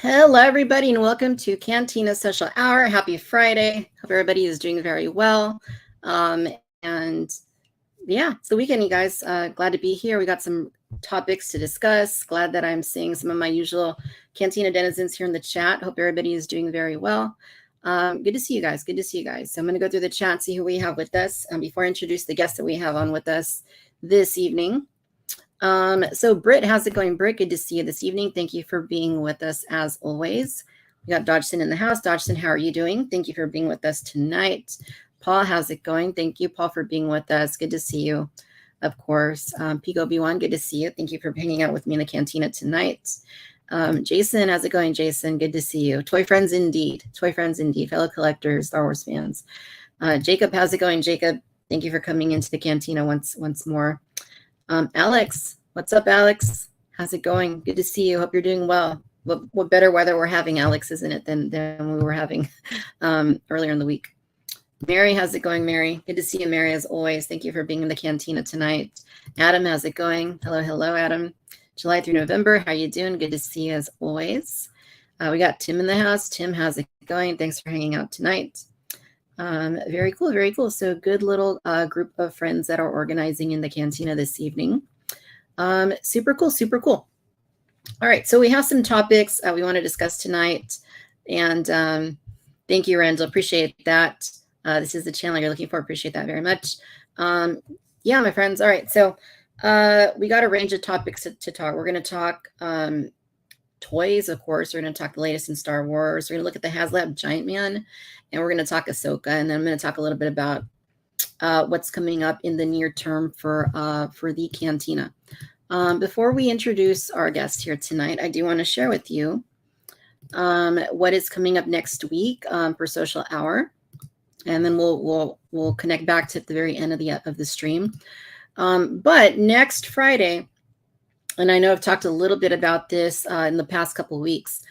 Hello, everybody, and welcome to Cantina Social Hour. Happy Friday. Hope everybody is doing very well. And yeah, it's the weekend, you guys. Glad to be here. We got some topics to discuss. Glad that I'm seeing some of my usual Cantina denizens here in the chat. Hope everybody is doing very well. Good to see you guys. Good to see you guys. So I'm going to go through the chat, see who we have with us before I introduce the guests that we have on with us this evening. So Britt, how's it going? Britt, good to see you this evening. Thank you for being with us as always. We got Dodgson in the house. Dodgson, how are you doing? Thank you for being with us tonight. Paul, how's it going? Thank you, Paul, for being with us. Good to see you, of course. Peak Obi-Wan, good to see you. Thank you for hanging out with me in the cantina tonight. Jason, how's it going, Jason? Good to see you. Toy friends indeed. Toy friends indeed. Fellow collectors, Star Wars fans. Jacob, how's it going? Jacob, thank you for coming into the cantina once more. Alex, what's up, Alex? How's it going? Good to see you. Hope you're doing well. What better weather we're having, Alex, isn't it, than we were having earlier in the week. Mary, how's it going, Mary? Good to see you, Mary, as always. Thank you for being in the cantina tonight. Adam, how's it going? Hello, Adam. July through November, how you doing? Good to see you, as always. We got Tim in the house. Tim, how's it going? Thanks for hanging out tonight. Very cool, very cool. So good little group of friends that are organizing in the cantina this evening. Super cool, super cool. All right, so we have some topics we want to discuss tonight. And thank you, Randall. Appreciate that. This is the channel you're looking for. Appreciate that very much. Yeah, my friends. All right, so we got a range of topics to talk. We're going to talk toys, of course. We're going to talk the latest in Star Wars. We're going to look at the HasLab Giant Man, and we're going to talk Ahsoka, and then I'm going to talk a little bit about what's coming up in the near term for the cantina. Before we introduce our guest here tonight, I do want to share with you what is coming up next week for Social Hour, and then we'll connect back to the very end of the stream. But next Friday, and I know I've talked a little bit about this in the past couple of weeks.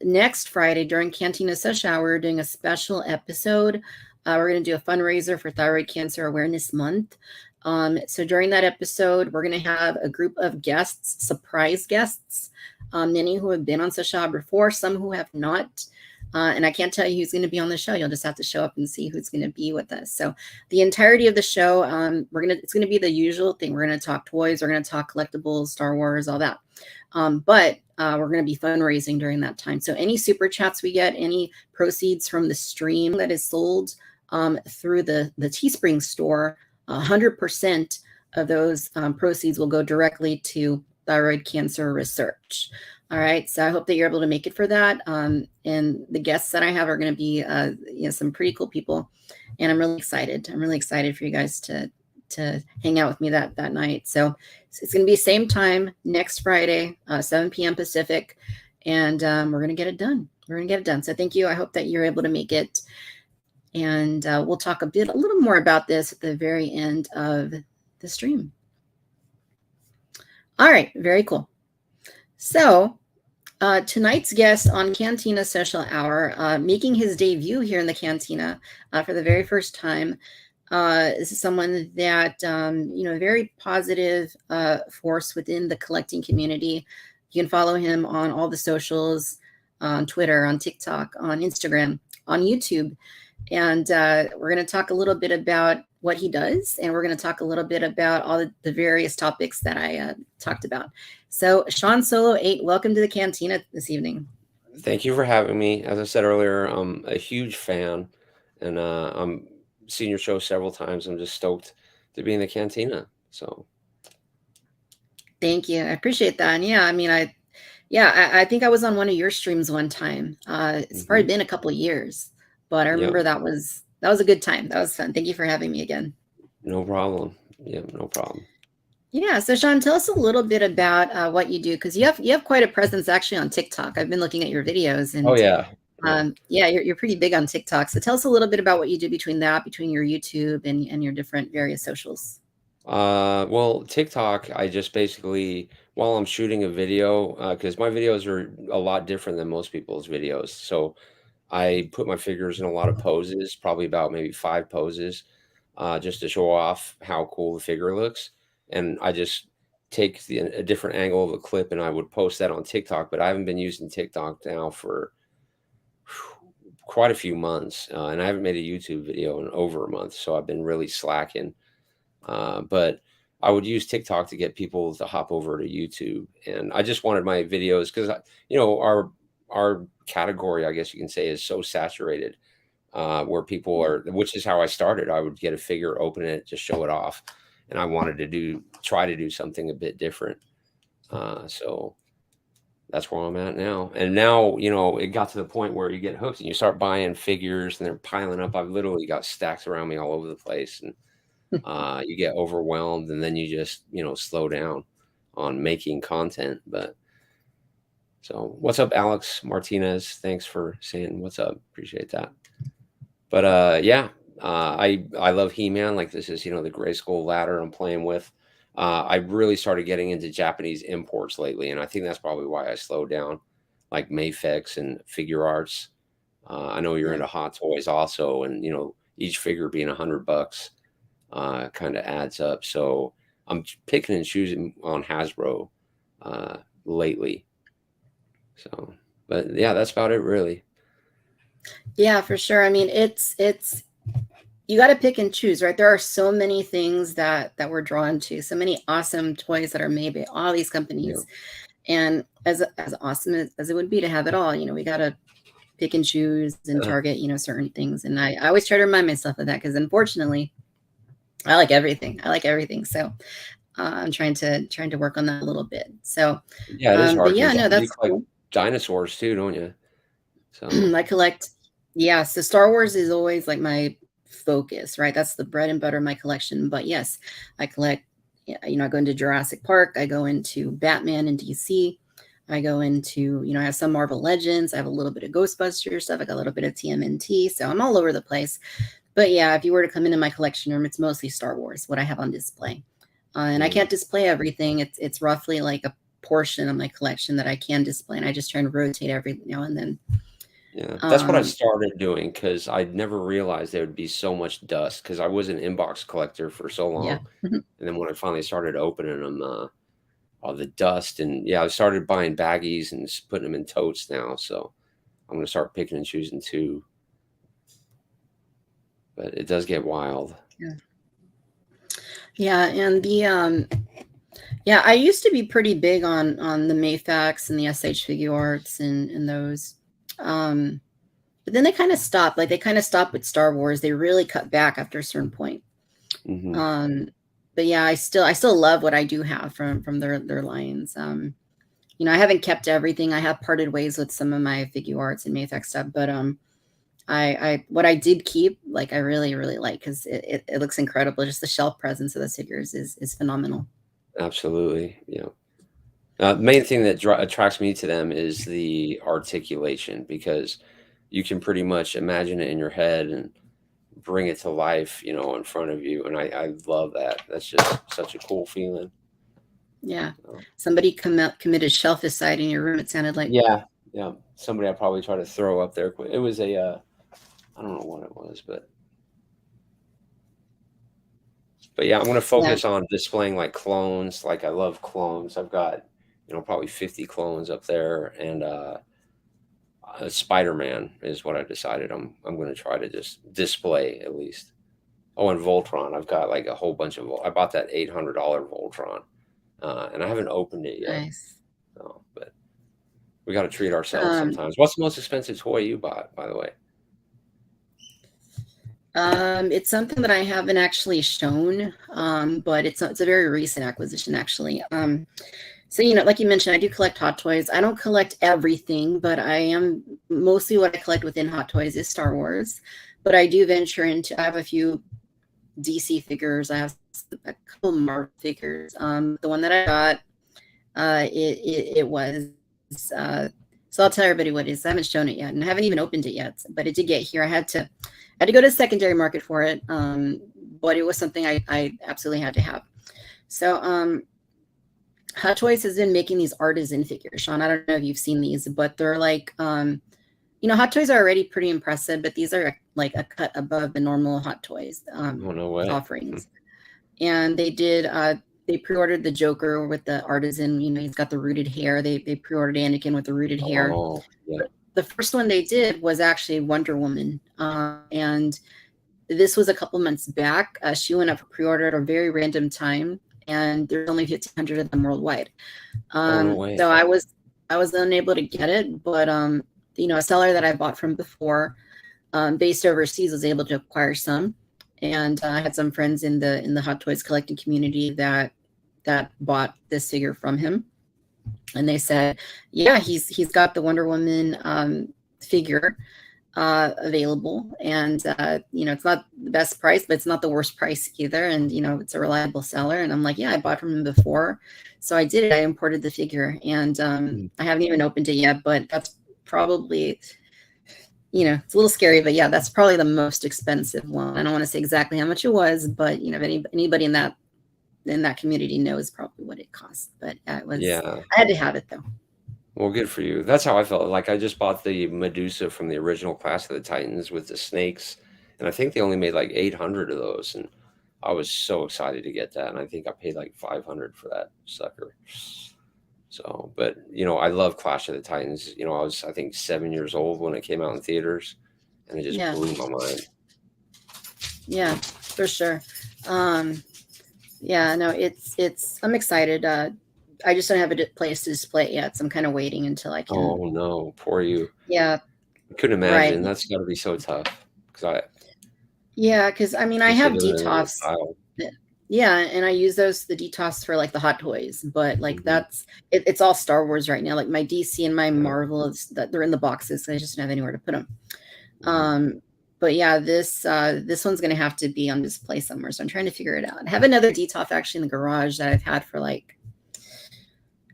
Next Friday during Cantina Social Hour, we're doing a special episode. We're going to do a fundraiser for Thyroid Cancer Awareness Month. So during that episode, we're going to have a group of guests, surprise guests, many who have been on Social Hour before, some who have not. And I can't tell you who's going to be on the show. You'll just have to show up and see who's going to be with us. So the entirety of the show, it's going to be the usual thing. We're going to talk toys. We're going to talk collectibles, Star Wars, all that. But we're going to be fundraising during that time. So any super chats we get, any proceeds from the stream that is sold through the Teespring store, 100% of those proceeds will go directly to thyroid cancer research. All right, so I hope that you're able to make it for that. And the guests that I have are going to be, some pretty cool people, and I'm really excited. I'm really excited for you guys to hang out with me that night. So it's going to be same time next Friday, 7 p.m. Pacific, and we're going to get it done. We're going to get it done. So thank you. I hope that you're able to make it, and we'll talk a little more about this at the very end of the stream. All right, very cool. So tonight's guest on Cantina Social Hour, making his debut here in the Cantina for the very first time. This is someone that, very positive force within the collecting community. You can follow him on all the socials, on Twitter, on TikTok, on Instagram, on YouTube. And we're going to talk a little bit about what he does, and we're going to talk a little bit about all the various topics that I talked about. So Sean Solo8, welcome to the cantina this evening. Thank you for having me. As I said earlier, I'm a huge fan, and I'm seen your show several times. I'm just stoked to be in the cantina. So thank you. I appreciate that. And yeah, I mean, I think I was on one of your streams one time. It's probably been a couple of years, but I remember that was a good time. That was fun. Thank you for having me again. No problem. Yeah, no problem. Yeah. So Sean, tell us a little bit about what you do, because you have quite a presence actually on TikTok. I've been looking at your videos, and Oh yeah. You're pretty big on TikTok. So tell us a little bit about what you do between your YouTube and your different various socials. Well, TikTok, I just basically, while I'm shooting a video, because my videos are a lot different than most people's videos. So I put my figures in a lot of poses, probably about maybe 5 poses, just to show off how cool the figure looks. And I just take a different angle of a clip, and I would post that on TikTok. But I haven't been using TikTok now for quite a few months, and I haven't made a YouTube video in over a month, so I've been really slacking. But I would use TikTok to get people to hop over to YouTube, and I just wanted my videos because our category, I guess you can say, is so saturated, where people are, which is how I started. I would get a figure, open it, just show it off, and I wanted to try to do something a bit different. So that's where I'm at now. And now, it got to the point where you get hooked and you start buying figures and they're piling up. I've literally got stacks around me all over the place, and you get overwhelmed, and then you just, slow down on making content. But so what's up, Alex Martinez? Thanks for saying what's up. Appreciate that. But yeah, I love He-Man. Like, this is, the gray skull ladder I'm playing with. I really started getting into Japanese imports lately, and I think that's probably why I slowed down, like Mafex and figure arts. I know you're into hot toys also, and each figure being $100 kind of adds up. So I'm picking and choosing on Hasbro lately. So, but yeah, that's about it, really. Yeah, for sure. I mean, it's you got to pick and choose, right? There are so many things that we're drawn to, so many awesome toys that are made by all these companies. Yeah. And as awesome as it would be to have it all, we got to pick and choose and target, certain things. And I always try to remind myself of that, because unfortunately, I like everything. So I'm trying to work on that a little bit. So yeah, it is hard. But yeah, no, that's cool. Like dinosaurs too, don't you? So I collect. Yeah, so Star Wars is always like my focus, right? That's the bread and butter of my collection. But yes, I collect. I go into Jurassic Park. I go into Batman and DC. I go into, I have some Marvel Legends. I have a little bit of Ghostbusters stuff. I got a little bit of TMNT. So I'm all over the place. But yeah, if you were to come into my collection room, it's mostly Star Wars, what I have on display. And I can't display everything. It's roughly like a portion of my collection that I can display. And I just try and rotate every now and then. Yeah, that's what I started doing, because I never realized there would be so much dust, because I was an inbox collector for so long. Yeah. And then when I finally started opening them, all the dust, and yeah, I started buying baggies and just putting them in totes now. So I'm going to start picking and choosing too. But it does get wild. Yeah. Yeah, and the yeah, I used to be pretty big on the Mayfax and the SH Figure Arts and those. But then they kind of stopped. Like, they kind of stopped with Star Wars. They really cut back after a certain point. But yeah, I still love what I do have from their lines. I haven't kept everything. I have parted ways with some of my Figure Arts and Mayfax stuff, but I what I did keep, like, I really, really like, because it looks incredible. Just the shelf presence of the figures is phenomenal. Absolutely. Yeah. The main thing that attracts me to them is the articulation, because you can pretty much imagine it in your head and bring it to life, in front of you. And I love that. That's just such a cool feeling. Yeah. Somebody committed shelficide in your room, it sounded like. Yeah. Yeah. Somebody I'd probably try to throw up there. It was a, I don't know what it was, but yeah, I'm going to focus on displaying like clones. Like, I love clones. I've got, probably 50 clones up there, and Spider-Man is what I decided I'm going to try to just display at least. Oh, and Voltron. I've got like a whole bunch of. I bought that $800 Voltron, and I haven't opened it yet. Nice. So, but we got to treat ourselves sometimes. What's the most expensive toy you bought, by the way? It's something that I haven't actually shown, but it's a very recent acquisition, actually. So, like you mentioned, I do collect Hot Toys. I don't collect everything, but mostly what I collect within Hot Toys is Star Wars. But I do venture into, I have a few DC figures. I have a couple Marvel figures. The one that I got, it was, so I'll tell everybody what it is. I haven't shown it yet, and I haven't even opened it yet, but it did get here. I had to go to the secondary market for it, but it was something I absolutely had to have. So Hot Toys has been making these artisan figures. Sean, I don't know if you've seen these, but they're like, Hot Toys are already pretty impressive, but these are like a cut above the normal Hot Toys offerings. And they they pre-ordered the Joker with the artisan. You know, he's got the rooted hair. They pre-ordered Anakin with the rooted hair. Oh, yeah. The first one they did was actually Wonder Woman, and this was a couple months back. She went up for pre-order at a very random time, and there's only 1,500 of them worldwide. Oh, no way. So I was unable to get it, but you know, a seller that I bought from before, based overseas, was able to acquire some, and I had some friends in the Hot Toys collecting community that bought this figure from him, and they said, yeah, he's got the Wonder Woman figure available, and you know, it's not the best price, but it's not the worst price either, and you know, it's a reliable seller. And I'm like, yeah, I bought from him before, so I did it. I imported the figure, and I haven't even opened it yet, but that's probably, you know, it's a little scary, but yeah, that's probably the most expensive one. I don't want to say exactly how much it was, but you know, if anybody in that community knows probably what it cost. But it was, Yeah. I had to have it though. Well, good for you. That's how I felt. Like I just bought the Medusa from the original Clash of the Titans with the snakes, and I think they only made like 800 of those, and I was so excited to get that, and I think I paid like 500 for that sucker. So, but you know, I love Clash of the Titans. You know, I think 7 years old when it came out in theaters, and it just Yeah. blew my mind. Yeah, for sure. Yeah, no, it's I'm excited. I just don't have a place to display it yet, so I'm kind of waiting until I can. Oh no, poor you. Yeah, I couldn't right. imagine. That's got to be so tough. Because Yeah, because I mean, I have considering it was a DTOFs. child. Yeah, and I use the DTOFs for like the Hot Toys, but like Mhm. it's all Star Wars right now. Like my DC and my Yeah. Marvel, that they're in the boxes, so I just don't have anywhere to put them. Mhm. But yeah, this one's gonna have to be on display somewhere, so I'm trying to figure it out. I have another DTOF actually in the garage that I've had for like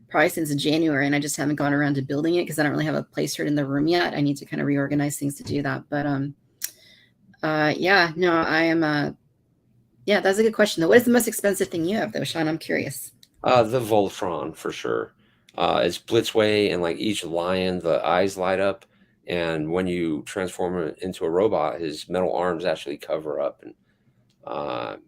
probably since January, and I just haven't gone around to building it because I don't really have a place for it in the room yet. I need to kind of reorganize things to do that. But yeah, no, I am yeah, that's a good question though. What is the most expensive thing you have though, Sean? I'm curious. The Voltron for sure. It's Blitzway, and like each lion, the eyes light up, and when you transform it into a robot, his metal arms actually cover up, and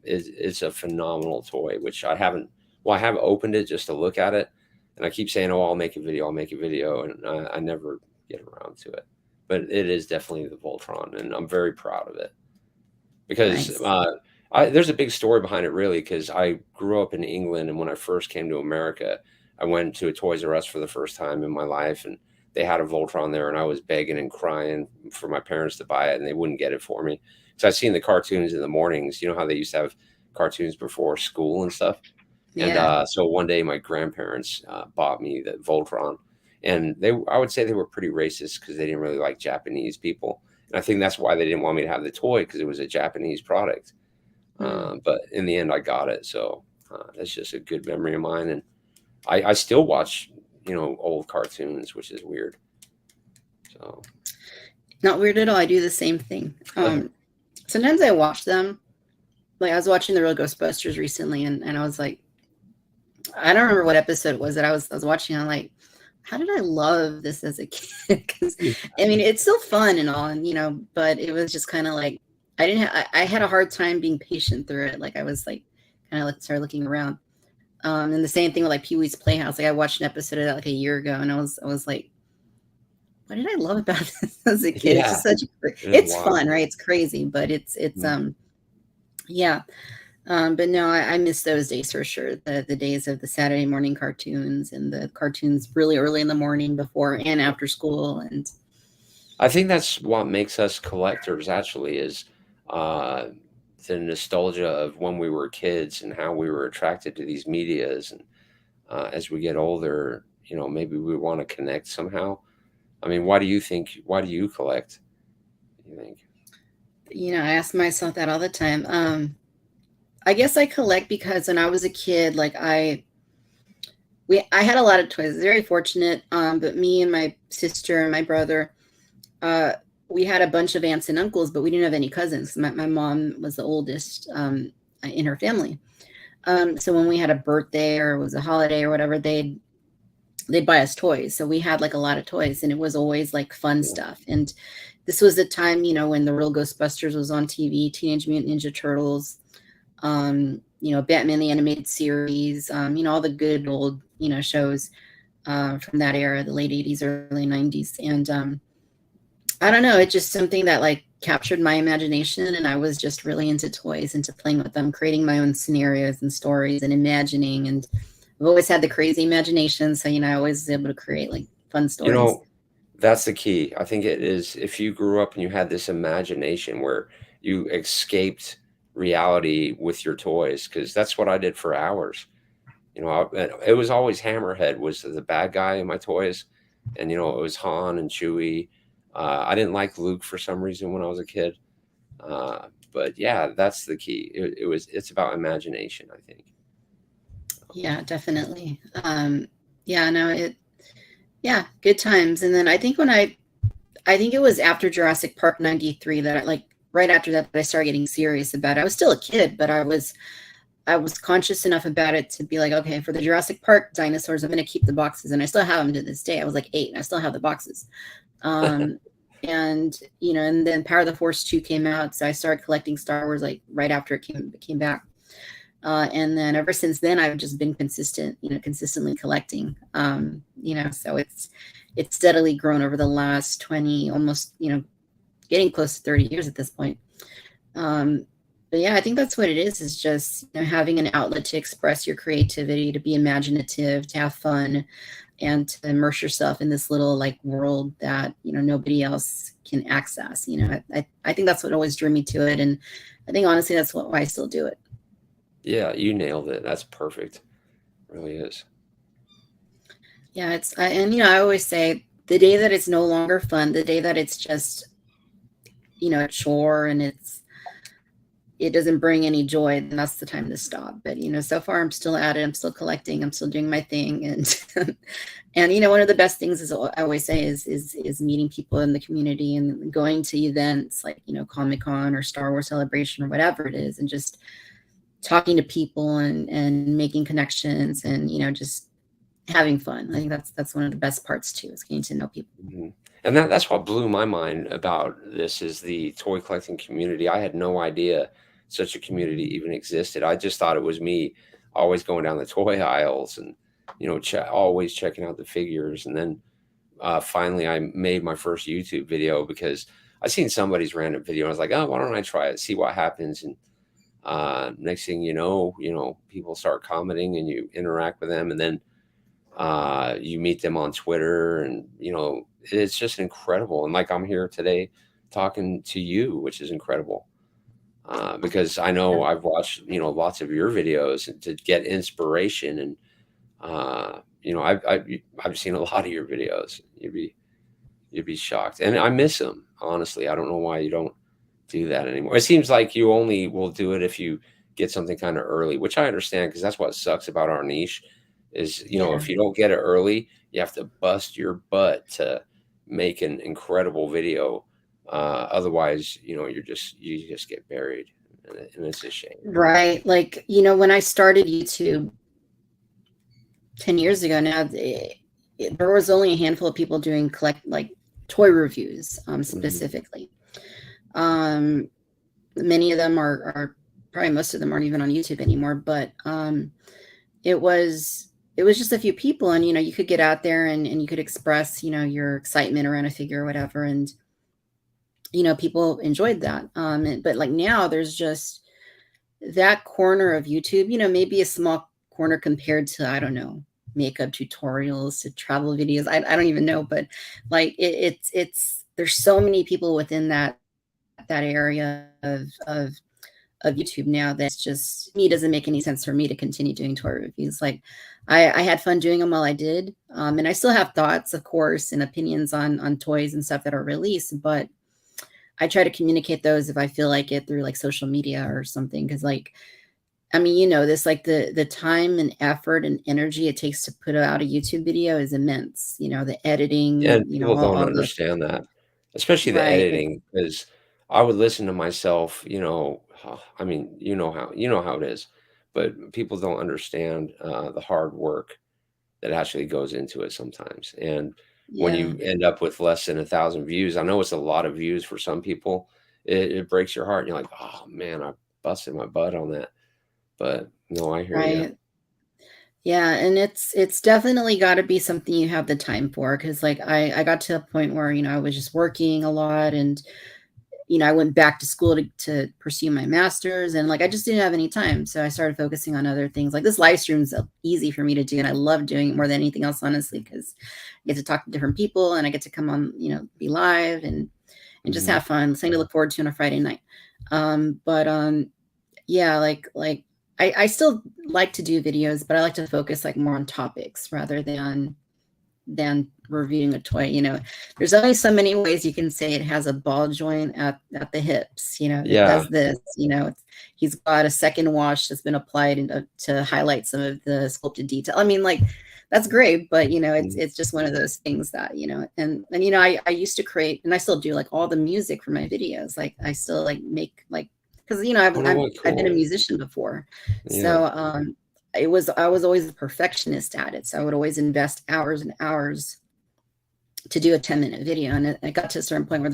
it's a phenomenal toy. Which I haven't. Well, I have opened it just to look at it, and I keep saying, "Oh, I'll make a video. I'll make a video," and I never get around to it. But it is definitely the Voltron, and I'm very proud of it because Nice. there's a big story behind it, really, because I grew up in England, and when I first came to America, I went to a Toys R Us for the first time in my life, and they had a Voltron there, and I was begging and crying for my parents to buy it, and they wouldn't get it for me. So I seen the cartoons in the mornings. You know how they used to have cartoons before school and stuff. And Yeah. so one day, my grandparents bought me the Voltron, and I would say they were pretty racist because they didn't really like Japanese people, and I think that's why they didn't want me to have the toy because it was a Japanese product. But in the end, I got it. So that's just a good memory of mine. And I still watch, you know, old cartoons, which is weird. So Not weird at all. I do the same thing. Sometimes I watch them. Like I was watching the Real Ghostbusters recently, and I was like, I don't remember what episode it was that I was watching. I'm like, how did I love this as a kid? Because I mean, it's still fun and all, and you know, but it was just kind of like I had a hard time being patient through it. Like I was like kind of like started looking around. And the same thing with like Pee Wee's Playhouse. Like I watched an episode of that like a year ago, and I was like, what did I love about this as a kid? It's yeah, just such it's fun, right? It's crazy, but it's yeah. But no, I miss those days for sure. The days of the Saturday morning cartoons and the cartoons really early in the morning before and after school. And I think that's what makes us collectors. Actually, is uh, the nostalgia of when we were kids and how we were attracted to these medias. And as we get older, you know, maybe we want to connect somehow. I mean, why do you think? Why do you collect? You think? you know, I ask myself that all the time. I guess I collect because when I was a kid, like I had a lot of toys. Very fortunate. But me and my sister and my brother, uh, we had a bunch of aunts and uncles, but we didn't have any cousins. My mom was the oldest in her family. So when we had a birthday or it was a holiday or whatever, they'd buy us toys. So we had like a lot of toys, and it was always like fun Yeah. stuff. And this was the time, you know, when the Real Ghostbusters was on TV, Teenage Mutant Ninja Turtles. Batman the Animated Series, all the good old, shows from that era, the late 80s, early 90s. And I don't know, it's just something that like captured my imagination, and I was just really into toys, into playing with them, creating my own scenarios and stories and imagining. And I've always had the crazy imagination, so I always was able to create like fun You stories. know, that's the key. I think it is if you grew up and you had this imagination where you escaped reality with your toys, because that's what I did for hours. It was always Hammerhead was the bad guy in my toys, and it was Han and Chewie. I didn't like Luke for some reason when I was a kid, but yeah, that's the key. It's about imagination, I think. Yeah, definitely. Yeah, no, yeah, good times. And then I think I think it was after Jurassic Park 93 that right after that I started getting serious about it. I was still a kid, but I was conscious enough about it to be like, okay, for the Jurassic Park dinosaurs, I'm going to keep the boxes. And I still have them to this day. I was like 8 and I still have the boxes. And then Power of the Force 2 came out. So I started collecting Star Wars like right after it came back. And then ever since then, I've just been consistently collecting. So it's steadily grown over the last 20, almost, getting close to 30 years at this point. But yeah, I think that's what it is just having an outlet to express your creativity, to be imaginative, to have fun, and to immerse yourself in this little like world that nobody else can access. I think that's what always drew me to it, and I think honestly that's why I still do it. Yeah, you nailed it. That's perfect. It really is. Yeah, I always say the day that it's no longer fun, the day that it's just a chore and it doesn't bring any joy, then that's the time to stop. But so far I'm still at it. I'm still collecting. I'm still doing my thing. And and one of the best things is I always say is meeting people in the community and going to events like Comic-Con or Star Wars Celebration or whatever it is, and just talking to people and making connections and just having fun. I think that's one of the best parts too, is getting to know people. Mhm. And that's what blew my mind about this is the toy collecting community. I had no idea such a community even existed. I just thought it was me always going down the toy aisles and always checking out the figures. And then finally, I made my first YouTube video because I seen somebody's random video. I was like, oh, why don't I try it, see what happens? And next thing people start commenting and you interact with them, and then you meet them on Twitter, and it's just incredible. And like I'm here today talking to you, which is incredible. Because I know I've watched lots of your videos to get inspiration, and I've seen a lot of your videos. You'd be shocked, and I miss them, honestly. I don't know why you don't do that anymore. It seems like you only will do it if you get something kind of early, which I understand, because that's what sucks about our niche is, Yeah. if you don't get it early, you have to bust your butt to make an incredible video. Otherwise, you just get buried, and it's a shame. Right. Like, when I started YouTube 10 years ago now, there was only a handful of people doing toy reviews, specifically. Many of them are probably, most of them aren't even on YouTube anymore, but it was just a few people, and you could get out there and you could express your excitement around a figure or whatever, and people enjoyed that. But like now there's just that corner of YouTube, maybe a small corner compared to, I don't know, makeup tutorials, to travel videos. I don't even know, but like it's there's so many people within that area of YouTube now that's just, me, doesn't make any sense for me to continue doing toy reviews. Like I had fun doing them while I did. And I still have thoughts, of course, and opinions on toys and stuff that are released, but I try to communicate those if I feel like it through like social media or something. Cause like, I mean, this, like the time and effort and energy it takes to put out a YouTube video is immense. The Yeah, editing, and people don't all the, understand that, especially the right. editing, because I would listen to myself, I mean, how it is, but people don't understand the hard work that actually goes into it sometimes. And when Yeah. you end up with less than 1,000 views, I know it's a lot of views for some people. It breaks your heart. And you're like, oh man, I busted my butt on that. But no, I hear you. Right. Yeah, and it's definitely got to be something you have the time for, because like I got to a point where I was just working a lot, and I went back to school to pursue my master's, and like I just didn't have any time, so I started focusing on other things. Like this live stream's easy for me to do, and I love doing it more than anything else, honestly, because I get to talk to different people, and I get to come on, be live and just Mhm. have fun, something to look forward to on a Friday night. But yeah, like I still like to do videos, but I like to focus like more on topics rather than reviewing a toy. There's only so many ways you can say it has a ball joint at the hips. It Yeah. does this. He's got a second wash that's been applied to highlight some of the sculpted detail. I mean, like that's great, but Mhm. it's just one of those things that and I used to create, and I still do, like all the music for my videos. Like I still like make like because Oh, no, what I've been a cool. musician before, Yeah. so I was always a perfectionist at it. So I would always invest hours and hours to do a 10-minute video. And it got to a certain point where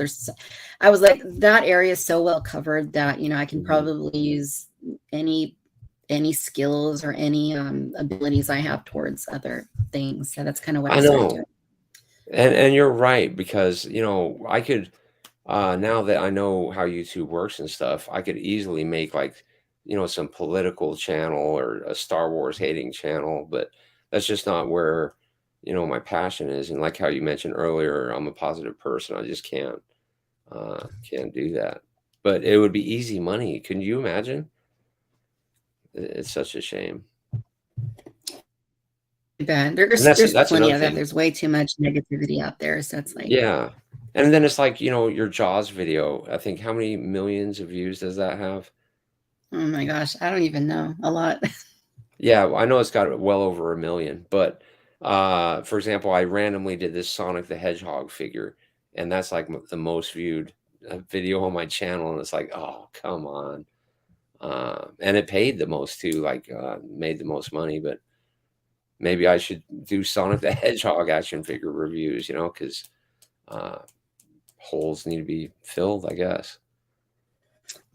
I was like, that area is so well covered that, I can Mhm. probably use any skills or any abilities I have towards other things. So that's kind of what I I started know. doing. And you're right because, I could now that I know how YouTube works and stuff, I could easily make like, some political channel or a Star Wars hating channel, but that's just not where, my passion is. And like how you mentioned earlier, I'm a positive person. I just can't do that. But it would be easy money. Can you imagine? It's such a shame. Bad. And There's that's plenty another of that. thing. There's way too much negativity out there. So it's like, Yeah. And then it's like, your Jaws video, I think how many millions of views does that have? oh my gosh, I don't even know. A lot. Yeah, well, I know it's got well over 1,000,000, but, for example, I randomly did this Sonic the Hedgehog figure, and that's like the most viewed video on my channel, and it's like, oh, come on. And it paid the most too, like made the most money, but maybe I should do Sonic the Hedgehog action figure reviews, because uh, holes need to be filled, I guess.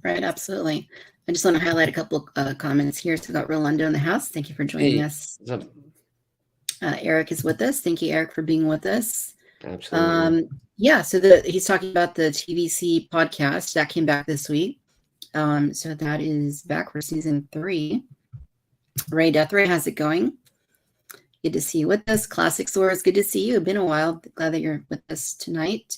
Right, absolutely. I just want to highlight a couple comments here. So we got Rolando in the house. Thank you for joining Hey, us. what's up? Eric is with us. Thank you, Eric, for being with us. Absolutely. Yeah, so he's talking about the TVC podcast that came back this week. So that is back for season 3. Ray Deathray, how's it going? Good to see you with us. Classic Source, good to see you. Been a while. Glad that you're with us tonight.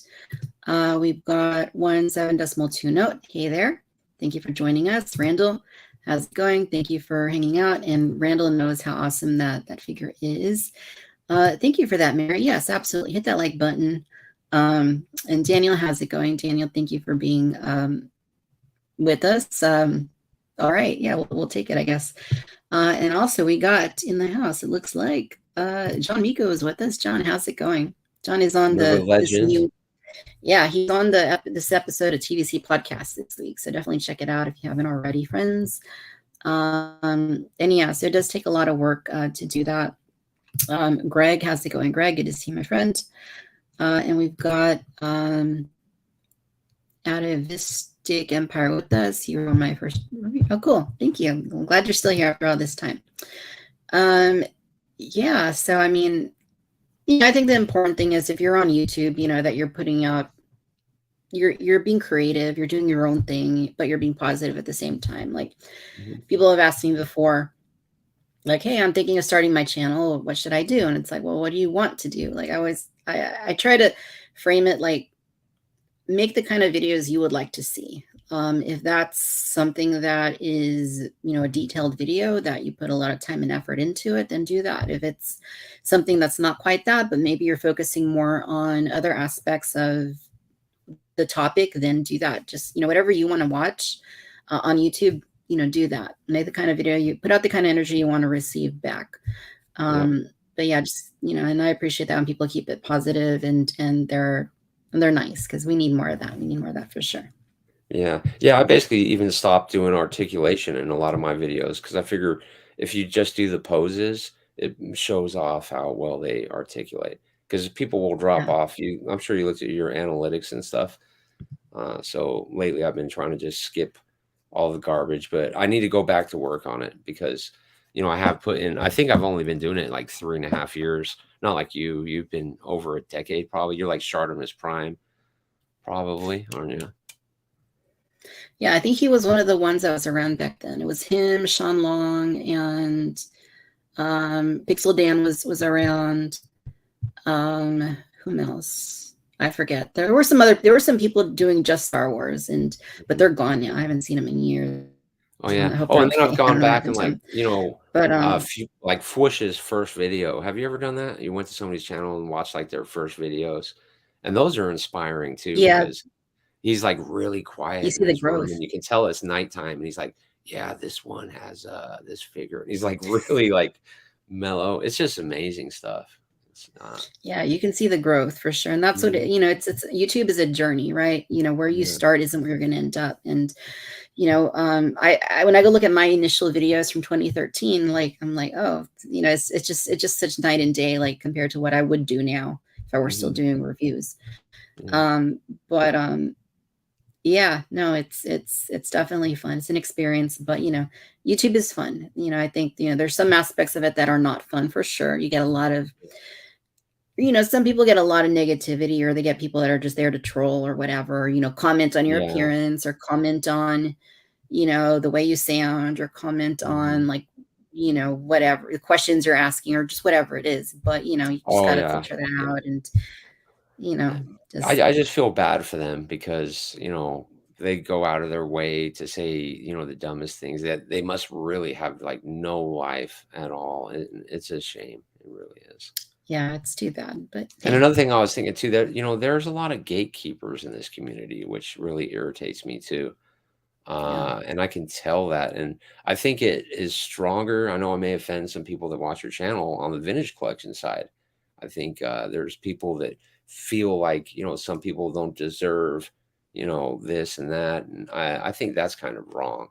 We've got 17.2 note. Hey there. Thank you for joining us. Randall, how's it going? Thank you for hanging out. And Randall knows how awesome that figure is. Thank you for that, Mary. Yes, absolutely. Hit that like button. And Daniel, how's it going? Daniel, thank you for being with us. All right. Yeah, we'll take it, I guess. And also we got in the house, it looks like John Miko is with us. John, how's it going? John is on You're the this legend. new, yeah, he's on this episode of TVC podcast this week. So definitely check it out if you haven't already, friends. And yeah, so it does take a lot of work to do that. Greg, how's it going? Greg, good to see you, my friend. And we've got Atavistic Empire with us. You were my first review. Oh, cool. Thank you. I'm glad you're still here after all this time. Yeah, so I mean, I think the important thing is if you're on YouTube, that you're putting out, you're being creative, you're doing your own thing, but you're being positive at the same time. Like Mhm. people have asked me before, like, hey, I'm thinking of starting my channel. What should I do? And it's like, well, what do you want to do? Like I try to frame it like make the kind of videos you would like to see. If that's something that is, a detailed video that you put a lot of time and effort into it, then do that. If it's something that's not quite that, but maybe you're focusing more on other aspects of the topic, then do that. Just, whatever you want to watch on YouTube, do that. Make the kind of video you put out the kind of energy you want to receive back. Yeah. But yeah, just, and I appreciate that when people keep it positive and they're nice, because we need more of that. We need more of that for sure. Yeah. Yeah, I basically even stopped doing articulation in a lot of my videos because I figure if you just do the poses, it shows off how well they articulate. Because people will drop Yeah. off. I'm sure you looked at your analytics and stuff. So lately I've been trying to just skip all the garbage, but I need to go back to work on it because, I have put in, I think I've only been doing it like 3.5 years. Not like you've been over a decade probably. You're like Shartimus Prime, probably, aren't you? Yeah, I think he was one of the ones that was around back then. It was him, Sean Long, and Pixel Dan was around. Who else? I forget. There were some people doing just Star Wars, but they're gone now. I haven't seen them in years. Oh yeah. I hope Oh, they're and then okay. I've I gone don't know what back and happened to like, them. But like Fwoosh's first video. Have you ever done that? You went to somebody's channel and watched like their first videos, and those are inspiring too yeah, because he's like really you quiet see in the his room, growth. and you can tell it's nighttime, and he's like, "Yeah, this one has this figure." And he's like really like mellow. It's just amazing stuff. It's Yeah, you can see the growth for sure. And that's what Mhm. it's YouTube is a journey, right? Where you Yeah. start isn't where you're going to end up. And I when I go look at my initial videos from 2013, like I'm like, oh, it's just such night and day, like compared to what I would do now if I were still Mhm. doing reviews. Yeah. But yeah, no, it's definitely fun. It's an experience, but YouTube is fun. I think there's some aspects of it that are not fun for sure. You get a lot of some people get a lot of negativity, or they get people that are just there to troll or whatever, comment on your Yeah. appearance, or comment on, the way you sound, or comment Mhm. on, like, whatever the questions you're asking, or just whatever it is. But, you just Oh got to yeah. filter that Yeah. out and, I just, just feel bad for them because, they go out of their way to say, the dumbest things that they must really have like no life at all. It's a shame. It really is. yeah, it's too bad. But And hey, another thing I was thinking too, that, there's a lot of gatekeepers in this community, which really irritates me too. yeah. And I can tell that. And I think it is stronger. I know I may offend some people that watch your channel on the vintage collection side. I think there's people that feel like, some people don't deserve, this and that. And I think that's kind of wrong,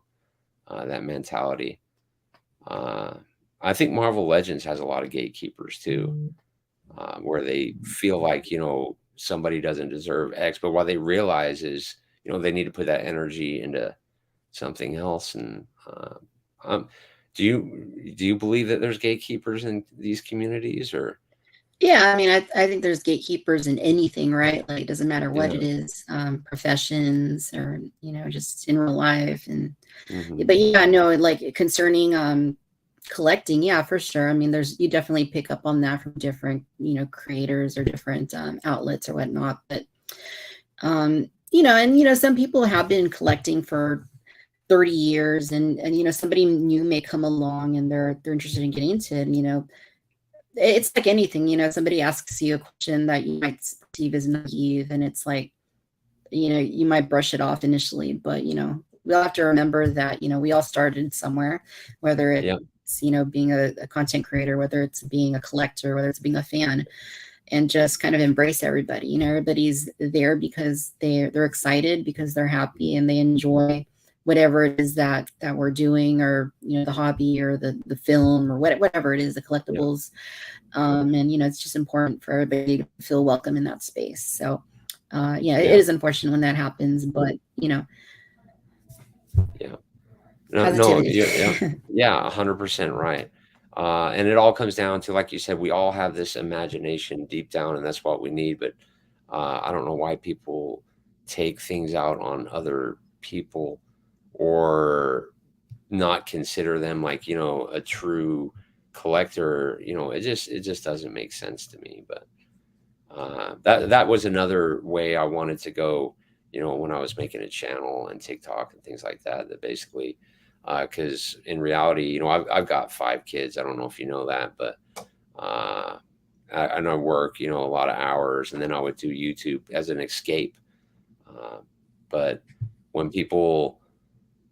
that mentality. Uh, I think Marvel Legends has a lot of gatekeepers too, where they feel like, somebody doesn't deserve X, but what they realize is, they need to put that energy into something else. And um, do you believe that there's gatekeepers in these communities, or Yeah, I mean, I think there's gatekeepers in anything, right? Like, it doesn't matter what yeah? it is, professions, or, just in real life. And, Hmm. but yeah, no, like concerning, collecting, yeah, for sure. I mean, you definitely pick up on that from different, creators, or different, outlets or whatnot. But, and, some people have been collecting for 30 years, and, somebody new may come along, and they're interested in getting into it. And, it's like anything, somebody asks you a question that you might perceive as naive, and it's like, you might brush it off initially, but, we'll have to remember that, we all started somewhere, whether Yeah. it's, being a content creator, whether it's being a collector, whether it's being a fan, and just kind of embrace everybody. Everybody's there because they're excited, because they're happy, and they enjoy whatever it is that we're doing, or, the hobby, or the film, or whatever it is, the Yeah. collectibles. And it's just important for everybody to feel welcome in that space. So yeah, it Yeah. is unfortunate when that happens, but Yeah. No, no, positivity. yeah, 100% right. And it all comes down to, like you said, we all have this imagination deep down, and that's what we need. But I don't know why people take things out on other people, or not consider them like, a true collector. It just doesn't make sense to me. But that was another way I wanted to go, when I was making a channel and TikTok and things like that. That basically, because in reality, I've got 5 kids. I don't know if you know that, but uh, and I work, a lot of hours, and then I would do YouTube as an escape. Uh, but when people,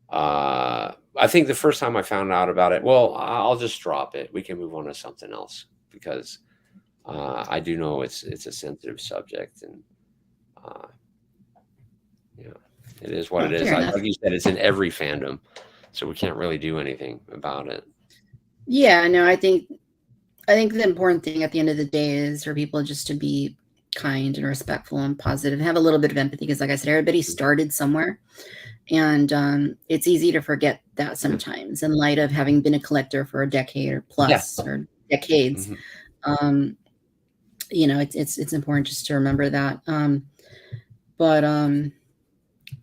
I think the first time I found out about it, well, I'll just drop it. We can move on to something else because I do know it's a sensitive subject, and uh, yeah, it is what it Oh, is. fair enough. Like you said, it's in every fandom, so we can't really do anything about it. Yeah, no, I think the important thing at the end of the day is for people just to be kind and respectful and positive, and have a little bit of empathy, because like I said, everybody started somewhere. And it's easy to forget that sometimes in light of having been a collector for a decade or Yeah. plus or decades. Mhm. It's important just to remember that. But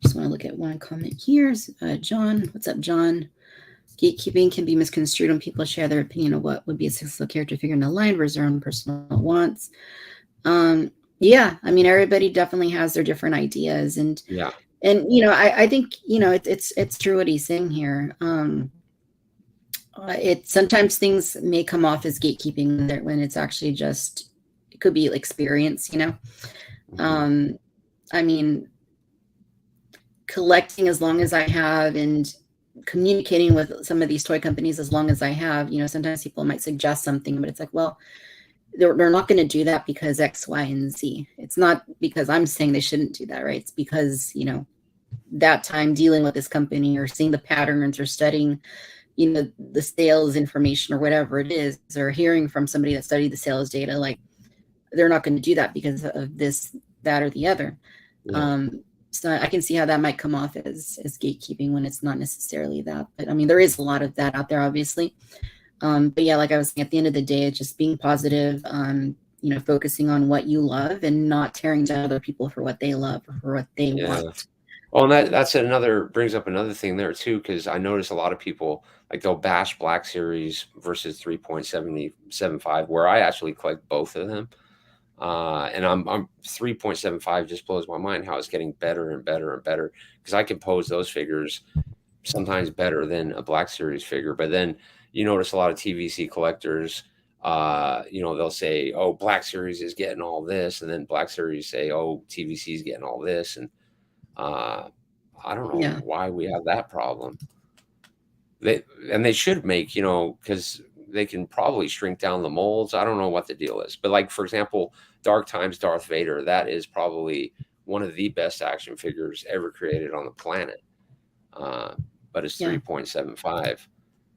just want to look at one comment here. John, what's up, John? Gatekeeping can be misconstrued when people share their opinion of what would be a successful character figure in the line versus their own personal wants. Yeah, I mean, everybody definitely has their different ideas, and Yeah. I think it's true what he's saying here. It sometimes things may come off as gatekeeping when it's actually just, it could be experience. Mhm. I mean, collecting as long as I have and communicating with some of these toy companies as long as I have, sometimes people might suggest something, but it's like, well, they're not going to do that because X, Y, and Z. It's not because I'm saying they shouldn't do that, right? It's because, that time dealing with this company or seeing the patterns or studying, the sales information or whatever it is, or hearing from somebody that studied the sales data, like they're not going to do that because of this, that, or the other. Yeah. So I can see how that might come off as gatekeeping when it's not necessarily that. But I mean, there is a lot of that out there, obviously. But yeah, like I was saying, at the end of the day, it's just being positive, focusing on what you love and not tearing down other people for what they love or for what they Yeah. want. Well, and that's another brings up another thing there too, because I notice a lot of people, like, they'll bash Black Series versus 3.775, where I actually collect both of them. And I'm 3.75 just blows my mind how it's getting better and better and better, because I can pose those figures sometimes better than a Black Series figure. But then you notice a lot of TVC collectors, they'll say, "Oh, Black Series is getting all this," and then Black Series say, "Oh, TVC is getting all this," and uh, I don't know Yeah. why we have that problem. They should make, because they can probably shrink down the molds. I don't know what the deal is, but, like, for example, Dark Times Darth Vader, that is probably one of the best action figures ever created on the planet. Uh, but it's Yeah. 3.75,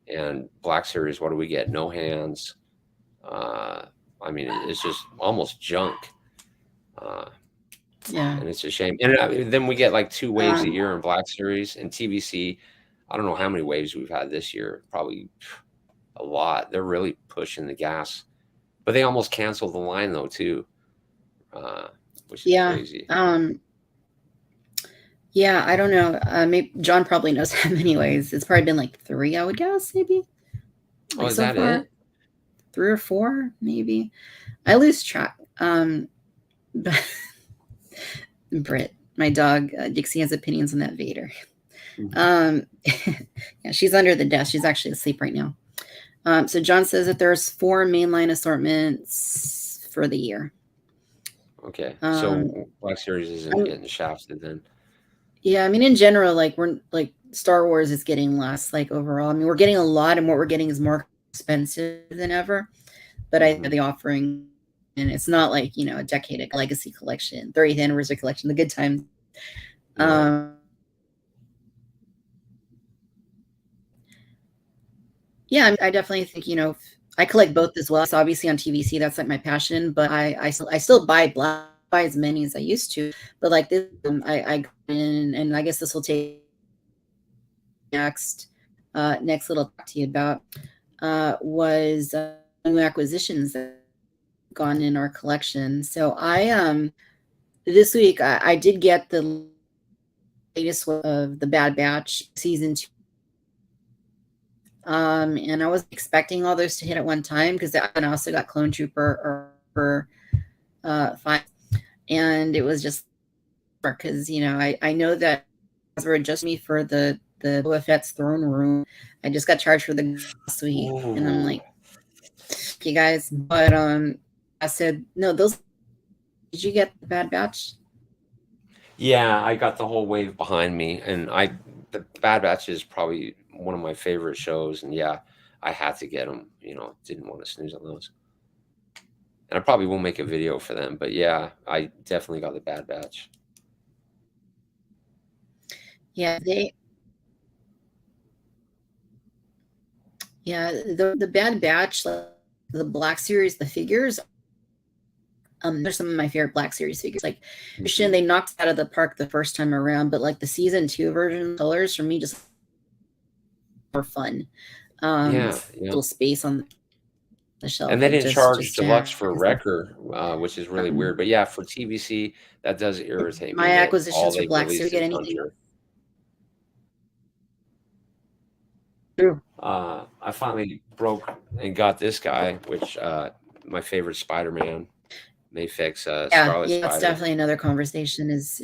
and Black Series, what do we get? No hands. Uh, I mean, it's just almost junk. Uh, Yeah. and it's a shame. And then we get like 2 waves a Um, year in Black Series and TVC. I don't know how many waves we've had this year. Probably a lot. They're really pushing the gas, but they almost canceled the line though too, uh, which is yeah. crazy. Yeah, I don't know. Maybe John probably knows how many ways. It's probably been like 3, I would guess, maybe. Oh, Like is so that far, it? 3 or 4, maybe. I lose track. But Britt, my dog, Dixie has opinions on that Vader. Mhm. Um, yeah, she's under the desk. She's actually asleep right now. So John says that there's 4 mainline assortments for the year. Okay, Um, so Black Series isn't I'm, getting shafted then. yeah, I mean, in general, like we're like Star Wars is getting less, like overall. I mean, we're getting a lot, and what we're getting is more expensive than ever. But I Hmm. the offering, and it's not like a decade legacy collection, 30th anniversary collection, the good times. Yeah. Um, yeah, I definitely think I collect both as well. So obviously on TVC, that's like my passion. But I still buy as many as I used to. But like this, I got in, and I guess this will take next little talk to you about was new acquisitions that have gone in our collection. So I this week I did get the latest of the Bad Batch season 2. And I was expecting all those to hit at one time because I also got Clone Trooper or 5, and it was just because I know that were just me for the Boba Fett's throne room. I just got charged for the last week, and I'm Ooh. like, you guys, but I said no. Those did you get the Bad Batch? Yeah, I got the whole wave behind me, and the Bad Batch is probably one of my favorite shows, and yeah, I had to get them. Didn't want to snooze on those, and I probably won't make a video for them, but yeah, I definitely got the Bad Batch. Yeah, the Bad Batch, like, the Black Series, the figures There's some of my favorite Black Series figures. Like Christian, they knocked it out of the park the first time around, but like the season 2 version colors for me just more fun. Yeah. Little space on the shelf. And they Like didn't charge just deluxe for Wrecker, which is really weird. But yeah, for TVC, that does irritate me my that all acquisitions for they've Black Series released get is anything. Hunter. True. I finally broke and got this guy, which my favorite Spider-Man, Mayfix Scarlet Yeah, Spider. it's definitely another conversation. Is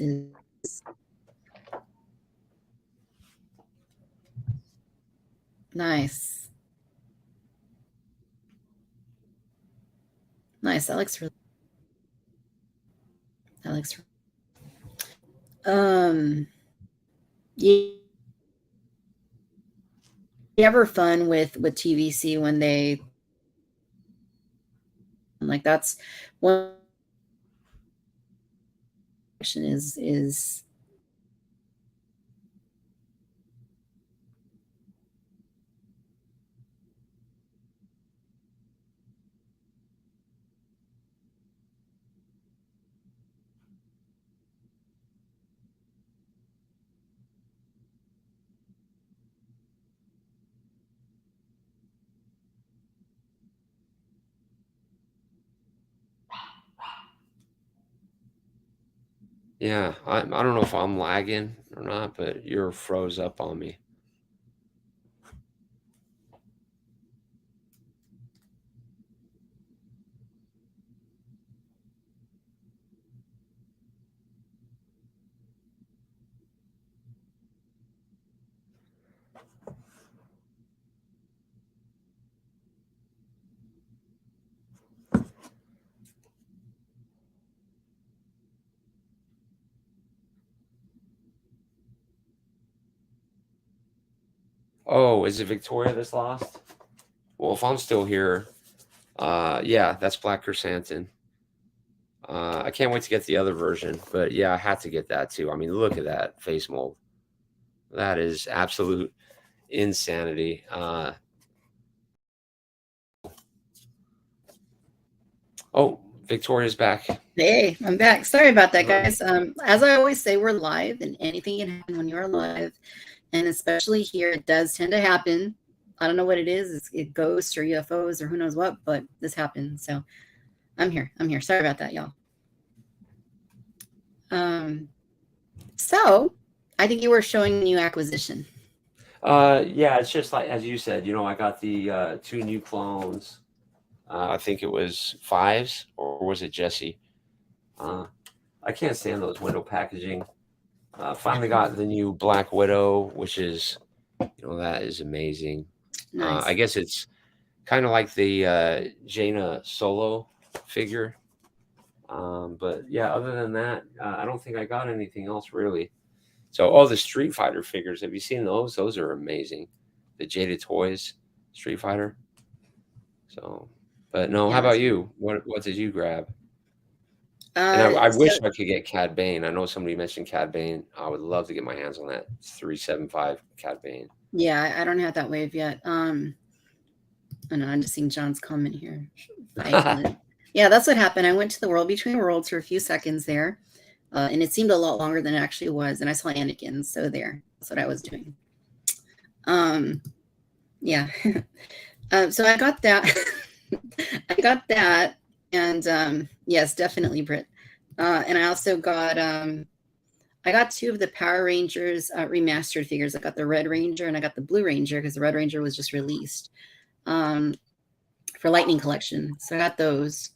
nice. Nice. That looks really. That looks. You ever fun with TVC when they like that's one question is Yeah, I don't know if I'm lagging or not, but you're froze up on me. Oh, is it Victoria that's lost? Well, if I'm still here, yeah, that's Black Chrysanthemum. I can't wait to get the other version, but yeah, I had to get that too. I mean, look at that face mold. That is absolute insanity. Oh, Victoria's back. Hey, I'm back. Sorry about that, guys. As I always say, we're live, and anything can happen when you're live, and especially here, it does tend to happen. I don't know what it is. It's ghosts or UFOs or who knows what, but this happens. So I'm here. Sorry about that, y'all. So I think you were showing a new acquisition. Yeah, it's just like as you said. You know, I got the 2 new clones. I think it was 5s, or was it Jesse? I can't stand those window packaging. Finally got the new Black Widow, which is, that is amazing. Nice. I guess it's kind of like the Jaina Solo figure. But yeah, other than that, I don't think I got anything else really. So, all the Street Fighter figures, have you seen those? Those are amazing. The Jada Toys Street Fighter. So, but no, how about you? What did you grab? And I wish I could get Cad Bane. I know somebody mentioned Cad Bane. I would love to get my hands on that 375 Cad Bane. Yeah, I don't have that wave yet. I know, I'm just seeing John's comment here. Yeah, that's what happened. I went to the World Between Worlds for a few seconds there, and it seemed a lot longer than it actually was. And I saw Anakin, so there. That's what I was doing. Yeah. So I got that. I got that, and yes, definitely Brit. And I also got I got 2 of the Power Rangers remastered figures. I got the Red Ranger and I got the Blue Ranger because the Red Ranger was just released for Lightning Collection. So I got those.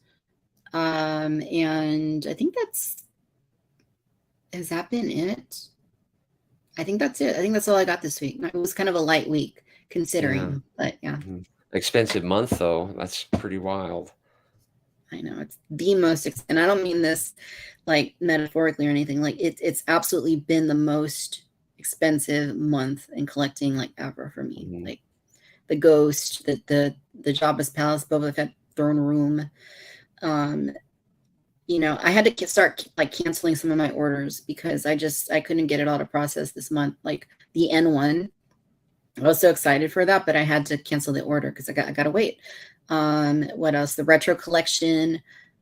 And I think has that been it? I think that's it. I think that's all I got this week. It was kind of a light week considering, but yeah. Expensive month though. That's pretty wild. I know it's the most, and I don't mean this like metaphorically or anything. Like it's absolutely been the most expensive month in collecting like ever for me. Like the Ghost, the Jabba's Palace, Boba Fett throne room. I had to start like canceling some of my orders because I couldn't get it all to process this month. Like the N1, I was so excited for that, but I had to cancel the order because I got to wait. What else? The retro collection.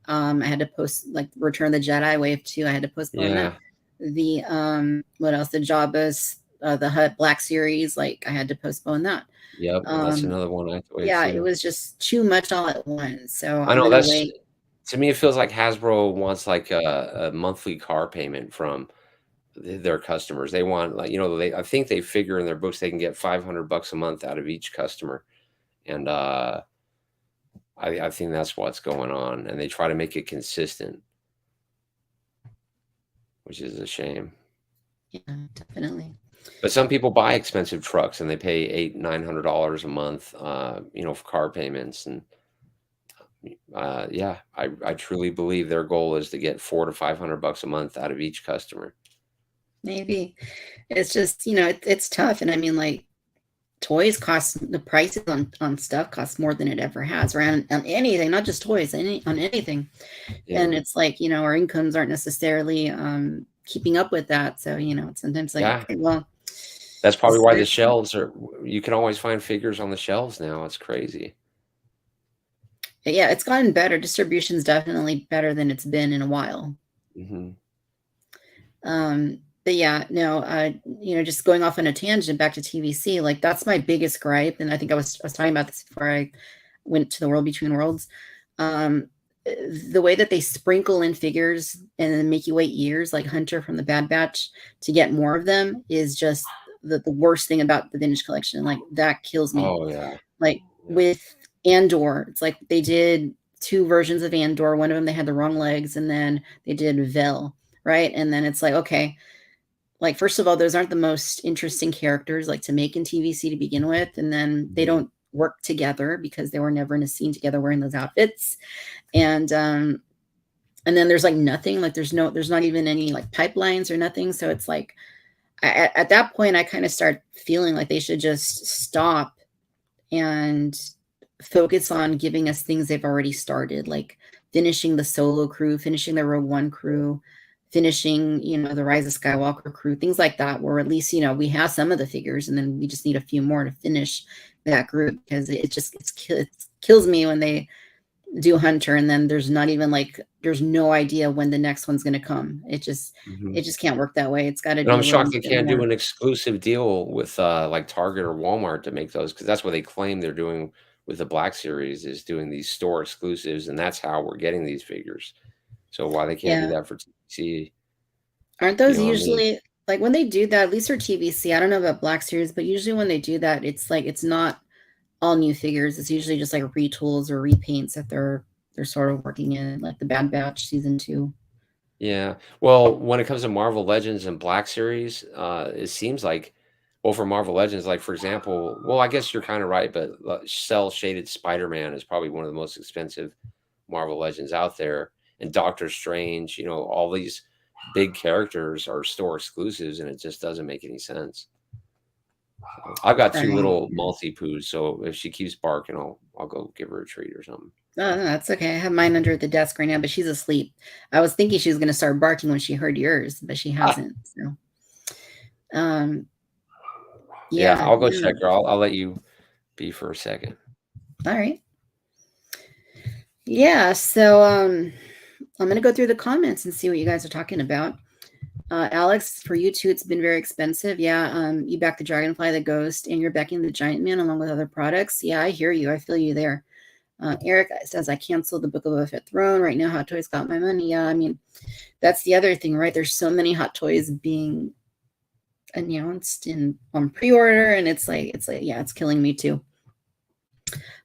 I had to post like Return of the Jedi Wave 2. I had to postpone that. The what else? The Jabba's the Hutt Black series. Like I had to postpone that. Yep, that's another one I have to wait Yeah, too. it was just too much all at once. So I I'm know gonna that's wait. to me, it feels like Hasbro wants like a monthly car payment from their customers. They want like, I think they figure in their books they can get $500 a month out of each customer. And I think that's what's going on. And they try to make it consistent, which is a shame. Yeah, definitely. But some people buy expensive trucks and they pay $800-900 a month, for car payments. And yeah, I truly believe their goal is to get $400 to $500 a month out of each customer. Maybe it's just it's tough, and I mean like toys cost the prices on stuff cost more than it ever has, or on anything, not just toys, on anything. Yeah. And it's like our incomes aren't necessarily keeping up with that. So it's sometimes like, Yeah. okay, well, That's probably why the shelves you can always find figures on the shelves now. It's crazy. Yeah, it's gotten better. Distribution's definitely better than it's been in a while. Mhm. But yeah, no, just going off on a tangent back to TVC, like that's my biggest gripe. And I think I was talking about this before I went to the World Between Worlds. The way that they sprinkle in figures and then make you wait years, like Hunter from the Bad Batch, to get more of them is just the worst thing about the vintage collection. Like that kills me. Oh yeah. Like with Andor, it's like they did 2 versions of Andor. One of them they had the wrong legs, and then they did Vel, right? And then it's like, okay, like first of all, those aren't the most interesting characters like to make in TVC to begin with, and then they don't work together because they were never in a scene together wearing those outfits. And then there's like nothing, like there's not even any like pipelines or nothing. So it's like at that point I kind of start feeling like they should just stop and focus on giving us things they've already started, like finishing the Solo crew, finishing the Rogue One crew, finishing the Rise of Skywalker crew, things like that, where at least we have some of the figures, and then we just need a few more to finish that group, because it kills me when they do Hunter and then there's not even like there's no idea when the next one's going to come. It just can't work that way. It's got to And be I'm a little shocked they bit can't do more. an exclusive deal with like Target or Walmart to make those, because that's what they claim they're doing with the Black Series, is doing these store exclusives, and that's how we're getting these figures. So why they can't do Yeah. that for TVC? Aren't those what I mean? usually like when they do that, at least for TVC, I don't know about Black Series, but usually when they do that, it's like it's not all new figures. It's usually just like retools or repaints that they're sort of working in, like the Bad Batch season 2. Yeah. Well, when it comes to Marvel Legends and Black Series, it seems like, well, for Marvel Legends, like for example, well, I guess you're kind of right, but cell shaded Spider-Man is probably one of the most expensive Marvel Legends out there, and Doctor Strange, all these big characters are store exclusives, and it just doesn't make any sense. I've got 2 Right. little multi-poos, so if she keeps barking, I'll go give her a treat or something. Oh, no, that's okay. I have mine under the desk right now, but she's asleep. I was thinking she was going to start barking when she heard yours, but she hasn't. So, Yeah, I'll go yeah. check her. I'll let you be for a second. All right. Yeah. So, I'm going to go through the comments and see what you guys are talking about. Alex, for you too, it's been very expensive. Yeah. You back the Dragonfly, the Ghost, and you're backing the Giant Man along with other products. Yeah, I hear you. I feel you there. Eric says, I canceled the Book of Boba Fett throne. Right now, Hot Toys got my money. Yeah, I mean, that's the other thing, right? There's so many Hot Toys being announced on pre-order, and it's like, yeah, it's killing me too.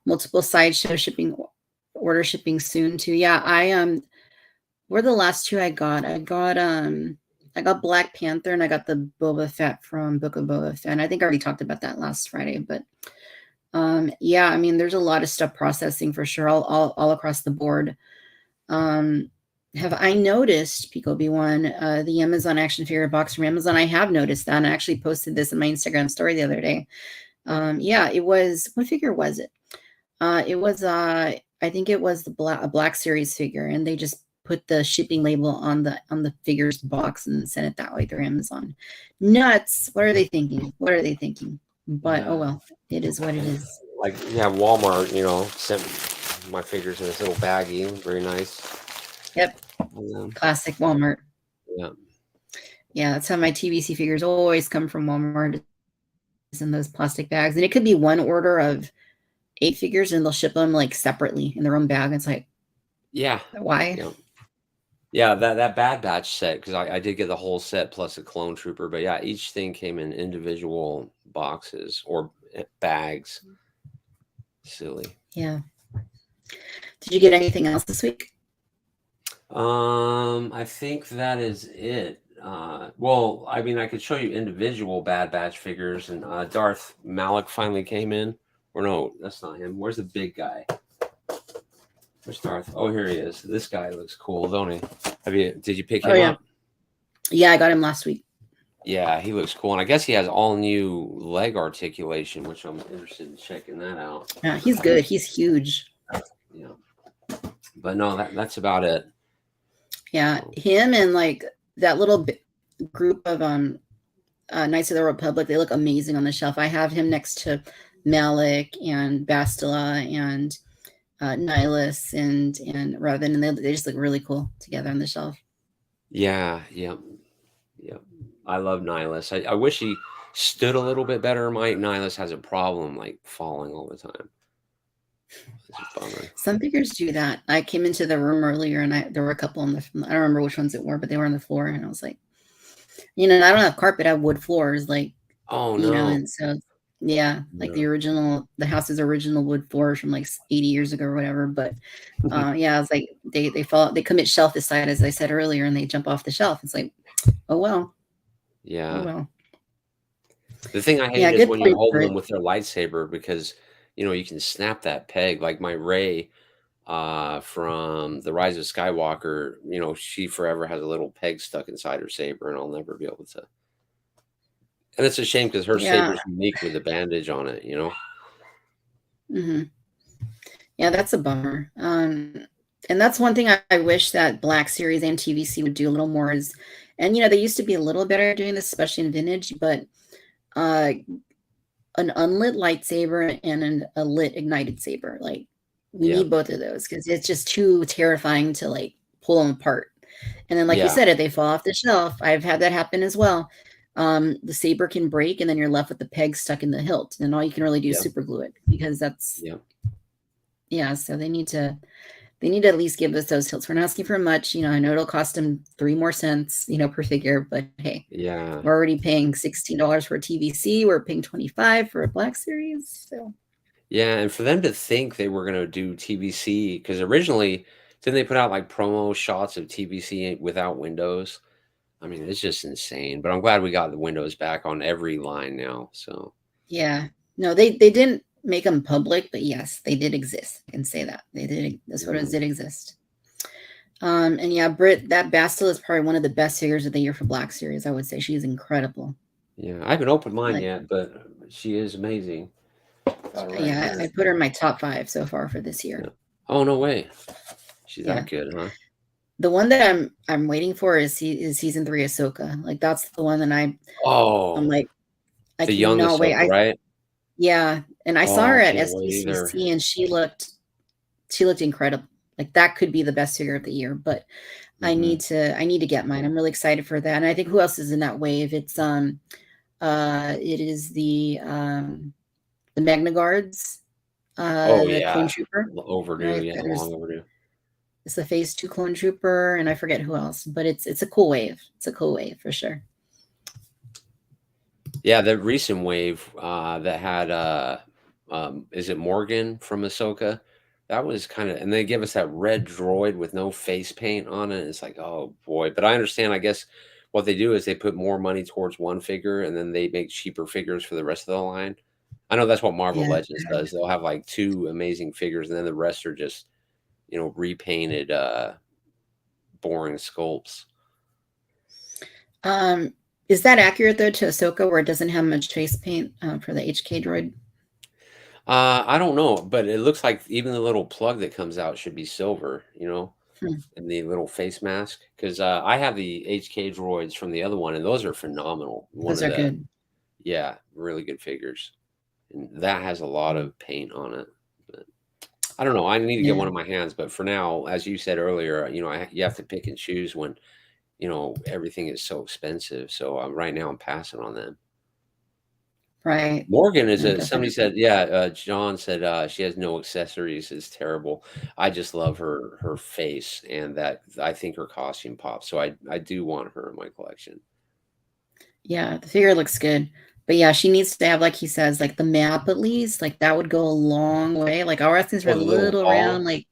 Multiple sideshow shipping, order shipping soon too. Yeah, were the last 2 I got. I got Black Panther, and I got the Boba Fett from Book of Boba Fett. And I think I already talked about that last Friday, but yeah, I mean, there's a lot of stuff processing for sure, all across the board. Have I noticed, Pico Obi-Wan, the Amazon action figure box from Amazon? I have noticed that, and I actually posted this in my Instagram story the other day. Yeah, it was, what figure was it? It was, I think it was a Black Series figure, and they just put the shipping label on the figures box and sent it that way through Amazon. Nuts! What are they thinking? What are they thinking? But Yeah. oh well, it is what it is. Like, yeah, Walmart, sent my figures in this little baggie. Very nice. Yep. Classic Walmart. Yeah. Yeah, that's how my TVC figures always come from Walmart, in those plastic bags. And it could be one order of 8 figures and they'll ship them like separately in their own bag. It's like, Yeah. why? Yeah. Yeah, that Bad Batch set, because I did get the whole set plus a clone trooper, but yeah, each thing came in individual boxes or bags. Silly. Yeah. Did you get anything else this week? I think that is it. Well, I mean, I could show you individual Bad Batch figures, and Darth Malik finally came in. Or no, that's not him. Where's the big guy? Where's Darth? Oh, here he is. This guy looks cool, don't he? Did you pick him up? Yeah, I got him last week. Yeah, he looks cool, and I guess he has all new leg articulation, which I'm interested in checking that out. Yeah, he's good. He's huge. Yeah, but no, that's about it. Yeah, him and like that little group of Knights of the Republic, they look amazing on the shelf. I have him next to Malik and Bastila and Nihilus and Revan, and they just look really cool together on the shelf. Yeah. I love Nihilus. I wish he stood a little bit better. My Nihilus has a problem like falling all the time. It's a bummer. Some figures do that. I came into the room earlier and there were a couple on the, I don't remember which ones it were, but they were on the floor, and I was like, I don't have carpet, I have wood floors, like, oh no, and so yeah, like the house's original wood floors from like 80 years ago or whatever. But yeah, it's like they commit shelf aside, as I said earlier, and they jump off the shelf. It's like, oh well. Yeah. Oh well. The thing I hate is when you hold them with their lightsaber, because you can snap that peg. Like my Rey from The Rise of Skywalker, she forever has a little peg stuck inside her saber, and I'll never be able to. And it's a shame because her saber's unique with a bandage on it, Mm-hmm. Yeah, that's a bummer. And that's one thing I wish that Black Series and TVC would do a little more is, and they used to be a little better at doing this, especially in vintage, but an unlit lightsaber and a lit ignited saber. Like, we need both of those because it's just too terrifying to like pull them apart. And then, like you said, if they fall off the shelf, I've had that happen as well. The saber can break, and then you're left with the peg stuck in the hilt, and all you can really do is super glue it, because that's so they need to at least give us those hilts. We're not asking for much. I know it'll cost them 3 more cents, per figure, but hey, we're already paying $16 for a TVC. We're paying $25 for a Black Series. So yeah, and for them to think they were going to do TVC, because originally didn't they put out like promo shots of TVC without windows? I mean, it's just insane. But I'm glad we got the windows back on every line now. So yeah, no, they didn't make them public, but yes, they did exist. I can say that they did. The photos did exist. And yeah, Britt, that Bastila is probably one of the best figures of the year for Black Series. I would say she's incredible. Yeah, I haven't opened mine yet, but she is amazing. Yeah, I put her in my top 5 so far for this year. Yeah. Oh no way, she's that good, huh? The one that I'm waiting for is season 3 Ahsoka. Like, that's the one that I'm like, I the young Ahsoka, right? Yeah, and I saw her at SDCC, and she looked incredible. Like, that could be the best figure of the year. But I need to get mine. I'm really excited for that. And I think who else is in that wave? It's it is the Magna Guards. The Clone Trooper. Overdue, right? Long overdue. It's the Phase 2 Clone Trooper, and I forget who else, but it's a cool wave. It's a cool wave for sure. Yeah, the recent wave that had is it Morgan from Ahsoka? That was kind of, and they give us that red droid with no face paint on it. It's like, oh boy. But I understand, I guess what they do is they put more money towards one figure, and then they make cheaper figures for the rest of the line. I know that's what Marvel Legends does. They'll have like 2 amazing figures, and then the rest are just repainted boring sculpts. Is that accurate though to Ahsoka, where it doesn't have much face paint for the HK droid? I don't know, but it looks like even the little plug that comes out should be silver, and the little face mask, because I have the HK droids from the other one, and those are phenomenal. Those are good. Yeah, really good figures, and that has a lot of paint on it. But I don't know. I need to get Yeah. one in my hands, but for now, as you said earlier, you have to pick and choose when everything is so expensive. So right now, I'm passing on them. Right. Morgan is No, a somebody definitely. said, yeah, John said, she has no accessories, it's terrible. I just love her face, and that I think her costume pops, so I do want her in my collection. Yeah, the figure looks good. But yeah, she needs to have, like he says, like the map at least. Like that would go a long way. Like our things are Oh, a the little little round. ball? Like,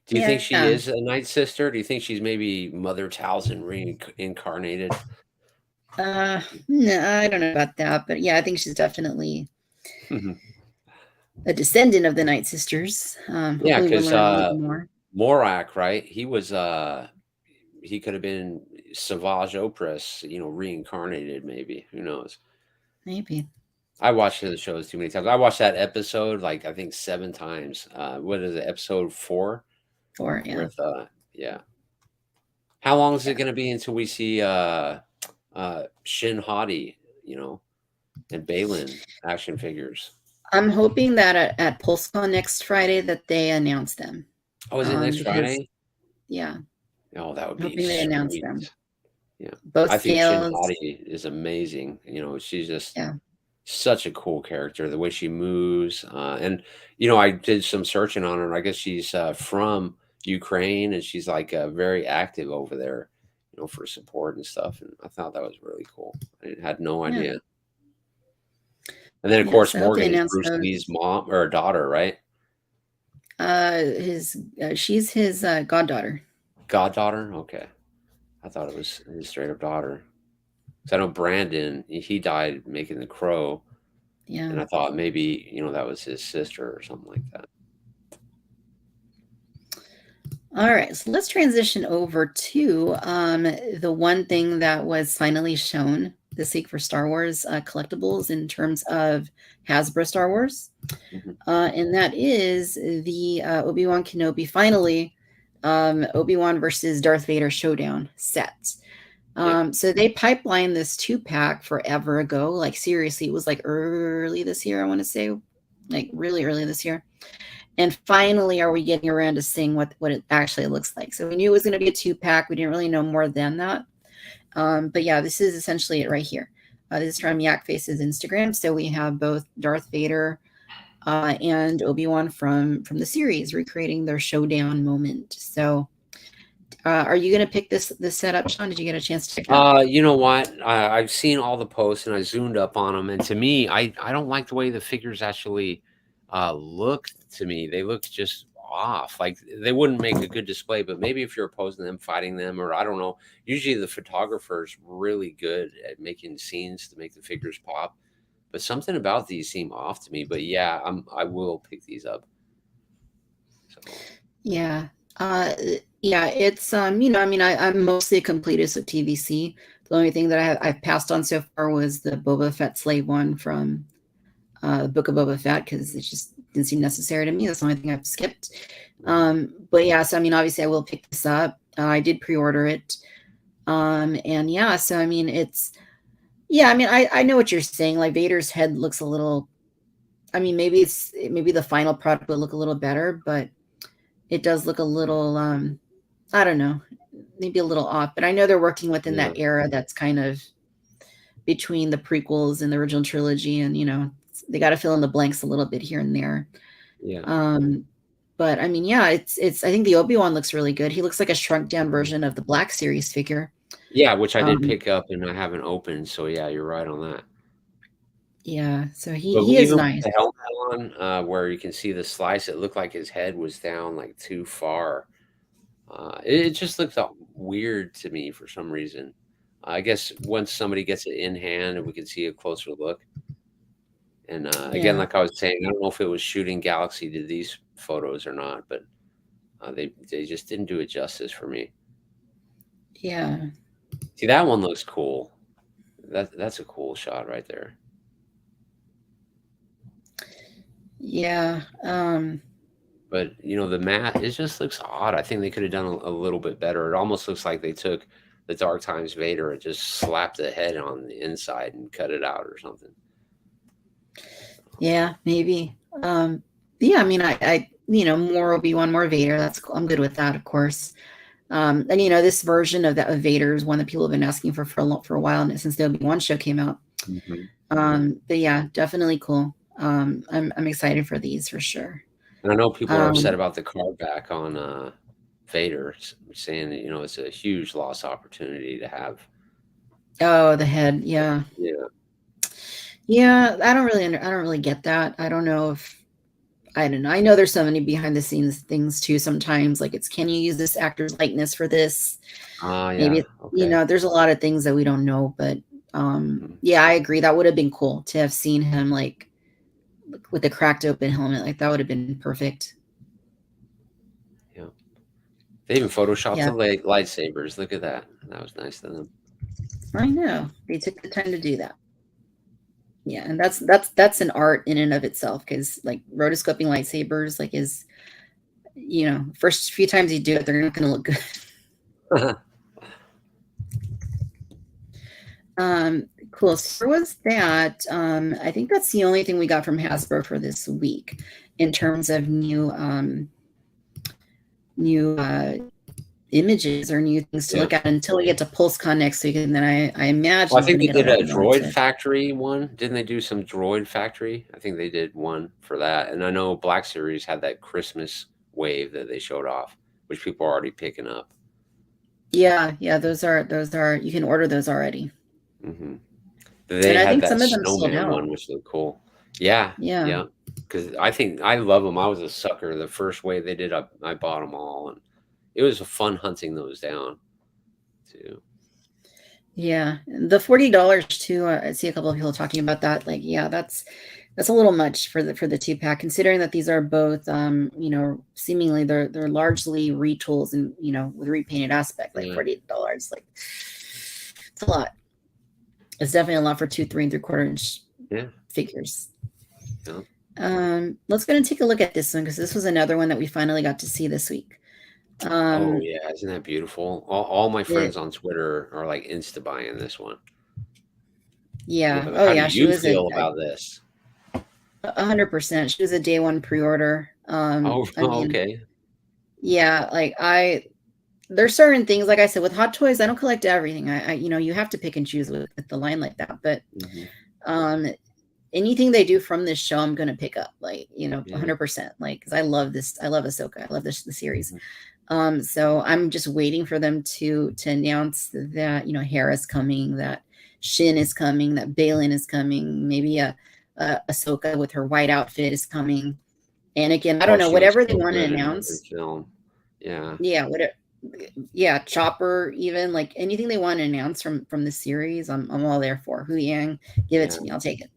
Do you think she yeah. is a Night Sister? Do you think she's maybe Mother Talzin reincarnated? No, I don't know about that, but yeah, I think she's definitely a descendant of the Night Sisters. Yeah, Hopefully we'll 'cause, learn a little bit more. Morak, right? He could have been Savage Opress, reincarnated maybe, who knows? Maybe. I watched the shows too many times. I watched that episode, like, I think 7 times. What is it, episode 4? Or yeah. With, yeah. How long is it gonna be until we see, Shin Hati, and Balin action figures? I'm hoping that at PulseCon next Friday that they announce them. Oh, is it next Because Friday? yeah, Oh, that would I'm be hoping they announce them. sweet. Yeah. Both I think Shin scales. Hati is amazing. She's just Yeah. such a cool character, the way she moves, and, I did some searching on her, I guess she's, from Ukraine, and she's, like, very active over there, for support and stuff, and I thought that was really cool. I had no Yeah. idea. And then, of Yeah. course, So I hope they Morgan is announce Bruce those. Lee's mom or daughter, right? His she's his goddaughter. Goddaughter? Okay. I thought it was his straight up daughter. 'Cause I know Brandon, he died making The Crow, Yeah. and I thought maybe, that was his sister or something like that. All right, so let's transition over to the one thing that was finally shown this week for Star Wars collectibles in terms of Hasbro Star Wars, Mhm. and that is the Obi-Wan Kenobi, finally, Obi-Wan versus Darth Vader showdown set. Yeah. So they pipelined this 2-pack forever ago, like seriously, it was like early this year, I want to say, like really early this year. And finally, are we getting around to seeing what it actually looks like? So we knew it was going to be a 2-pack. We didn't really know more than that. But yeah, this is essentially it right here. This is from Yak Face's Instagram. So we have both Darth Vader and Obi-Wan from the series recreating their showdown moment. So are you going to pick this setup, Sean? Did you get a chance to pick it up? You know what? I've seen all the posts and I zoomed up on them, and to me, I don't like the way the figures actually look to me. They look just off. Like they wouldn't make a good display, but maybe if you're opposing them, fighting them, or I don't know. Usually the photographer's really good at making scenes to make the figures pop. But something about these seem off to me. But yeah, I will pick these up. So Yeah. Yeah, it's I mean, I'm mostly a completist of TVC. The only thing that I've passed on so far was the Boba Fett slave one from the Book of Boba Fett because it just didn't seem necessary to me. That's the only thing I've skipped. But yeah, so I mean, obviously I will pick this up. I did pre-order it. And yeah, so I mean, I mean, I know what you're saying. Like Vader's head looks a little, I mean, maybe the final product will look a little better, but it does look a little, I don't know, maybe a little off, but I know they're working within yeah, that era that's kind of between the prequels and the original trilogy, and they got to fill in the blanks a little bit here and there. yeah. But I mean, yeah, it's I think the Obi-Wan looks really good. He looks like a shrunk down Mhm. version of the Black Series figure. Yeah, which I did Um, pick up and I haven't opened. So yeah, you're right on that. yeah, so But he is even with nice. the helmet on, where you can see the slice, it looked like his head was down like too far. It just looked weird to me for some reason. I guess once somebody gets it in hand and we can see a closer look. And again, Yeah, like I was saying, I don't know if it was shooting Galaxy did these photos or not, but they just didn't do it justice for me. yeah, See, that one looks cool. That's a cool shot right there. yeah. But, the matte, it just looks odd. I think they could have done a little bit better. It almost looks like they took the Dark Times Vader and just slapped the head on the inside and cut it out or something. Yeah, maybe. Yeah, I mean, I more Obi-Wan, more Vader. That's cool. I'm good with that, of course. And this version of Vader is one that people have been asking for a while since the Obi-Wan show came out. But yeah, definitely cool. I'm excited for these for sure. And I know people are upset about the card back on Vader, saying that it's a huge lost opportunity to have. Oh, the head, yeah. Yeah, I don't really get that. I don't know. I know there's so many behind the scenes things too sometimes, like can you use this actor's likeness for this? Maybe, okay. There's a lot of things that we don't know, but yeah, I agree. That would have been cool to have seen him like with the cracked open helmet. Like that would have been perfect. Yeah. They even photoshopped the lightsabers. Look at that. That was nice of them. I know. They took the time to do that. Yeah, and that's an art in and of itself, because like rotoscoping lightsabers is first few times you do it, they're not going to look good. Cool. So was that I think that's the only thing we got from Hasbro for this week in terms of new images or new things to look at until we get to PulseCon next week. And then I imagine I think they did a Droid Factory one. Didn't they do some Droid Factory? I think they did one for that. And I know Black Series had that Christmas wave that they showed off, which people are already picking up. Yeah, those are you can order those already. They had that snowman one, which looked cool. Yeah. Because I love them. I was a sucker. The first wave they did, I bought them all, and it was fun hunting those down too. Yeah, the $40 too. I see a couple of people talking about that. Like, yeah, that's a little much for the 2-pack, considering that these are both seemingly they're largely retools and with repainted aspect. Like $40, like it's a lot. It's definitely a lot for 2 3 3/4 inch figures. Let's go and take a look at this one, because this was another one that we finally got to see this week. Oh yeah, isn't that beautiful? All my friends on Twitter are like insta buying this one. Yeah. How do you feel about this? 100%. She was a day one pre-order. Okay. Yeah, like there's certain things, like I said, with Hot Toys, I don't collect everything. I you have to pick and choose with the line like that. But anything they do from this show, I'm gonna pick up, 100%. Like, because I love this. I love Ahsoka. I love the series. So I'm just waiting for them to announce that Hera's coming, that Shin is coming, that Balin is coming, maybe Ahsoka with her white outfit is coming. Anakin, I don't know, whatever they want to announce. Yeah, Chopper, even like anything they want to announce from the series, I'm all there for. Hu Yang, give it to me, I'll take it.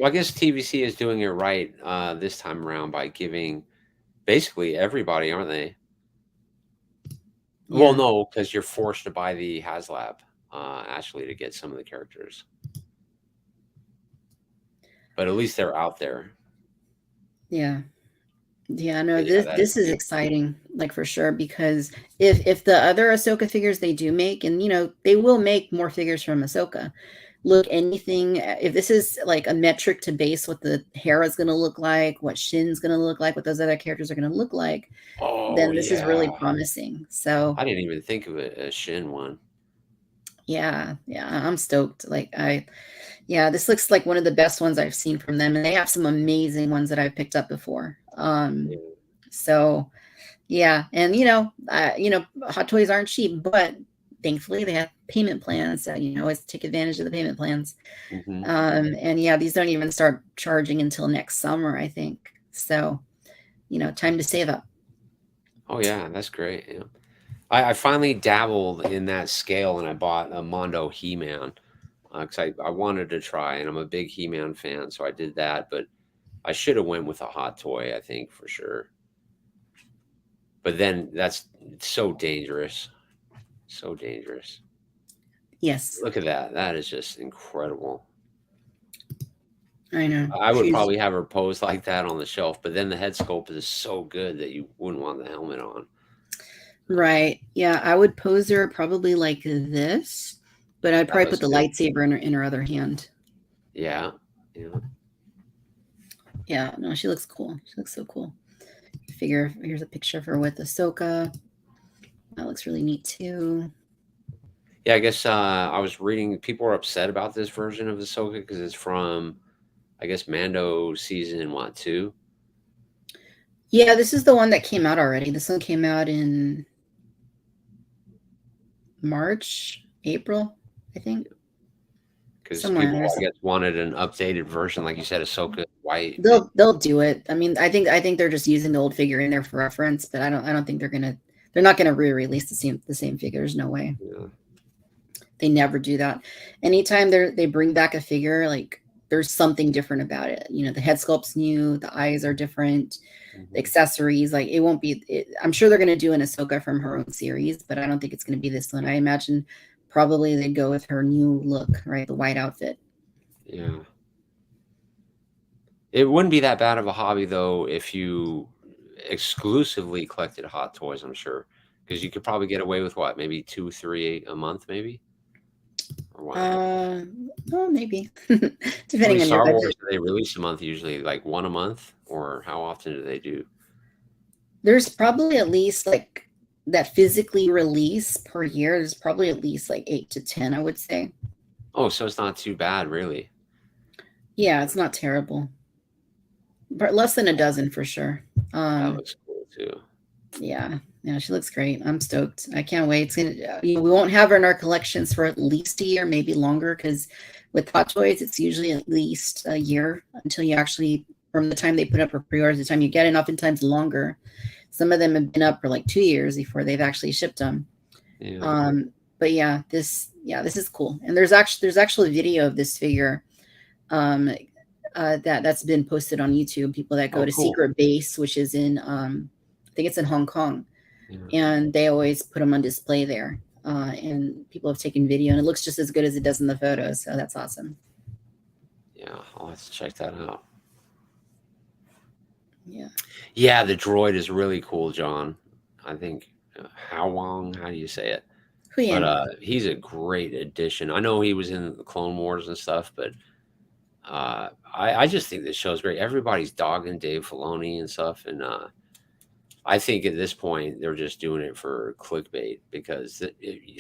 Well, I guess TVC is doing it right this time around by giving basically everybody, aren't they? Well, no, because you're forced to buy the HasLab actually to get some of the characters, but at least they're out there. No, this is exciting, like, for sure, because if the other Ahsoka figures they do make, and they will make more figures from Ahsoka, look anything, if this is like a metric to base what the Hera's going to look like, what Shin's going to look like, what those other characters are going to look like, then this is really promising. So I didn't even think of it as Shin one. Yeah, I'm stoked. This looks like one of the best ones I've seen from them, and they have some amazing ones that I've picked up before. So yeah, and Hot Toys aren't cheap, but thankfully they have payment plans, so always take advantage of the payment plans. And yeah, these don't even start charging until next summer, I think. So time to save up. Oh yeah, that's great. Yeah. I finally dabbled in that scale, and I bought a Mondo He-Man because I wanted to try, and I'm a big He-Man fan, so I did that. But I should have went with a Hot Toy, I think, for sure. But then that's so dangerous. So dangerous. Yes. Look at that. That is just incredible. I know. I would probably have her pose like that on the shelf, but then the head sculpt is so good that you wouldn't want the helmet on. Right. Yeah, I would pose her probably like this, but I'd probably put the lightsaber in her other hand. Yeah. Yeah, no, she looks cool. She looks so cool. Figure, here's a picture of her with Ahsoka. That looks really neat too. Yeah, I guess I was reading people are upset about this version of Ahsoka because it's from, I guess, Mando season what, 2? Yeah, this is the one that came out already. This one came out in March, April, I think. Because Somewhere in people, there. I guess, wanted an updated version, like you said, Ahsoka white. They'll do it. I mean, I think they're just using the old figure in there for reference, but I don't think they're not gonna re-release the same figures. No way. Yeah. They never do that. Anytime they bring back a figure, like there's something different about it. You know, the head sculpt's new, the eyes are different, the accessories, like it won't be. I'm sure they're going to do an Ahsoka from her own series, but I don't think it's going to be this one. I imagine probably they'd go with her new look, right? The white outfit. Yeah. It wouldn't be that bad of a hobby though if you exclusively collected Hot Toys, I'm sure. Because you could probably get away with what, maybe 2, 3 a month, maybe? Or what? Well, maybe How many depending on your Star budget. Wars do they release a month usually? Like one a month? Or how often do they do? There's probably at least like that physically release per year. There's probably at least like 8 to 10, I would say. Oh, so it's not too bad, really. Yeah, it's not terrible, but less than a dozen for sure. That looks cool too. Yeah, she looks great. I'm stoked. I can't wait. It's gonna, we won't have her in our collections for at least a year, maybe longer, because with Hot Toys, it's usually at least a year until you actually, from the time they put up for pre-orders, the time you get it, oftentimes longer. Some of them have been up for like 2 years before they've actually shipped them. Yeah. But yeah, this is cool. And there's actually a video of this figure that's been posted on YouTube. People that go to cool. Secret Base, which is in I think it's in Hong Kong, Yeah. and they always put them on display there. And people have taken video, and it looks just as good as it does in the photos. So that's awesome. Yeah, I'll have to check that out. Yeah. Yeah, the droid is really cool, John. I think how do you say it? Huyen. But he's a great addition. I know he was in the Clone Wars and stuff, but I just think this show's great. Everybody's dogging Dave Filoni and stuff, and I think at this point they're just doing it for clickbait because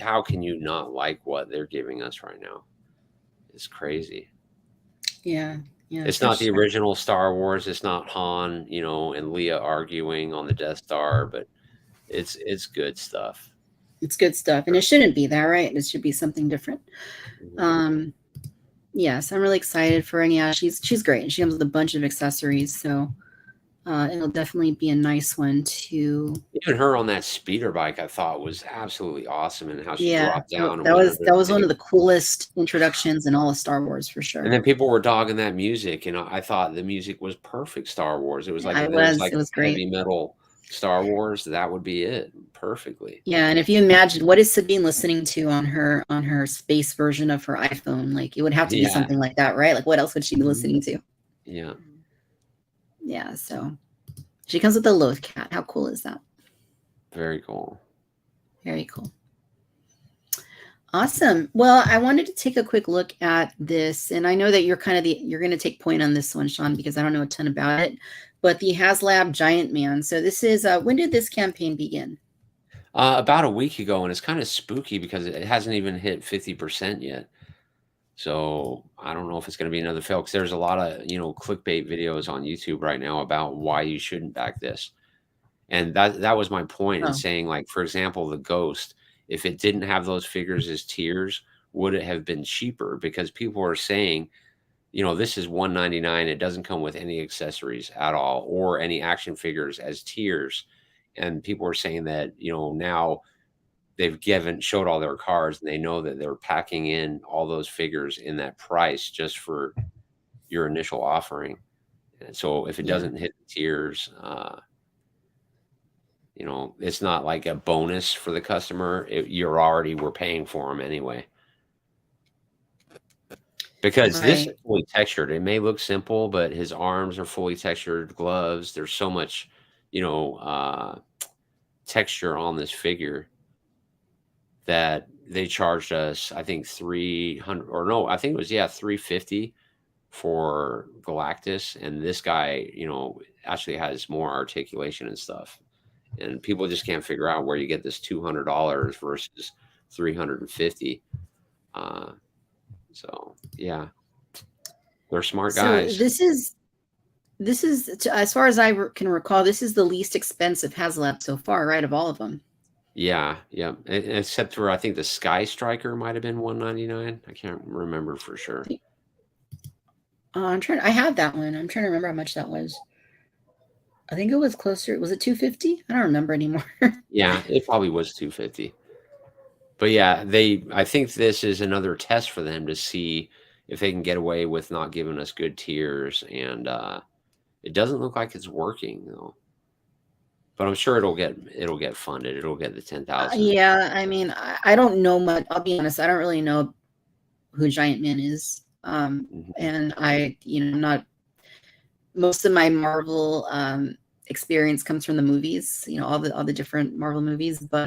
how can you not like what they're giving us right now? It's crazy. Yeah. It's not the original Star Wars. It's not Han, and Leia arguing on the Death Star, but it's good stuff. It's good stuff, and it shouldn't be that, right? It should be something different. Yes, I'm really excited for her. And yeah, she's great, and she comes with a bunch of accessories, so it'll definitely be a nice one to. Even her on that speeder bike, I thought was absolutely awesome, and how she dropped down. That was one of the coolest introductions in all of Star Wars for sure. And then people were dogging that music, and I thought the music was perfect Star Wars. It was like it was great. Heavy metal Star Wars. That would be it perfectly. Yeah, and if you imagine what is Sabine listening to on her space version of her iPhone, like it would have to be something like that, right? Like what else would she be listening to? Yeah. Yeah, so she comes with a Loth cat. How cool is that? Very cool. Very cool. Awesome. Well, I wanted to take a quick look at this, and I know that you're you're going to take point on this one, Sean, because I don't know a ton about it. But the HasLab Giant Man. So this is when did this campaign begin? About a week ago, and it's kind of spooky because it hasn't even hit 50% yet. So I don't know if it's going to be another fail because there's a lot of clickbait videos on YouTube right now about why you shouldn't back this, and that was my point in saying, like, for example, the Ghost, if it didn't have those figures as tiers, would it have been cheaper? Because people are saying, this is $199. It doesn't come with any accessories at all or any action figures as tiers, and people are saying that now they've showed all their cards and they know that they're packing in all those figures in that price just for your initial offering. And so if it doesn't hit the tiers, it's not like a bonus for the customer. We're paying for them anyway. Because this is fully textured. It may look simple, but his arms are fully textured, gloves. There's so much, texture on this figure that they charged us, I think $300, or no, I think it was $350 for Galactus, and this guy, actually has more articulation and stuff. And people just can't figure out where you get this $200 versus 350. Uh, so yeah, they're smart So guys. this is as far as I can recall, this is the least expensive HasLab so far, right? Of all of them. Yeah, yeah. Except for I think the Sky Striker might have been 199. I can't remember for sure. I have that one. I'm trying to remember how much that was. I think it was closer. Was it 250? I don't remember anymore. Yeah, it probably was 250. But yeah, I think this is another test for them to see if they can get away with not giving us good tiers, and it doesn't look like it's working though. But I'm sure it'll get funded. It'll get the 10,000. Yeah, I mean, I don't know much. I'll be honest. I don't really know who Giant Man is. And I, not most of my Marvel experience comes from the movies. All the different Marvel movies. But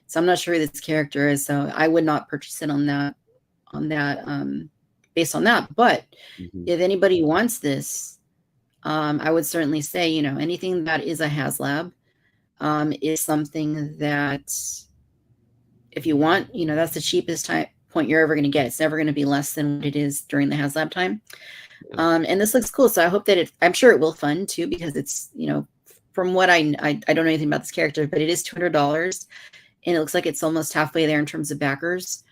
so I'm not sure who this character is. So I would not purchase it on that based on that. But if anybody wants this, I would certainly say, anything that is a HasLab is something that if you want, that's the cheapest point you're ever going to get. It's never going to be less than what it is during the HasLab time. And this looks cool. So I hope that I'm sure it will fund too, because it's, from what I don't know anything about this character, but it is $200 and it looks like it's almost halfway there in terms of backers.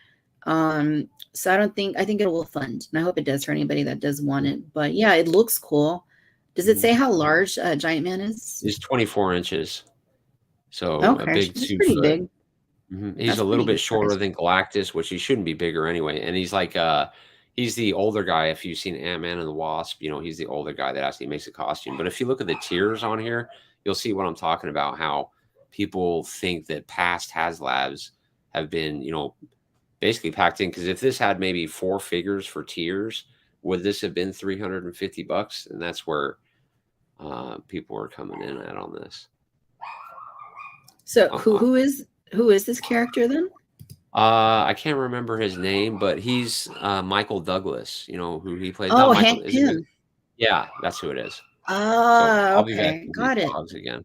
So I think it will fund, and I hope it does for anybody that does want it. But yeah, it looks cool. Does it say how large Giant Man is? He's 24 inches. So a big He's 2 pretty foot. big. He's a little bit shorter than Galactus, which he shouldn't be bigger anyway. And he's like, he's the older guy. If you've seen Ant-Man and the Wasp, he's the older guy that actually makes a costume. But if you look at the tiers on here, you'll see what I'm talking about, how people think that past HasLabs have been, basically packed in. Because if this had maybe 4 figures for tiers, would this have been $350? And that's where people are coming in at on this. So who is this character then? I can't remember his name, but he's Michael Douglas. Who he plays. Oh, Michael, Hank Pym. Yeah, that's who it is. Okay, got it. Again.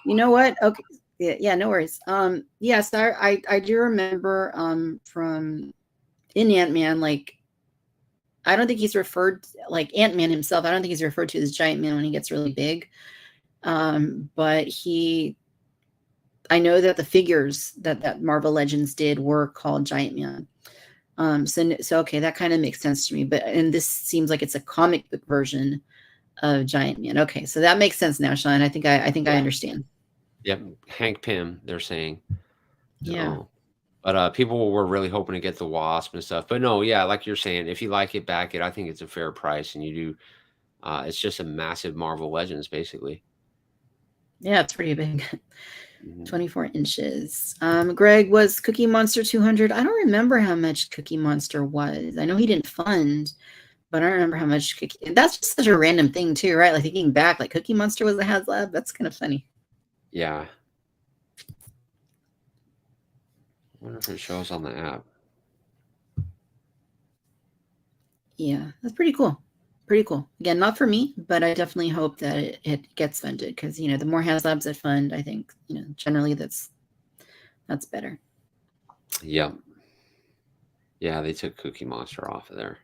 You know what? Okay, yeah, no worries. Yes, I do remember from in Ant-Man, like I don't think he's referred, like Ant-Man himself, I don't think he's referred to as Giant Man when he gets really big. But I know that the figures that Marvel Legends did were called Giant Man. So okay, that kind of makes sense to me. And this seems like it's a comic book version of Giant Man. Okay, so that makes sense now, Sean. I think I understand. Yep, Hank Pym, they're saying. Yeah. But people were really hoping to get the Wasp and stuff. But no, yeah, like you're saying, if you like it, back it. I think it's a fair price, and you do. It's just a massive Marvel Legends, basically. Yeah, it's pretty big. 24 inches. Greg, was Cookie Monster 200? I don't remember how much Cookie Monster was. I know he didn't fund, but I don't remember how much Cookie. That's just such a random thing too, right? Like thinking back, like Cookie Monster was a HasLab. That's kind of funny. Yeah. I wonder if it shows on the app. Yeah, that's pretty cool. Pretty cool. Again, not for me, but I definitely hope that it gets funded, because the more HasLabs that fund, I think generally that's better. Yeah. Yeah, they took Cookie Monster off of there.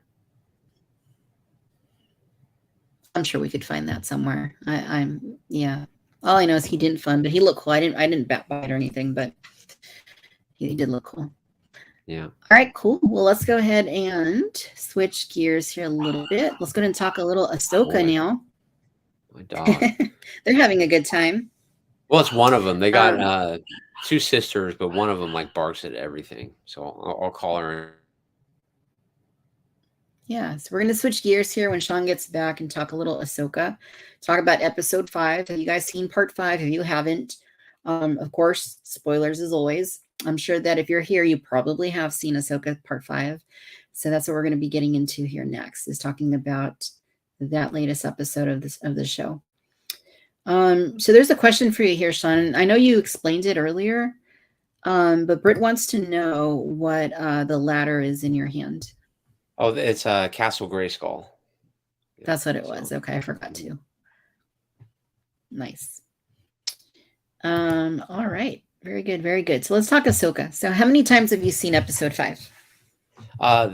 I'm sure we could find that somewhere. Yeah. All I know is he didn't fund, but he looked cool. I didn't buy it or anything, but he did look cool. Yeah. All right, cool. Well, let's go ahead and switch gears here a little bit. Let's go ahead and talk a little Ahsoka now. My dog. They're having a good time. Well, it's one of them. They got 2 sisters, but one of them like barks at everything. So I'll call her. Yeah, so we're going to switch gears here when Sean gets back and talk a little Ahsoka. Talk about episode 5. Have you guys seen part 5? If you haven't, of course, spoilers as always. I'm sure that if you're here, you probably have seen Ahsoka part 5. So that's what we're going to be getting into here next, is talking about that latest episode of the show. So there's a question for you here, Sean. I know you explained it earlier, but Britt wants to know what the ladder is in your hand. Oh, it's Castle Grayskull. That's what it was. Okay, I forgot to. Nice. All right. Very good, very good. So let's talk Ahsoka. So how many times have you seen episode 5?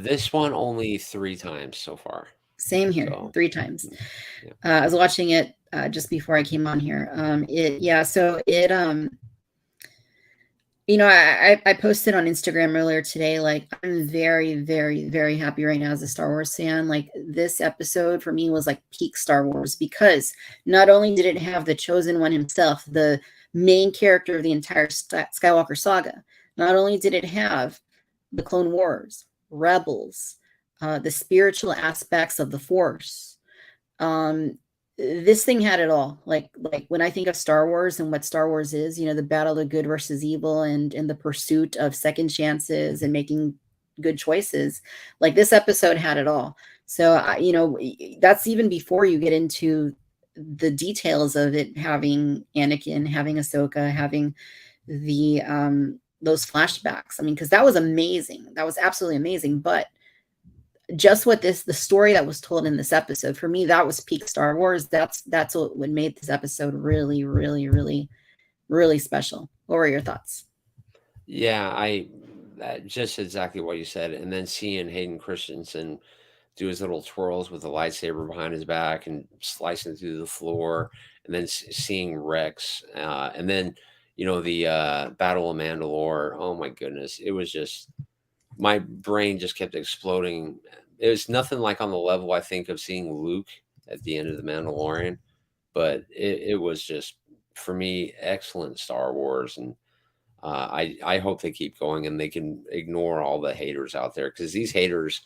This one only 3 times so far. Same here, So 3 times. yeah. I was watching it just before I came on here. I posted on Instagram earlier today, like, I'm very, very, very happy right now as a Star Wars fan. Like, this episode for me was like peak Star Wars, because not only did it have the Chosen One himself, the main character of the entire Skywalker saga, not only did it have the Clone Wars, Rebels, the spiritual aspects of the Force. This thing had it all. Like when I think of Star Wars and what Star Wars is, the battle of good versus evil, and the pursuit of second chances and making good choices. Like, this episode had it all. So that's even before you get into the details of it having Anakin, having Ahsoka, having the those flashbacks. I mean, because that was amazing. That was absolutely amazing. But just the story that was told in this episode, for me, that was peak Star Wars. That's what made this episode really, really, really, really special. What were your thoughts? Yeah, just exactly what you said. And then seeing Hayden Christensen do his little twirls with the lightsaber behind his back and slicing through the floor, and then seeing Rex, and then the Battle of Mandalore. Oh my goodness, it was just, my brain just kept exploding. It was nothing like on the level, I think, of seeing Luke at the end of the Mandalorian, but it was just, for me, excellent Star Wars. And I hope they keep going and they can ignore all the haters out there, because these haters,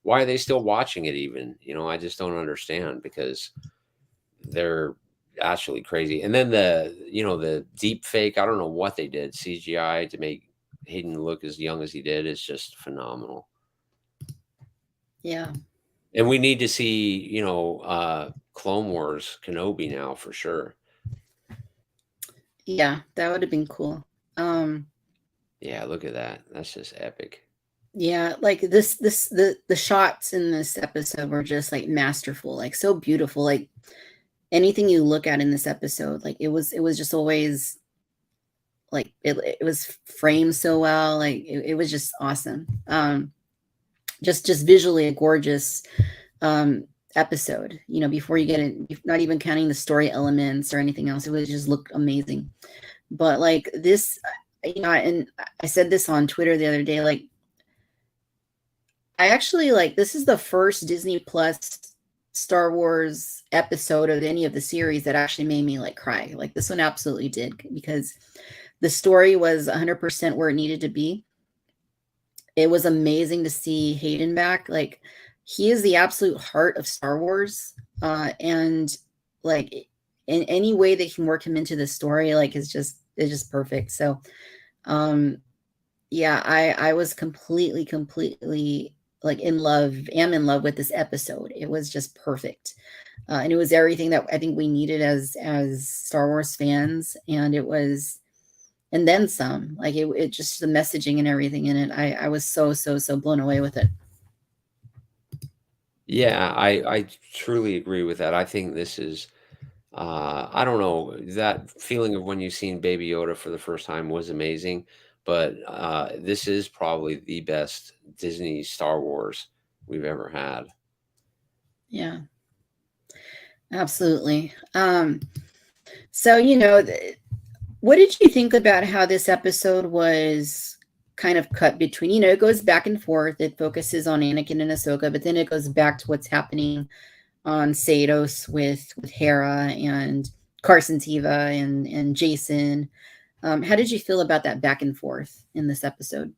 why are they still watching it even? I just don't understand, because they're actually crazy. And then the deep fake, I don't know what they did, CGI, to make Hayden look as young as he did, is just phenomenal. Yeah. And we need to see, Clone Wars Kenobi now for sure. Yeah, that would have been cool. Yeah, look at that. That's just epic. Yeah, like the shots in this episode were just like masterful, like so beautiful. Like, anything you look at in this episode, like it was just always like it was framed so well. Like it was just awesome. Just visually a gorgeous episode. Before you get in, not even counting the story elements or anything else, it would just look amazing. But like this, and I said this on Twitter the other day, like, I actually, like, this is the first Disney Plus Star Wars episode of any of the series that actually made me like cry. Like, this one absolutely did, because the story was 100% where it needed to be. It was amazing to see Hayden back. Like, he is the absolute heart of Star Wars. And like, in any way they can work him into the story, like, it's just perfect. So yeah, I was completely like am in love with this episode. It was just perfect. And it was everything that I think we needed as Star Wars fans. And it was, and then some. Like, it just, the messaging and everything in it, I was so blown away with it. Yeah, I truly agree with that. I think this is, I don't know, that feeling of when you've seen Baby Yoda for the first time was amazing, but this is probably the best Disney Star Wars we've ever had. Yeah, absolutely. So, what did you think about how this episode was kind of cut between, it goes back and forth. It focuses on Anakin and Ahsoka, but then it goes back to what's happening on Seidos with Hera and Carson Teva and Jason. How did you feel about that back and forth in this episode?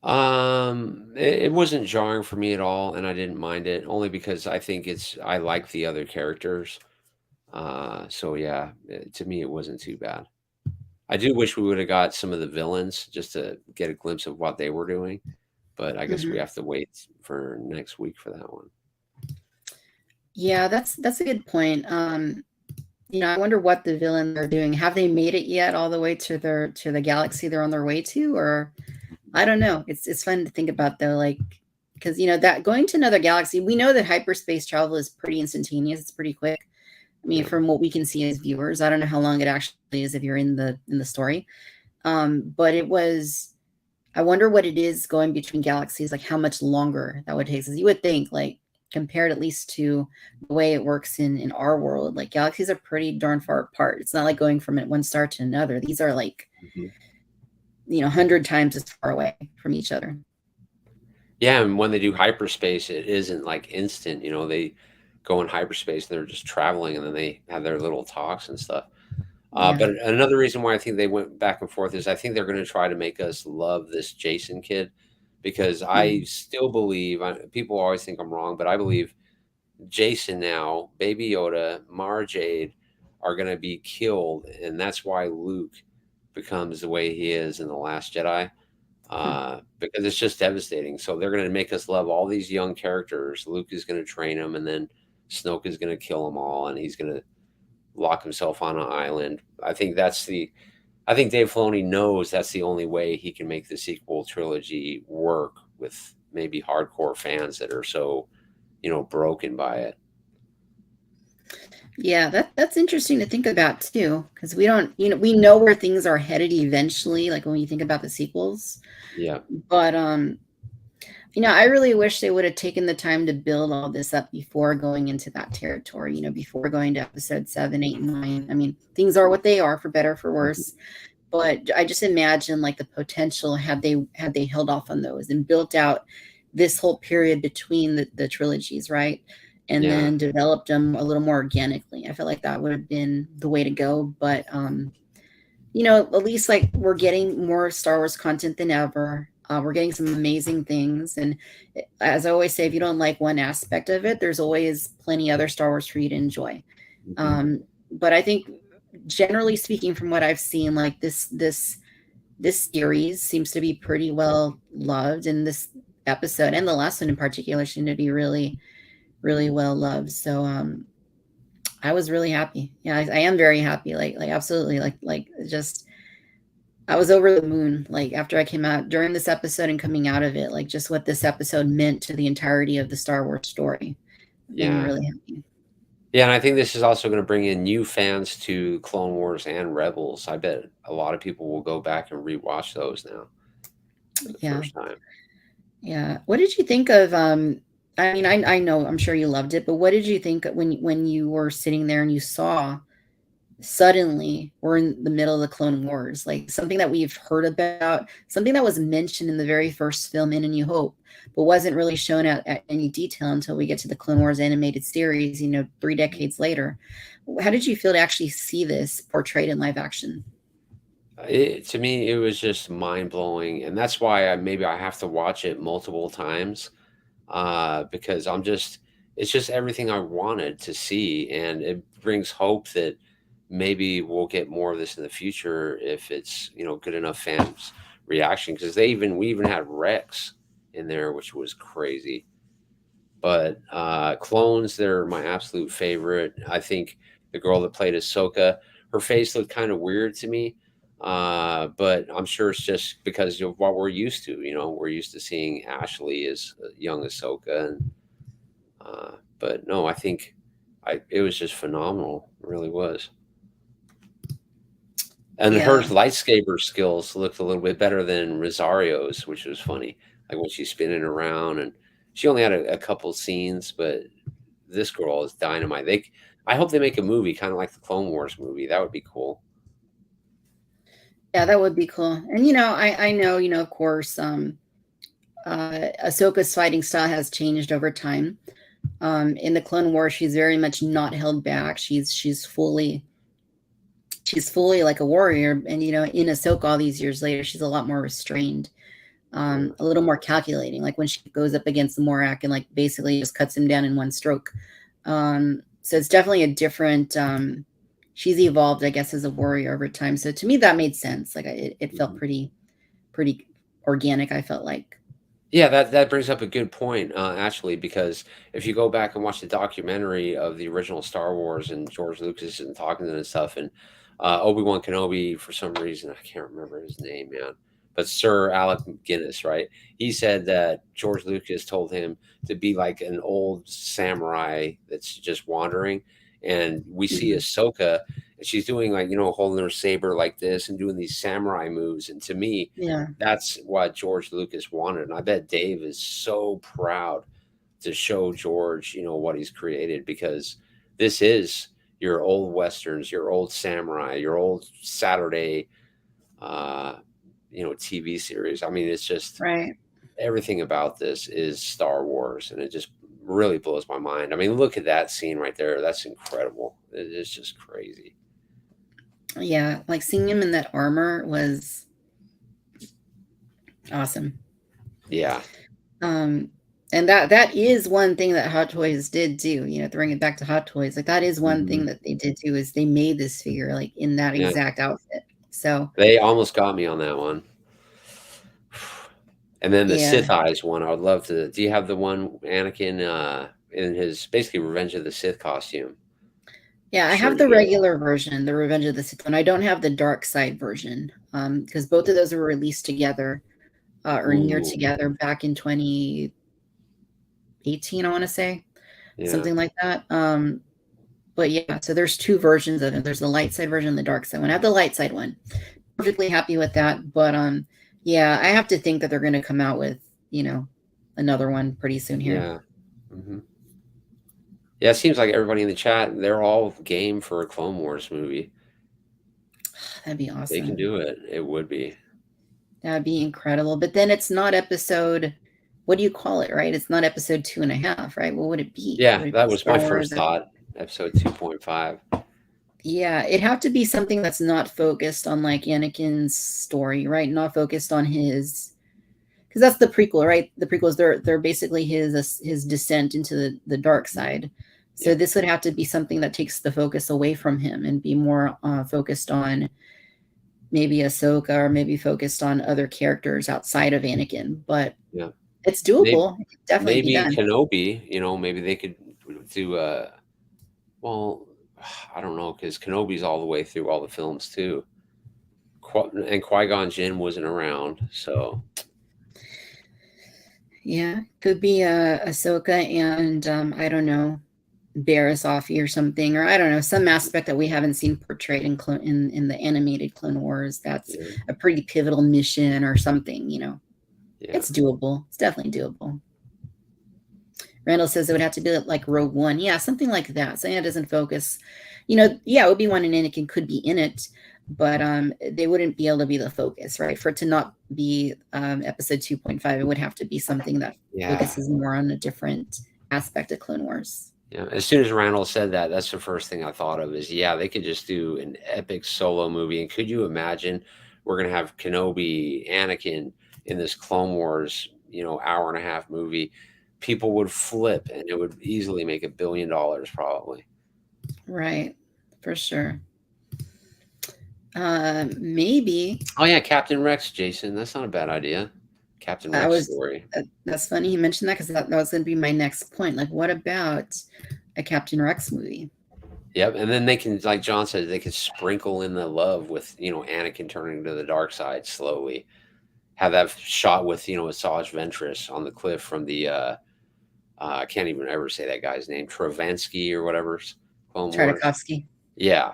It wasn't jarring for me at all, and I didn't mind it, only because I think I like the other characters. So yeah, to me, it wasn't too bad. I do wish we would have got some of the villains just to get a glimpse of what they were doing, but I guess we have to wait for next week for that one. Yeah, that's a good point. I wonder what the villains are doing. Have they made it yet all the way to the galaxy they're on their way to? Or I don't know. It's fun to think about, though. Like, because that going to another galaxy, we know that hyperspace travel is pretty instantaneous. It's pretty quick. I mean, Yeah. from what we can see as viewers, I don't know how long it actually is if you're in the story. But it was. I wonder what it is going between galaxies, like how much longer that would take. Because you would think, like, compared at least to the way it works in our world, like galaxies are pretty darn far apart. It's not like going from one star to another. These are like, Mhm. 100 times as far away from each other. Yeah, and when they do hyperspace, it isn't like instant. They go in hyperspace and they're just traveling, and then they have their little talks and stuff. Yeah. But another reason why I think they went back and forth is I think they're going to try to make us love this Jason kid, because I Mm. still believe people always think I'm wrong, but I believe Jason now, Baby Yoda, Mara Jade are going to be killed, and that's why Luke becomes the way he is in The Last Jedi, Hmm. because it's just devastating. So they're going to make us love all these young characters. Luke is going to train them, and then Snoke is going to kill them all, and he's going to lock himself on an island. I think Dave Filoni knows that's the only way he can make the sequel trilogy work with maybe hardcore fans that are so, broken by it. Yeah, that's interesting to think about too, because we don't, we know where things are headed eventually, like when you think about the sequels. Yeah. But I really wish they would have taken the time to build all this up before going into that territory, before going to episode 7, 8, and 9. I mean, things are what they are, for better, for Mhm. worse. But I just imagine, like, the potential had they held off on those and built out this whole period between the trilogies, right? And Yeah. then developed them a little more organically. I feel like that would have been the way to go. But at least, like, we're getting more Star Wars content than ever. We're getting some amazing things, and as I always say, if you don't like one aspect of it, there's always plenty other Star Wars for you to enjoy. Mhm. But I think, generally speaking, from what I've seen, like, this series seems to be pretty well loved, and this episode and the last one in particular seem to be really, really well loved. So I was really happy. Yeah, I am very happy. Like absolutely. Like just I was over the moon. Like, after I came out during this episode and coming out of it, like, just what this episode meant to the entirety of the Star Wars story made me Yeah. really happy. Yeah, and I think this is also going to bring in new fans to Clone Wars and Rebels. I bet a lot of people will go back and rewatch those now for the Yeah. first time. Yeah. What did you think of I mean, I know, I'm sure you loved it, but what did you think when you were sitting there and you saw suddenly we're in the middle of the Clone Wars, like something that we've heard about, something that was mentioned in the very first film, In A New Hope, but wasn't really shown at any detail until we get to the Clone Wars animated series, 3 decades later. How did you feel to actually see this portrayed in live action? To me, it was just mind blowing, and that's why maybe I have to watch it multiple times, because it's just everything I wanted to see, and it brings hope that maybe we'll get more of this in the future if it's good enough fans reaction, because we even had Rex in there, which was crazy. But clones, they're my absolute favorite. I think the girl that played Ahsoka, her face looked kind of weird to me, but I'm sure it's just because of what we're used to. We're used to seeing Ashley as young Ahsoka, and but no, I think it was just phenomenal. It really was. And her Yeah. lightsaber skills looked a little bit better than Rosario's, which was funny. Like when she's spinning around, and she only had a couple scenes, but this girl is dynamite. I hope they make a movie, kind of like the Clone Wars movie. That would be cool. Yeah, that would be cool. And I know, of course, Ahsoka's fighting style has changed over time. In the Clone Wars, she's very much not held back. She's fully like a warrior, and in Ahsoka, all these years later, she's a lot more restrained, Yeah. a little more calculating. Like when she goes up against the Morak and, like, basically just cuts him down in one stroke. So it's definitely a different. She's evolved, I guess, as a warrior over time. So to me, that made sense. Like, it felt Mhm. pretty organic. I felt like. Yeah, that brings up a good point, actually, because if you go back and watch the documentary of the original Star Wars and George Lucas and talking to them and stuff, and Obi-Wan Kenobi, for some reason I can't remember his name, man, but Sir Alec Guinness, right? He said that George Lucas told him to be like an old samurai that's just wandering. And we see Mhm. Ahsoka, and she's doing like, holding her saber like this and doing these samurai moves. And to me, Yeah, that's what George Lucas wanted. And I bet Dave is so proud to show George, what he's created, because this is your old westerns, your old samurai, your old Saturday, uh, TV series. I mean, it's just right. everything about this is Star Wars, and it just really blows my mind. I mean, look at that scene right there. That's incredible. It is just crazy. Yeah, like seeing him in that armor was awesome. Yeah. Um, and that is one thing that Hot Toys did do, to bring it back to Hot Toys. Like that is one Hmm. thing that they did do is they made this figure like in that Yeah. exact outfit. So They almost got me on that one. And then the yeah. Sith Eyes one, I would love to. Do you have the one Anakin in his basically Revenge of the Sith costume? Yeah, I Sure have you the do. regular version, the Revenge of the Sith one. I don't have the dark side version. Because both of those were released together, or near Ooh, together back in 2018, I want to say. yeah, Something like that. But yeah, so there's two versions of it. There's the light side version, the dark side one. I have the light side one. Perfectly happy with that. But yeah, I have to think that they're gonna come out with, another one pretty soon here. yeah. Hmm. Yeah, it seems like everybody in the chat, they're all game for a Clone Wars movie. That'd be They can awesome. do it. It would be. That'd be incredible. But then it's not episode, what do you call it, right? It's not episode 2.5, right? What would it be? Yeah, Would it that be was my Star first Wars? thought. Episode 2.5. Yeah, it'd have to be something that's not focused on like Anakin's story, right? Not focused on his, because that's the prequel, right? The prequels, they're basically his descent into the dark side. So Yeah, this would have to be something that takes the focus away from him and be more focused on maybe Ahsoka or maybe focused on other characters outside of Anakin. But yeah. it's Maybe, doable. It could definitely be maybe done. Kenobi, maybe they could do, well, I don't know, because Kenobi's all the way through all the films too. And Qui-Gon Jinn wasn't around, so Yeah, could be Ahsoka and I don't know, Barisoffy or something, or I don't know, some aspect that we haven't seen portrayed in the animated Clone Wars. That's yeah, a pretty pivotal mission or something. yeah, It's doable. It's definitely doable. Randall says it would have to be like Rogue One. Yeah, something like that. Something that doesn't focus. Yeah, Obi-Wan and Anakin could be in it, but they wouldn't be able to be the focus, right? For it to not be episode 2.5, it would have to be something that yeah. focuses more on a different aspect of Clone Wars. Yeah, as soon as Randall said that, that's the first thing I thought of is, yeah, they could just do an epic solo movie. And could you imagine we're gonna have Kenobi, Anakin in this Clone Wars, hour and a half movie? People would flip, and it would easily make $1 billion, probably. Right, for sure. Maybe Oh yeah, Captain Rex, Jason. That's not a bad idea. Captain I Rex was. story. That's funny you mentioned that because that was going to be my next point. Like, what about a Captain Rex movie? Yep, and then they can, like John said, they could sprinkle in the love with Anakin turning to the dark side slowly. Have that shot with Asajj Ventress on the cliff from the I can't even ever say that guy's name, Travansky or whatever, Clone Wars. Tartakovsky. Yeah.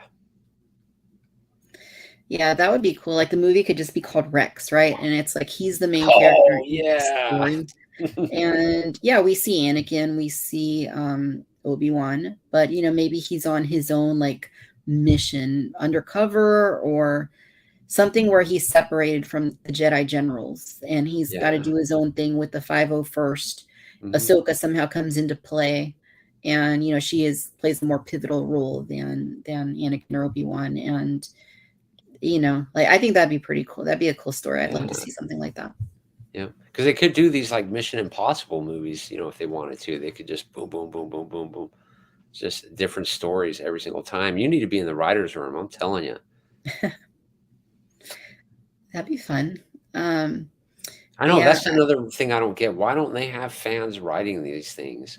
Yeah, that would be cool. Like the movie could just be called Rex, right? And it's like he's the main character Oh in the yeah. story. And yeah, we see Anakin, we see Obi-Wan, but maybe he's on his own like mission undercover or something where he's separated from the Jedi generals and he's got to Yeah. do his own thing with the 501st. Hmm. Ahsoka somehow comes into play and she plays a more pivotal role than Anakin or Obi-Wan. And like I think that'd be pretty cool. That'd be a cool story. I'd love to Yeah. see something like that. Yeah. Because they could do these like Mission Impossible movies, if they wanted to. They could just boom, boom, boom, boom, boom, boom. Just different stories every single time. You need to be in the writer's room, I'm telling you. That'd be fun. I know, Yeah, that's another thing I don't get. Why don't they have fans writing these things?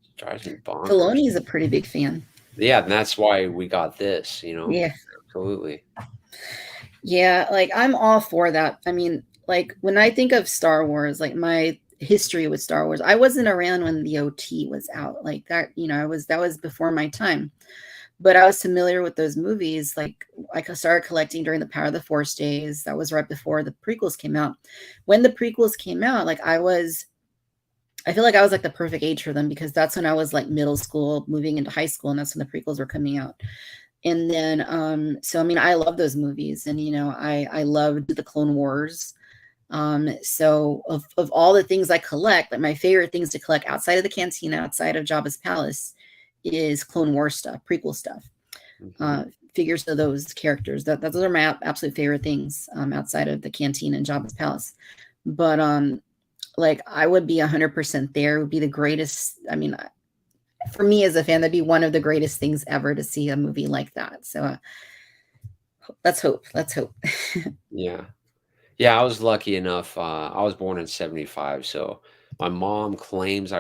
It drives me bonkers. Filoni is a pretty big fan. Yeah, and that's why we got this, Yeah. Absolutely. Yeah, like I'm all for that. I mean, like when I think of Star Wars, like my history with Star Wars, I wasn't around when the OT was out. Like that, that was before my time. But I was familiar with those movies. Like I started collecting during the Power of the Force days. That was right before the prequels came out. When the prequels came out, like I feel like I was like the perfect age for them because that's when I was like middle school, moving into high school, and that's when the prequels were coming out. And then so I mean I love those movies, and I loved the Clone Wars. So of all the things I collect, like my favorite things to collect outside of the Cantina, outside of Jabba's palace, is Clone Wars stuff, prequel stuff, Hmm. figures of those characters. Those are my absolute favorite things, outside of the Cantina and Jabba's palace. But like I would be 100% there. It would be the greatest. I mean, for me as a fan, that'd be one of the greatest things ever to see a movie like that. So let's hope. Let's hope. Yeah. Yeah, I was lucky enough. I was born in '75, so my mom claims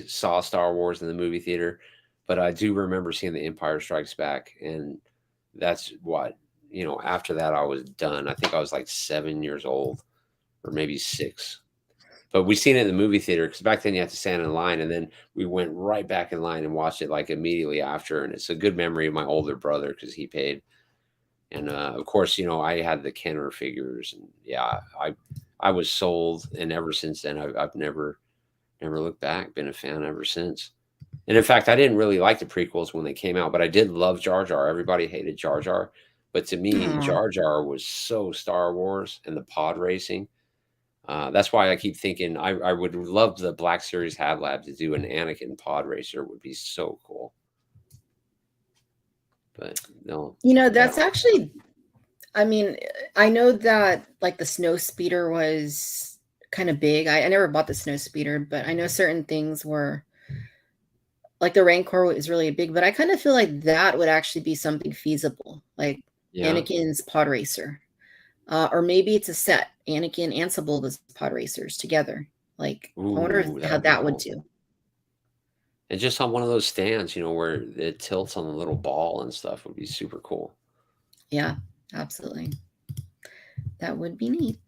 saw Star Wars in the movie theater, but I do remember seeing The Empire Strikes Back, and that's what after that, I was done. I think I was like 7 years old, or maybe six. But we seen it in the movie theater because back then you had to stand in line, and then we went right back in line and watched it like immediately after. And it's a good memory of my older brother because he paid. And of course, I had the Kenner figures, and yeah, I was sold, and ever since then, I've never looked back. Been a fan ever since. And in fact, I didn't really like the prequels when they came out, but I did love Jar Jar. Everybody hated Jar Jar, but to me, Aw. Jar Jar was so Star Wars and the pod racing. That's why I keep thinking I would love the Black Series HasLab to do an Anakin pod racer. Would be so cool. But no, I That's don't. actually, I mean, I know that like the snow speeder was kind of big. I never bought the snow speeder, but I know certain things were like the Rancor is really big, but I kind of feel like that would actually be something feasible, like Yeah. Anakin's pod racer. Or maybe it's a set, Anakin and Sebulba's pod racers together. Like, I wonder Ooh, that how would be that would cool. do. And just on one of those stands, where it tilts on the little ball and stuff would be super cool. Yeah, absolutely. That would be neat.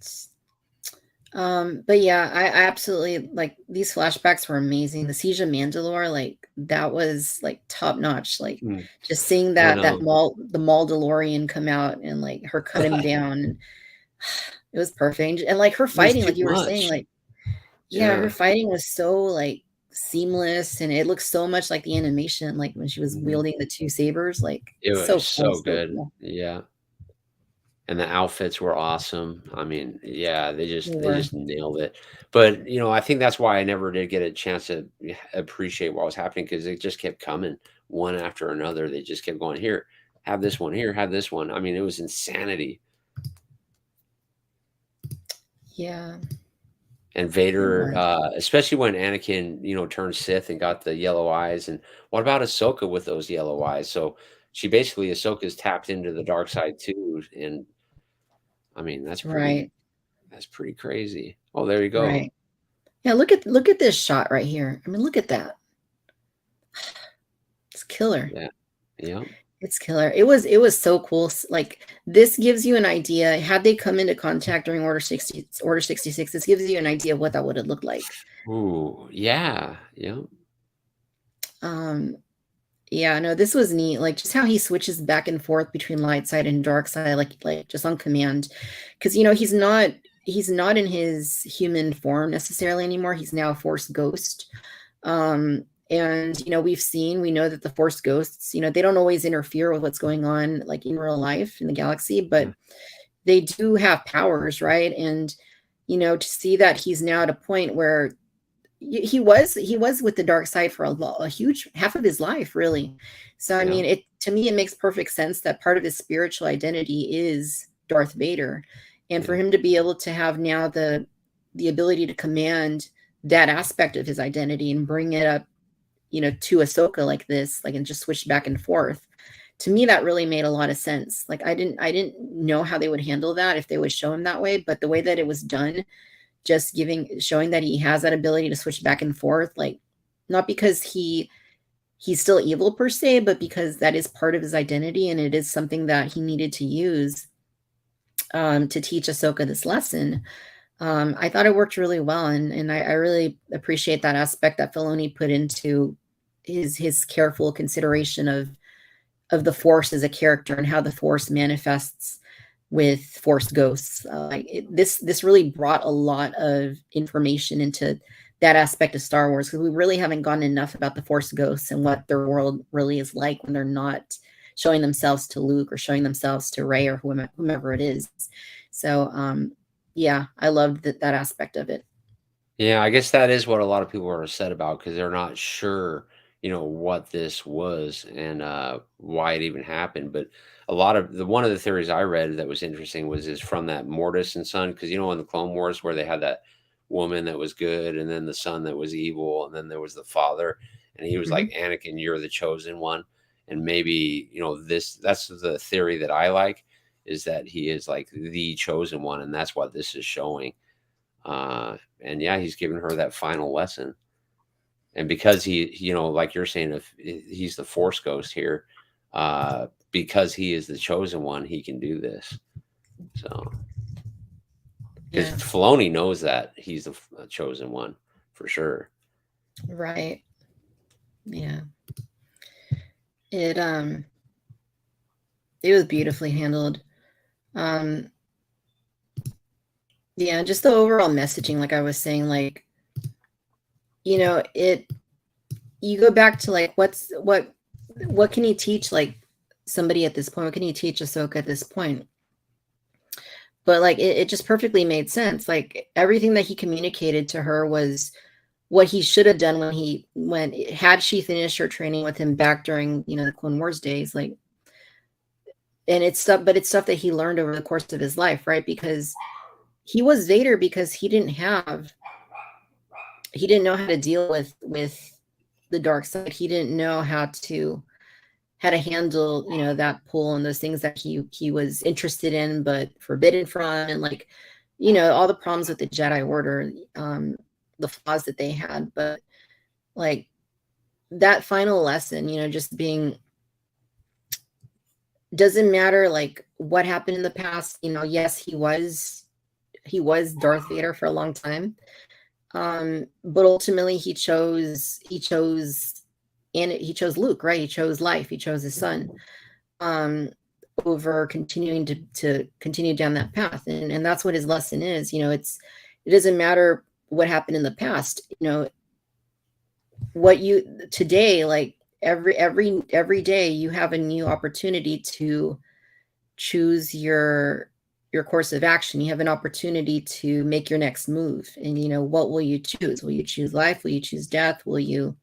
But yeah, I absolutely like these flashbacks were amazing. The Siege of Mandalore, like that was like top notch. Like Mm, just seeing I that know. the Mandalorian come out and like her cut him down, and it was perfect. And like her It was fighting, too like you were saying, much. like yeah, her Yeah. fighting was so like seamless, and it looked so much like the animation, like when she was Mhm. wielding the two sabers, like It was so cool, so so good. cool. Yeah. And the outfits were awesome. I mean, yeah, they They just they were. just nailed it. But, I think that's why I never did get a chance to appreciate what was happening because it just kept coming one after another. They just kept going, "Here, have this one. Here, have this one." I mean, it was insanity. Yeah, And it Vader, was. especially when Anakin, turned Sith and got the yellow eyes. And what about Ahsoka with those yellow eyes? So Ahsoka's tapped into the dark side too. And I mean, Right, that's pretty crazy. Oh, there you go. right. Yeah, look at this shot right here. I mean, look at that. It's killer. Yeah. Yeah. It's killer. It was so cool. Like this gives you an idea. Had they come into contact during Order 66, this gives you an idea of what that would have looked like. Ooh, yeah. Yeah. Um, yeah, no, this was neat. Like just how he switches back and forth between light side and dark side, like just on command. Because he's not in his human form necessarily anymore. He's now a force ghost. And we know that the force ghosts, they don't always interfere with what's going on like in real life in the galaxy, Yeah. but they do have powers, right? And to see that he's now at a point where he was with the dark side for a huge half of his life, really. So I Yeah. mean, it to me it makes perfect sense that part of his spiritual identity is Darth Vader, and for Yeah. him to be able to have now the ability to command that aspect of his identity and bring it up, to Ahsoka like this, like and just switch back and forth. To me, that really made a lot of sense. Like I didn't know how they would handle that if they would show him that way, but the way that it was done, just showing that he has that ability to switch back and forth, like not because he's still evil per se, but because that is part of his identity and it is something that he needed to use. to teach Ahsoka this lesson. I thought it worked really well, and I really appreciate that aspect that Filoni put into his careful consideration of the Force as a character and how the Force manifests with Force ghosts. This really brought a lot of information into that aspect of Star Wars, because we really haven't gotten enough about the Force ghosts and what their world really is like when they're not showing themselves to Luke or showing themselves to Rey or whomever it is. So yeah, I loved that aspect of it. Yeah, I guess that is what a lot of people are upset about because they're not sure, what this was and why it even happened. But a lot of one of the theories I read that was interesting is from that Mortis and son, because in the Clone Wars where they had that woman that was good and then the son that was evil and then there was the father and he was like, Mhm. Anakin, you're the chosen one. And maybe, that's the theory that I like, is that he is like the chosen one, and that's what this is showing. And yeah, he's giving her that final lesson. And because like you're saying, if he's the Force ghost here, because he is the chosen one, he can do this. So, because Yeah, Filoni knows that he's the chosen one for sure. right. Yeah. It it was beautifully handled. Um yeah, just the overall messaging, like I was saying, like, it you go back to like what can he teach like somebody at this point? What can he teach Ahsoka at this point? But like it just perfectly made sense. Like everything that he communicated to her was what he should have done when had she finished her training with him back during the Clone Wars days. Like, and it's stuff that he learned over the course of his life, right? Because he was Vader because he didn't know how to deal with the dark side. He didn't know how to handle that pull and those things that he was interested in but forbidden from, and like all the problems with the Jedi Order, the flaws that they had. But like that final lesson, just being, doesn't matter like what happened in the past. Yes, he was Darth Vader for a long time, but ultimately he chose Luke, right? He chose life, he chose his son, um over continuing to continue down that path. And that's what his lesson is. It doesn't matter what happened in the past. What you today, like every day you have a new opportunity to choose your course of action. You have an opportunity to make your next move. And what will you choose? Will you choose life? Will you choose death? Will you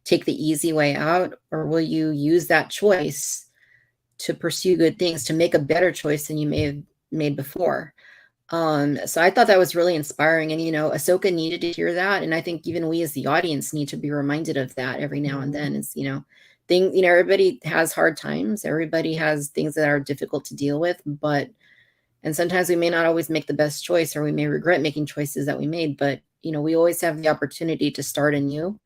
take the easy way out, or will you use that choice to pursue good things, to make a better choice than you may have made before? So I thought that was really inspiring. And Ahsoka needed to hear that, and I think even we as the audience need to be reminded of that every now and then. Is everybody has hard times, everybody has things that are difficult to deal with, and sometimes we may not always make the best choice, or we may regret making choices that we made, but we always have the opportunity to start anew,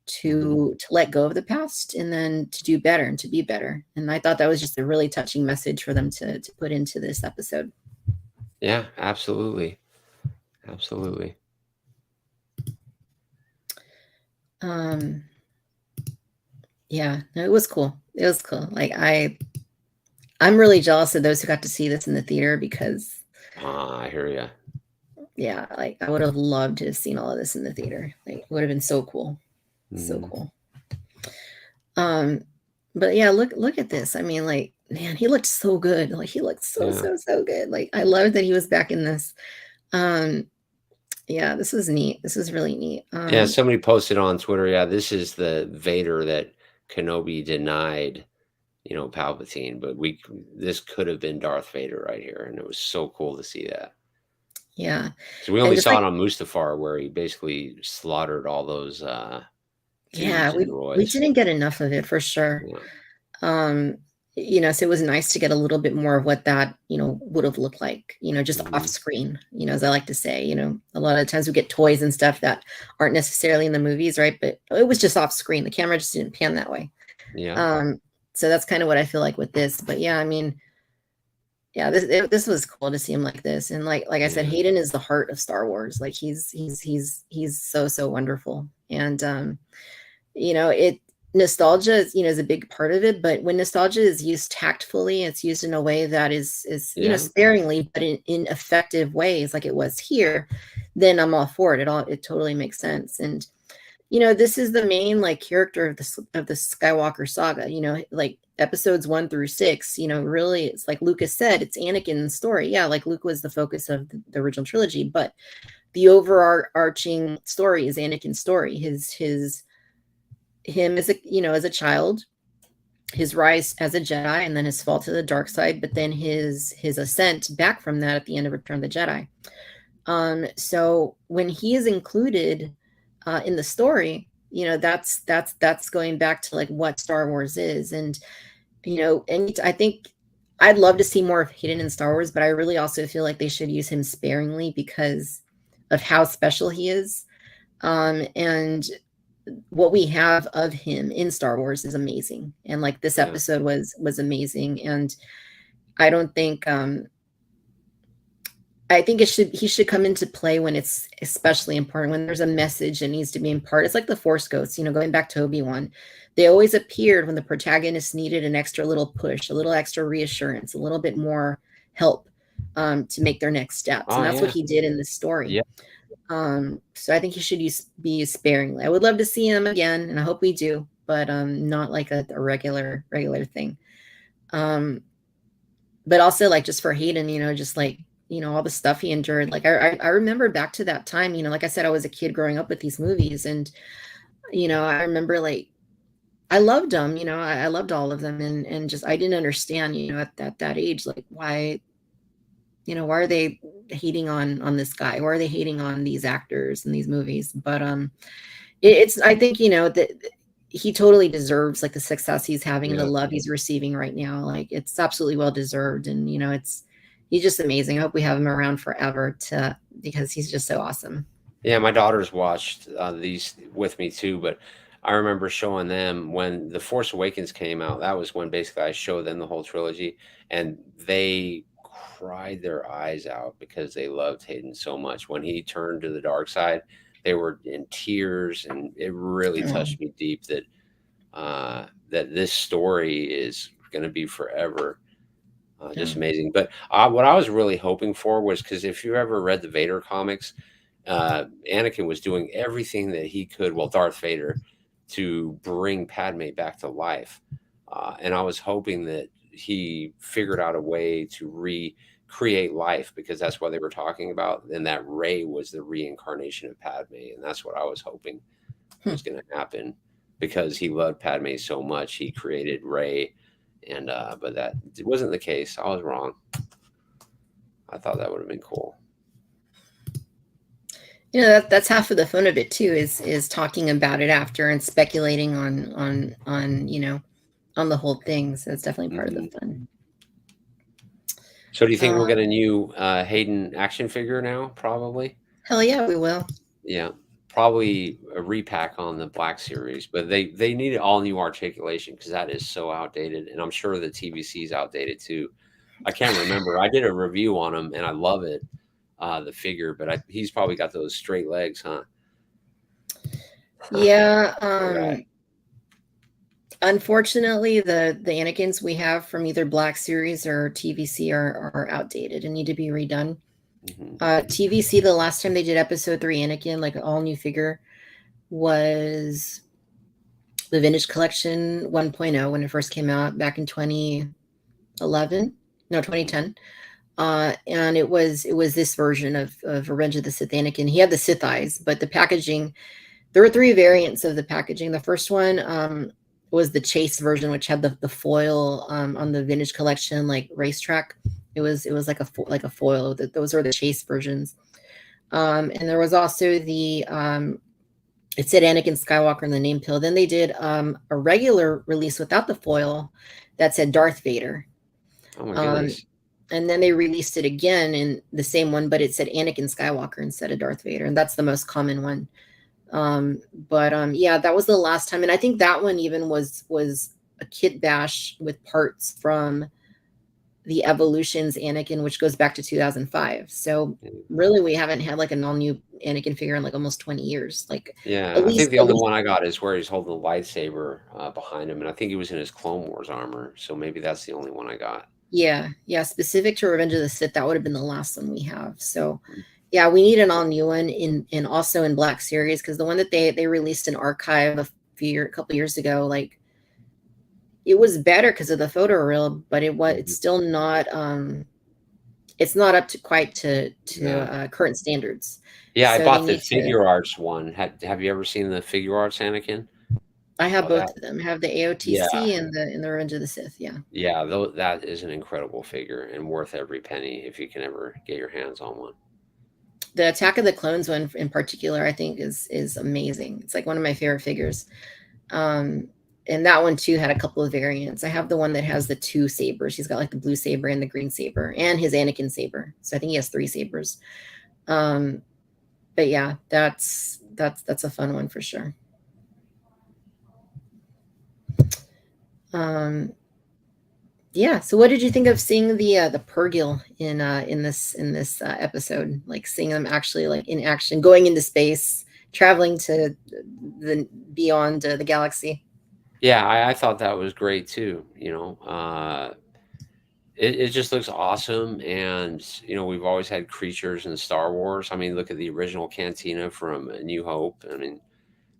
to let go of the past, and then to do better and to be better. And I thought that was just a really touching message for them to put into this episode. Yeah, absolutely. Absolutely. um yeah, no, it was cool. It was cool. Like I'm really jealous of those who got to see this in the theater, because I hear you. yeah, like I would have loved to have seen all of this in the theater. Like it would have been so cool. So cool. But yeah, look at this. I mean, like, man, he looked so good. Like he looked so Yeah. so good. Like I loved that he was back in this. Yeah, this was neat. This is really neat. Yeah, somebody posted on Twitter, yeah, this is the Vader that Kenobi denied, Palpatine, but this could have been Darth Vader right here, and it was so cool to see that. Yeah. So we And only just saw like, it on Mustafar where he basically slaughtered all those yeah, tubes and we droids. didn't get enough of it for sure. Yeah. Um, so it was nice to get a little bit more of what that, would have looked like, just off Mhm. screen, as I like to say. A lot of times we get toys and stuff that aren't necessarily in the movies, right? But it was just off screen. The camera just didn't pan that way. Yeah. Um, so that's kind of what I feel like with this. But yeah, I mean, Yeah, this was cool to see him like this, and like I said, Yeah. Hayden is the heart of Star Wars. Like he's so wonderful, and you know, it nostalgia is, you know, is a big part of it, but when nostalgia is used tactfully, it's used in a way that is, you know, Yeah. sparingly, but in effective ways, like it was here, then I'm all for it. It totally makes sense. And you know, this is the main like character of the Skywalker saga, you know, like episodes 1 through 6, you know, really it's like Lucas said, it's Anakin's story. Yeah, like Luke was the focus of the original trilogy, but the overarching story is Anakin's story. Him as a, you know, as a child, his rise as a Jedi, and then his fall to the dark side, but then his ascent back from that at the end of Return of the Jedi. So when he is included in the story, you know, that's going back to like what Star Wars is. And you know, and I think I'd love to see more of Hayden in Star Wars, but I really also feel like they should use him sparingly because of how special he is. And what we have of him in Star Wars is amazing. And like this Yeah. episode was amazing. And I don't think I think he should come into play when it's especially important, when there's a message that needs to be imparted. It's like the Force Ghosts, you know, going back to Obi-Wan. They always appeared when the protagonist needed an extra little push, a little extra reassurance, a little bit more help to make their next steps. Oh And that's what yeah. he did in this story. Yeah. So I think he should be used sparingly. I would love to see him again, and I hope we do, but not like a regular thing. But also like just for Hayden, you know, just like, you know, all the stuff he endured. Like I remember back to that time, you know, like I said, I was a kid growing up with these movies, and you know, I remember like I loved them, you know, I loved all of them, and just I didn't understand, you know, at that age, like why, you know, why are they hating on this guy? Why are they hating on these actors in these movies? But it's I think, you know, that he totally deserves like the success he's having and the Yeah. love he's receiving right now. Like it's absolutely well deserved. And you know, he's just amazing. I hope we have him around forever to because he's just so awesome. Yeah, my daughters watched these with me too, but I remember showing them when The Force Awakens came out. That was when basically I showed them the whole trilogy, and they cried their eyes out because they loved Hayden so much. When he turned to the dark side, they were in tears, and it really Oh, touched me deep that that this story is going to be forever. yeah. Just amazing. But what I was really hoping for was because if you ever read the Vader comics, Anakin was doing everything that he could, well, Darth Vader, to bring Padme back to life. And I was hoping that he figured out a way to recreate life because that's what they were talking about. And that Rey was the reincarnation of Padme. And that's what I was hoping Hmm. was going to happen because he loved Padme so much. He created Rey. And, but that wasn't the case. I was wrong. I thought that would have been cool. You know, that's half of the fun of it too, is talking about it after and speculating on, you know, on the whole thing. So it's definitely part of the Hmm. fun. So do you think Uh, we'll get a new Hayden action figure now? Probably. hell yeah, we will. Yeah. Probably a repack on the Black Series, but they need all new articulation because that is so outdated, and I'm sure the TVC is outdated too. I can't remember. I did a review on him, and I love it, the figure, but he's probably got those straight legs, huh? Yeah. Poor guy. Unfortunately, the Anakins we have from either Black Series or TVC are outdated and need to be redone. Hmm. TVC, the last time they did episode 3 Anakin, like an all new figure, was the Vintage Collection 1.0 when it first came out back in 2011, no 2010. And it was this version of Revenge of the Sith Anakin. He had the Sith eyes, but the packaging, there were 3 variants of the packaging. The first one was the chase version, which had the foil on the Vintage Collection, like racetrack. It was like a foil. Those are the chase versions. And there was also the it said Anakin Skywalker in the name pill. Then they did a regular release without the foil that said Darth Vader. Oh my Um, goodness. and then they released it again in the same one, but it said Anakin Skywalker instead of Darth Vader, and that's the most common one. But yeah, that was the last time, and I think that one even was a kit bash with parts from the Evolutions Anakin, which goes back to 2005. So Yeah. really, we haven't had like an all new Anakin figure in like almost 20 years. Like Yeah, I think the at only least, one I got is where he's holding the lightsaber behind him, and I think he was in his Clone Wars armor. So maybe that's the only one I got. yeah, yeah. Specific to Revenge of the Sith, that would have been the last one we have. So yeah, we need an all new one in also in Black Series, because the one that they released in archive a couple years ago, like it was better because of the photo reel, but it's Mhm. still not it's not up to quite to Yeah. current standards. Yeah, I So they bought the need to. figure arts one. Have you ever seen the figure arts Anakin? I have Oh, that both of them. I have the yeah, AOTC and the Revenge of the Sith. Yeah. yeah, though that is an incredible figure and worth every penny if you can ever get your hands on one. The Attack of the Clones one in particular, I think is amazing. It's like one of my favorite figures. Um, and that one too had a couple of variants. I have the one that has the two sabers. He's got like the blue saber and the green saber and his Anakin saber. So I think he has three sabers. Um, but yeah, that's a fun one for sure. Um, yeah. So what did you think of seeing the Pergil in this episode? Like seeing them actually like in action, going into space, traveling to the beyond the galaxy. Yeah, I thought that was great too. It just looks awesome, and we've always had creatures in Star Wars. I mean, look at the original Cantina from A New Hope. I mean,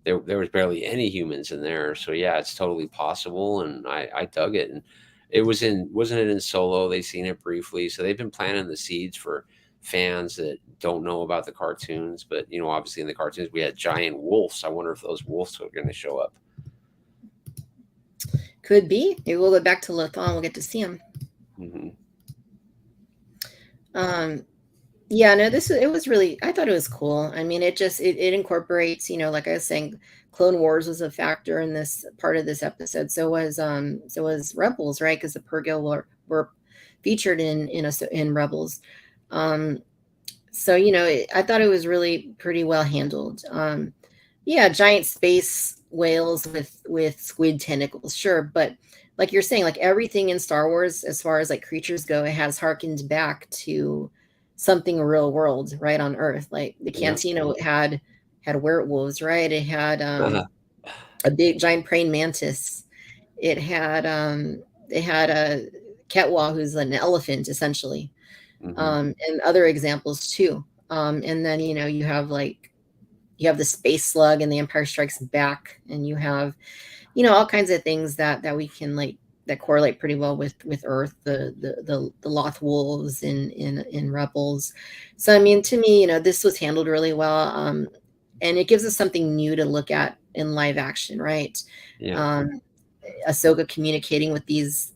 there was barely any humans in there. So yeah, it's totally possible, and I dug it. And it wasn't it in Solo? They seen it briefly, so they've been planting the seeds for fans that don't know about the cartoons. But obviously in the cartoons we had giant wolves. I wonder if those wolves are going to show up. Could be. Maybe we'll go back to Lothal. We'll get to see him. Hmm. Um, yeah, no, it was really. I thought it was cool. I mean, it incorporates. Like I was saying, Clone Wars was a factor in this part of this episode. So was Rebels, right? Because the Pergil were featured in Rebels. Um, so I thought it was really pretty well handled. Yeah, giant space whales with squid tentacles, sure, but like you're saying, like everything in Star Wars as far as like creatures go, it has harkened back to something real world, right, on Earth. Like the Yeah. Cantina had werewolves, right? It had Uh-huh. a big giant praying mantis. It had a Ketwa, who's an elephant essentially, Hmm. and other examples too. And then you have the space slug and the Empire Strikes Back, and you have all kinds of things that we can like that correlate pretty well with Earth, the Loth wolves in Rebels. So I mean, to me, this was handled really well, and it gives us something new to look at in live action, right? Yeah. Um, Ahsoka communicating with these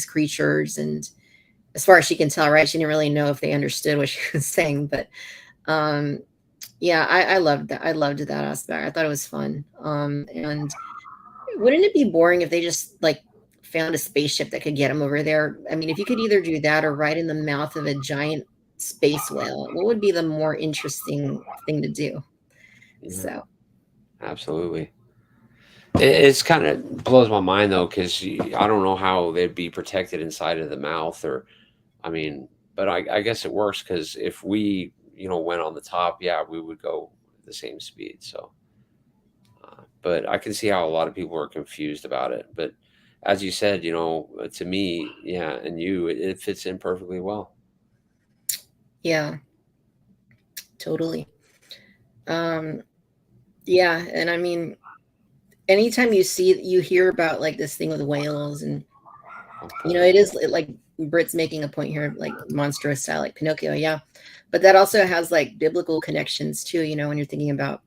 creatures, and as far as she can tell, right, she didn't really know if they understood what she was saying, but um, yeah, I loved that. I loved that aspect. I thought it was fun. And wouldn't it be boring if they just like found a spaceship that could get them over there? I mean, if you could either do that or ride in the mouth of a giant space whale, what would be the more interesting thing to do? Yeah. So, Absolutely. It's kind of blows my mind though, because I don't know how they'd be protected inside of the mouth, or I mean, but I guess it works because if we went on the top, yeah, we would go the same speed. So, but I can see how a lot of people are confused about it. But as you said, to me, yeah, and it fits in perfectly well. yeah, totally. Um, yeah, and I mean, anytime you hear about like this thing with whales, and like Brit's making a point here, like monstrous style, like Pinocchio, yeah. But that also has like biblical connections too, when you're thinking about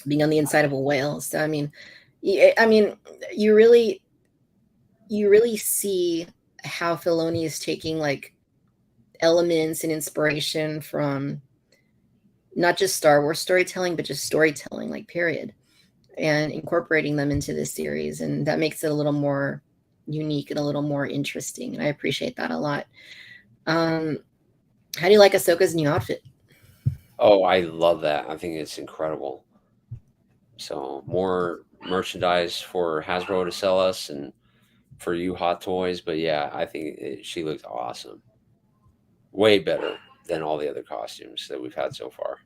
being on the inside of a whale. So I mean, you really see how Filoni is taking like elements and inspiration from not just Star Wars storytelling, but just storytelling, like period, and incorporating them into this series, and that makes it a little more unique and a little more interesting. And I appreciate that a lot. Um, how do you like Ahsoka's new outfit? Oh, I love that. I think it's incredible. So more merchandise for Hasbro to sell us, and for you hot toys, but yeah, I think she looks awesome. Way better than all the other costumes that we've had so far.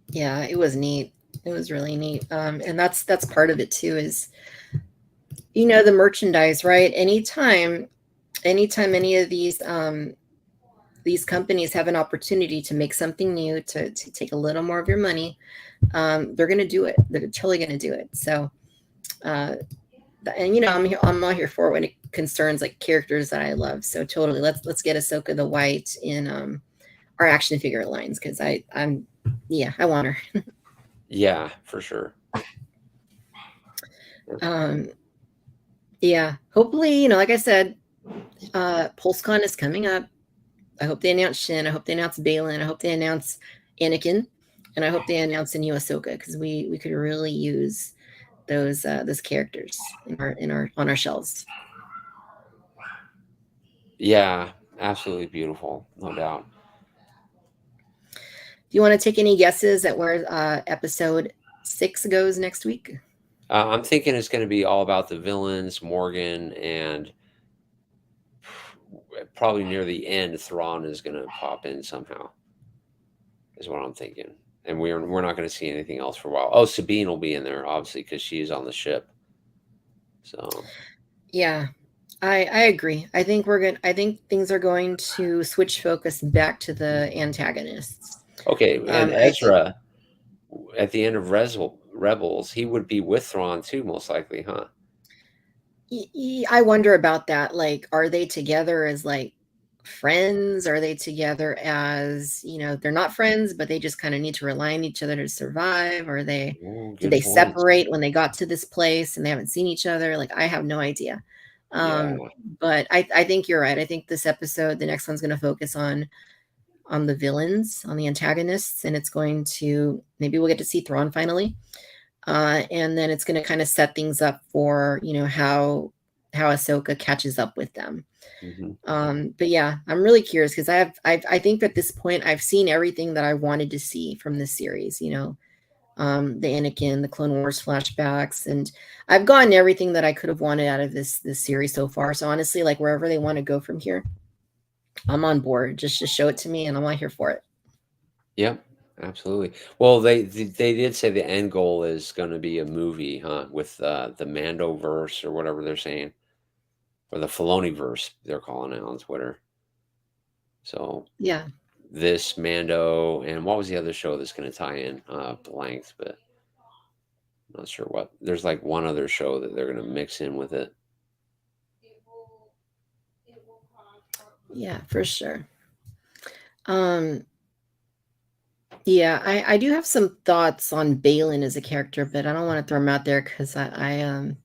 Yeah, it was neat. It was really neat. And that's part of it too, is the merchandise, right? Anytime any of these companies have an opportunity to make something new, to take a little more of your money, they're gonna do it. They're totally gonna do it. So and I'm all here for it when it concerns like characters that I love. So totally, let's get Ahsoka the White in our action figure lines, because I want her. Yeah, for sure. um yeah, hopefully, like I said, PulseCon is coming up. I hope they announce Shin. I hope they announce Balin. I hope they announce Anakin, and I hope they announce the new Ahsoka, because we could really use those characters on our shelves. Yeah, absolutely beautiful, no doubt. Do you want to take any guesses at where episode 6 goes next week? I'm thinking it's going to be all about the villains, Morgan, and probably near the end, Thrawn is going to pop in somehow. Is what I'm thinking. And we're not going to see anything else for a while. Oh, Sabine will be in there, obviously, because she's on the ship. So Yeah, I agree. I think things are going to switch focus back to the antagonists. okay, and I think Ezra at the end of Rebels, he would be with Thrawn too, most likely, huh? I wonder about that. Like, are they together as like friends? Are they together as, they're not friends, but they just kind of need to rely on each other to survive? Or Oh, did good they point. separate when they got to this place and they haven't seen each other? Like, I have no idea. Yeah. But I think you're right. I think this episode, the next one's going to focus on the villains, on the antagonists, and it's going to, maybe we'll get to see Thrawn finally. And then it's going to kind of set things up for how Ahsoka catches up with them. Hmm. But yeah, I'm really curious, because I think at this point I've seen everything that I wanted to see from this series. The Anakin, the Clone Wars flashbacks, and I've gotten everything that I could have wanted out of this series so far. So honestly, like, wherever they want to go from here, I'm on board. Just show it to me, and I'm all here for it. Yep. Absolutely. Well, they did say the end goal is going to be a movie, huh? With the Mando verse or whatever they're saying, or the Filoni verse they're calling it on Twitter. So Yeah. this Mando, and what was the other show that's going to tie in? Blanked, but I'm not sure what. There's like one other show that they're going to mix in with it. Yeah, for sure. Yeah, I do have some thoughts on Balin as a character, but I don't want to throw him out there, because part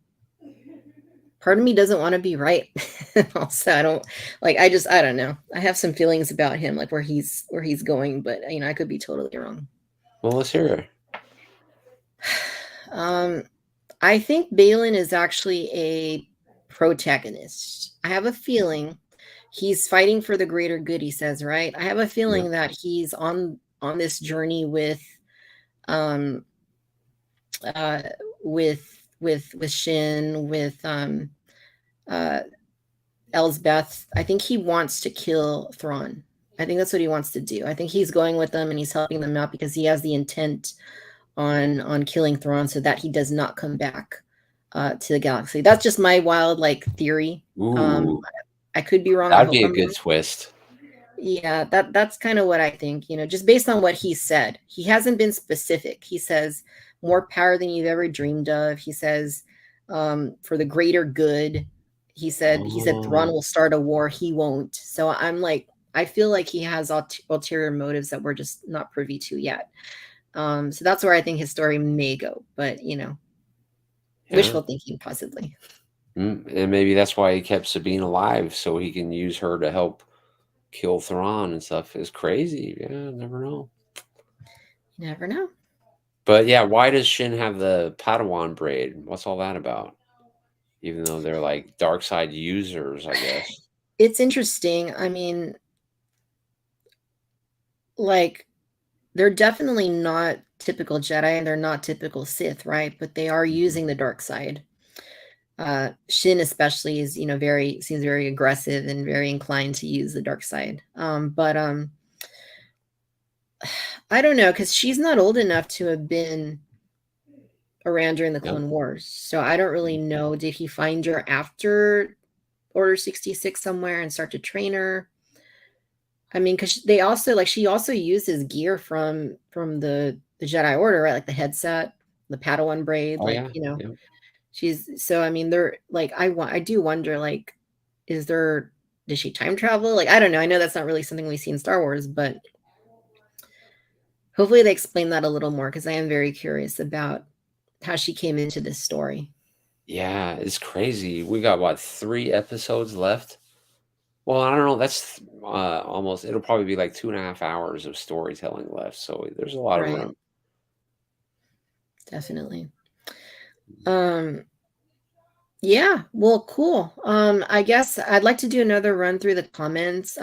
of me doesn't want to be right. Also, I don't like, I don't know. I have some feelings about him, like where he's going, but I could be totally wrong. Well, let's hear it. I think Balin is actually a protagonist. I have a feeling he's fighting for the greater good, he says, right? I have a Yeah. feeling that he's on this journey um uh with Shin, with uh Elsbeth. I think he wants to kill Thrawn. I think that's what he wants to do. I think he's going with them and he's helping them out because he has the intent on killing Thrawn, so that he does not come back to the galaxy. That's just my wild, like, theory. Um, Ooh, I could be wrong. I that'd hope be a I'm good wrong. twist. Yeah, that's kind of what I think, just based on what he said. He hasn't been specific. He says more power than you've ever dreamed of. He says, for the greater good. He said Thrawn Oh, will start a war. He won't. So I'm like, I feel like he has ulterior motives that we're just not privy to yet. So that's where I think his story may go, but yeah. wishful thinking, possibly. And maybe that's why he kept Sabine alive, so he can use her to help kill Thrawn and stuff. Is crazy. Yeah, never know. You never know. But yeah, why does Shin have the Padawan braid? What's all that about? Even though they're like dark side users, I guess. It's interesting. I mean, like, they're definitely not typical Jedi and they're not typical Sith, right? But they are Mhm. using the dark side. Shin especially is, seems very aggressive and very inclined to use the dark side. But I don't know, because she's not old enough to have been around during the Yep. Clone Wars. So I don't really know. Did he find her after Order 66 somewhere and start to train her? I mean, because they also she also uses gear from the Jedi Order, right? Like the headset, the Padawan braid, Oh yeah. Yep. she's so I mean, they're I do wonder, is there does she time travel? I don't know. I know that's not really something we see in Star Wars, but hopefully they explain that a little more, because I am very curious about how she came into this story. Yeah, it's crazy. We got what, 3 episodes left? Well, I don't know. That's almost. It'll probably be like 2.5 hours of storytelling left. So there's a lot of Right. room. Definitely. Yeah, well, cool. I guess I'd like to do another run through the comments.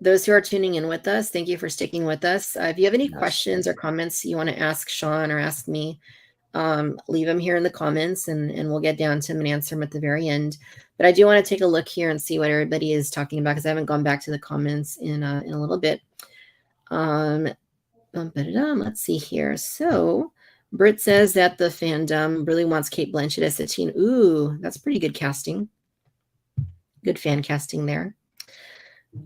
Those who are tuning in with us, thank you for sticking with us. If you have any Yes. questions or comments you want to ask Sean or ask me, leave them here in the comments, and we'll get down to them and answer them at the very end. But I do want to take a look here and see what everybody is talking about, because I haven't gone back to the comments in a little bit. Let's see here. So Britt says that the fandom really wants Kate Blanchett as Satine. Ooh, that's pretty good casting. Good fan casting there.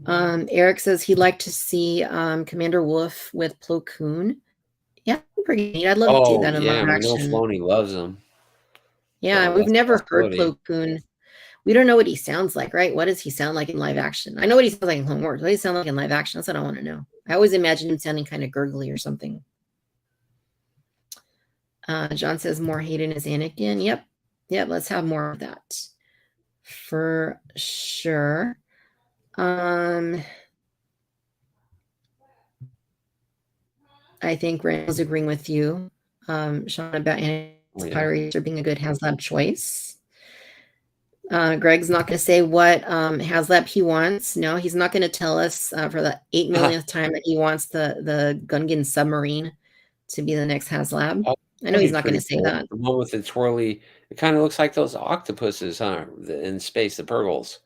Eric says he'd like to see Commander Wolf with Plo Koon. Yeah, pretty neat. I'd love to see Oh that in yeah, live we know action. Filoni loves them. Yeah, So we've that's a never heard possibility. Plo Koon. We don't know what he sounds like, right? What does he sound like in live action? I know what he sounds like in Clone Wars. What does he sound like in live action? That's what I want to know. I always imagine him sounding kind of gurgly or something. John says more Hayden as Anakin. Yep. Let's have more of that for sure. I think Randall's agreeing with you, Sean, about Anakin's Yeah. Pirates being a good HasLab choice. Greg's not going to say what HasLab he wants. No, he's not going to tell us for the 8 millionth time that he wants the Gungan submarine to be the next HasLab. Oh, I know that'd he's be not going pretty to say cool. that. The one with the twirly. It kind of looks like those octopuses, huh? In space, the Pergils.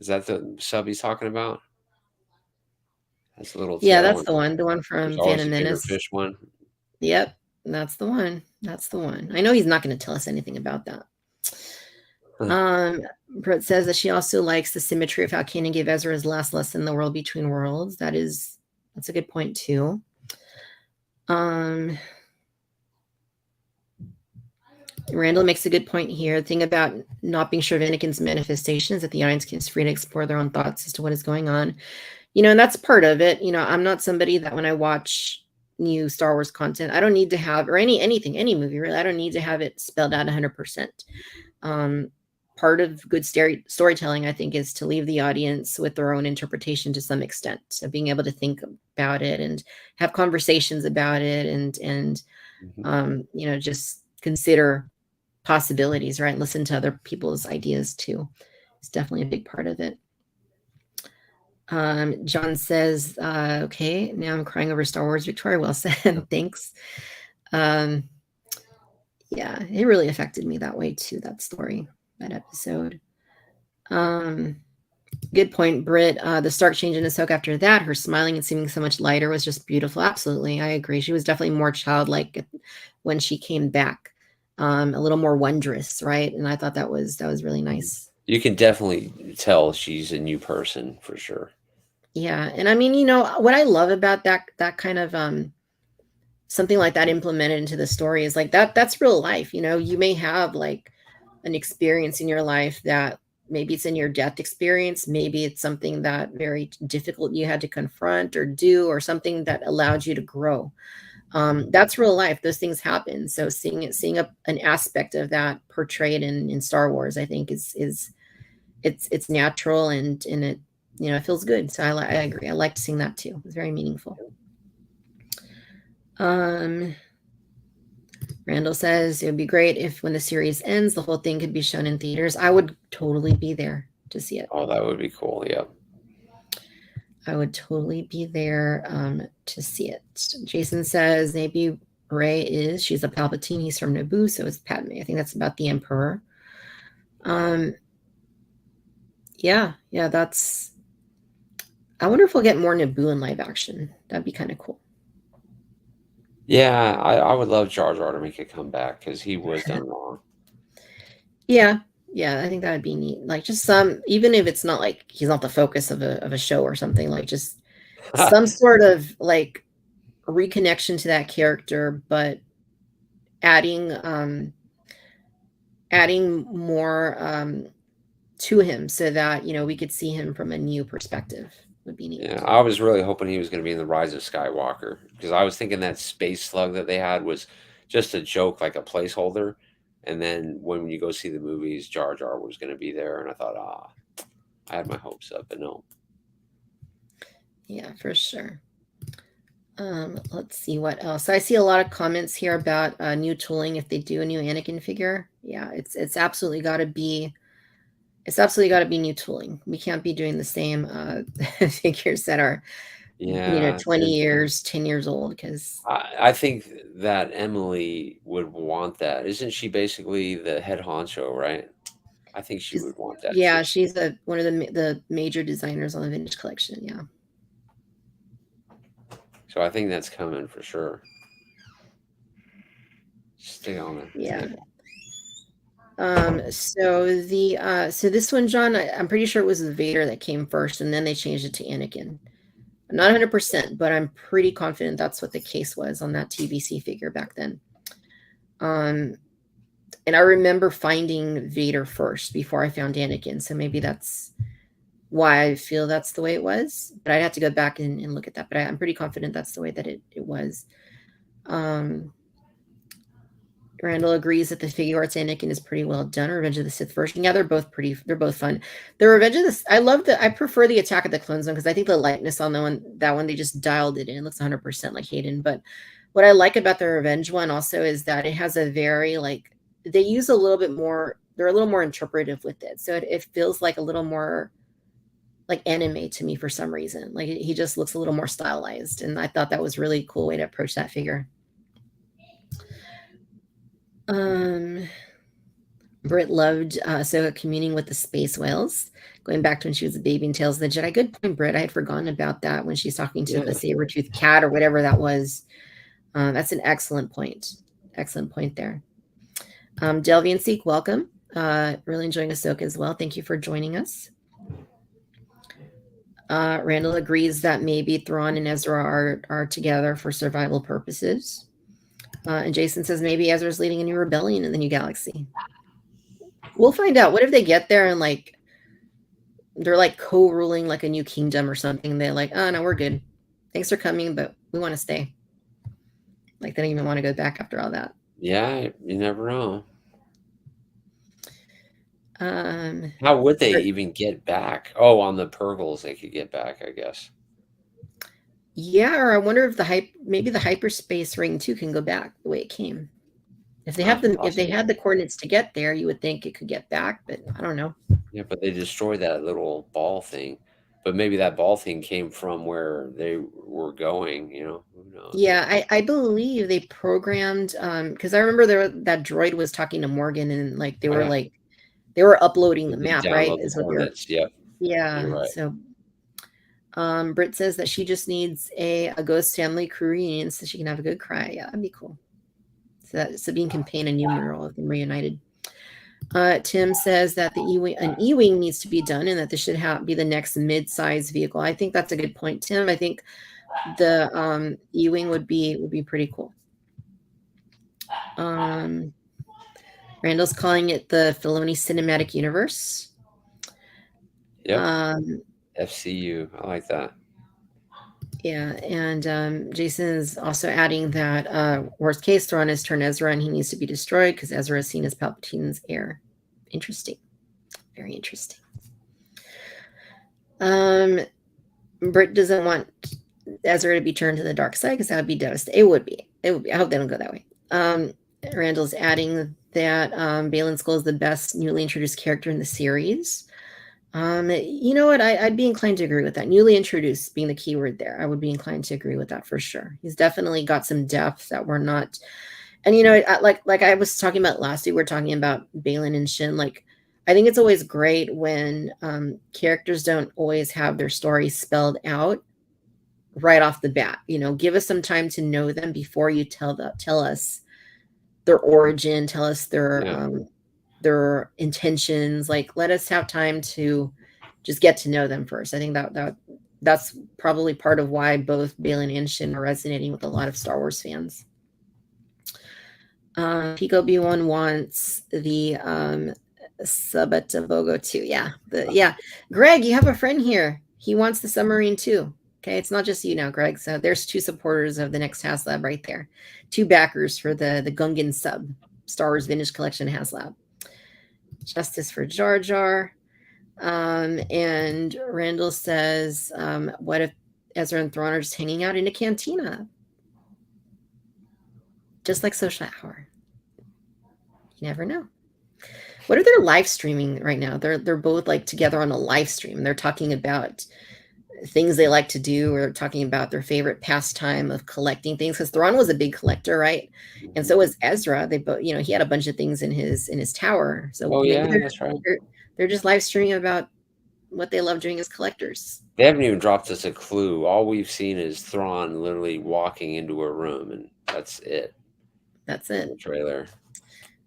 Is that the sub he's talking about? That's a little Yeah, tail, that's and the one there's from always Phantom a bigger Menace. fish one. Yep, that's the one. That's the one. I know he's not going to tell us anything about that. Brett says that she also likes the symmetry of how Kanan gave Ezra his last lesson, the world between worlds. That's a good point too. Randall makes a good point here. The thing about not being sure of Anakin's manifestations, that the audience is free to explore their own thoughts as to what is going on. And that's part of it. I'm not somebody that when I watch new Star Wars content, I don't need to have, or any movie really, I don't need to have it spelled out 100%. Part of good storytelling, I think, is to leave the audience with their own interpretation to some extent. So being able to think about it and have conversations about it, and just consider possibilities, right? Listen to other people's ideas too. It's definitely a big part of it. John says, okay, now I'm crying over Star Wars. Victoria, well said. Thanks. Yeah, it really affected me that way too, that story, that episode. Good point, Britt. The stark change in Ahsoka after that, her smiling and seeming so much lighter, was just beautiful. Absolutely, I agree. She was definitely more childlike when she came back, a little more wondrous, right? And I thought that was really nice. You can definitely tell she's a new person for sure. Yeah, and I mean, what I love about that kind of something like that implemented into the story is that's real life. You may have an experience in your life that maybe it's in your death experience, maybe it's something that very difficult you had to confront or do, or something that allowed you to grow. That's real life. Those things happen. So seeing an aspect of that portrayed in Star Wars, I think it's natural, and it it feels good. So I agree. I liked seeing that too. It's very meaningful. Randall says it would be great if when the series ends, the whole thing could be shown in theaters. I would totally be there to see it. Oh, that would be cool. Yeah. I would totally be there to see it. Jason says maybe Rey is. She's a Palpatine. He's from Naboo, so is Padme. I think that's about the Emperor. Yeah, that's. I wonder if we'll get more Naboo in live action. That'd be kind of cool. Yeah, I would love Jar Jar to make a comeback because he was done wrong. Yeah, I think that would be neat. Like just some, even if it's not like he's not the focus of a show or something, like just some sort of like reconnection to that character, but adding more to him so that we could see him from a new perspective would be neat. Yeah, I was really hoping he was going to be in the Rise of Skywalker because I was thinking that space slug that they had was just a joke, like a placeholder. And then when you go see the movies, Jar Jar was going to be there, and I thought, I had my hopes up, but no. Yeah, for sure. Let's see what else. I see a lot of comments here about new tooling if they do a new Anakin figure. Yeah, it's absolutely got to be. It's absolutely got to be new tooling. We can't be doing the same figures that are, 20 years, 10 years old. Because I think that Emily would want that. Isn't she basically the head honcho, right? I think she would want that. Yeah, too. she's one of the major designers on the vintage collection. Yeah. So I think that's coming for sure. Stay on it. Yeah. So this one, John, I'm pretty sure it was the Vader that came first, and then they changed it to Anakin. I'm not 100%, but I'm pretty confident that's what the case was on that TBC figure back then. And I remember finding Vader first before I found Anakin, so maybe that's why I feel that's the way it was. But I'd have to go back and look at that. But I'm pretty confident that's the way that it was. Randall agrees that the figure arts Anakin is pretty well done. Revenge of the Sith version, yeah, they're both fun. The Revenge of the, I prefer the Attack of the Clone Zone because I think the likeness on that one they just dialed it in. It looks 100% like Hayden. But what I like about the Revenge one also is that it has a very they use a little bit more. They're a little more interpretive with it, so it feels like a little more like anime to me for some reason. Like he just looks a little more stylized, and I thought that was really a cool way to approach that figure. Britt loved Ahsoka communing with the space whales, going back to when she was a baby in Tales of the Jedi. Good point, Britt. I had forgotten about that when she's talking to the saber-toothed cat or whatever that was. That's an excellent point. Excellent point there. Delvian Seek, welcome. Really enjoying Ahsoka as well. Thank you for joining us. Randall agrees that maybe Thrawn and Ezra are together for survival purposes. And Jason says maybe Ezra's leading a new rebellion in the new galaxy. We'll find out. What if they get there and they're co-ruling a new kingdom or something? They're like, oh no, we're good. Thanks for coming, but we want to stay. They don't even want to go back after all that. Yeah, you never know. How would they even get back? Oh, on the Pergils they could get back, I guess. Yeah, or I wonder if maybe the hyperspace ring too can go back the way it came. If they had the coordinates to get there, you would think it could get back, but I don't know. Yeah, but they destroyed that little ball thing. But maybe that ball thing came from where they were going, Who knows? Yeah, I believe they programmed because I remember that droid was talking to Morgan and they were they were uploading the map, right? The coordinates, yep. Yeah. You're right. So Britt says that she just needs a ghost family crew reunion so she can have a good cry. Yeah, that'd be cool. So that Sabine can paint a new mural of them reunited. Tim says that an E-wing needs to be done and that this should be the next mid-size vehicle. I think that's a good point, Tim. I think the E-wing would be pretty cool. Randall's calling it the Filoni Cinematic Universe. Yep. FCU. I like that. Yeah, and Jason is also adding that worst case, Thrawn has turned Ezra and he needs to be destroyed because Ezra is seen as Palpatine's heir. Interesting. Very interesting. Britt doesn't want Ezra to be turned to the dark side because that would be devastating. It would be. I hope they don't go that way. Randall's adding that Baylan Skoll is the best newly introduced character in the series. You know what? I'd be inclined to agree with that. Newly introduced being the key word there. I would be inclined to agree with that for sure. He's definitely got some depth that we're not. And like I was talking about last week, we're talking about Balin and Shin. Like, I think it's always great when characters don't always have their story spelled out right off the bat. Give us some time to know them before you tell us their origin, tell us their intentions. Like, let us have time to just get to know them first. I think that's probably part of why both Balin and Shin are resonating with a lot of Star Wars fans. Pico B1 wants the Sabatabogo too. Yeah. Greg, you have a friend here. He wants the submarine too. Okay, it's not just you now, Greg. So there's 2 supporters of the next HasLab right there. 2 backers for the Gungan sub, Star Wars Vintage Collection HasLab. Justice for Jar Jar. And Randall says, what if Ezra and Thrawn are just hanging out in a cantina? Just like Social Hour. You never know. What are they live streaming right now? They're both like together on a live stream. They're talking about things they like to do, or talking about their favorite pastime of collecting things. Because Thrawn was a big collector, right? And so was Ezra. They both, he had a bunch of things in his tower. So maybe that's right. They're just live streaming about what they love doing as collectors. They haven't even dropped us a clue. All we've seen is Thrawn literally walking into a room, and that's it. That's it. The trailer.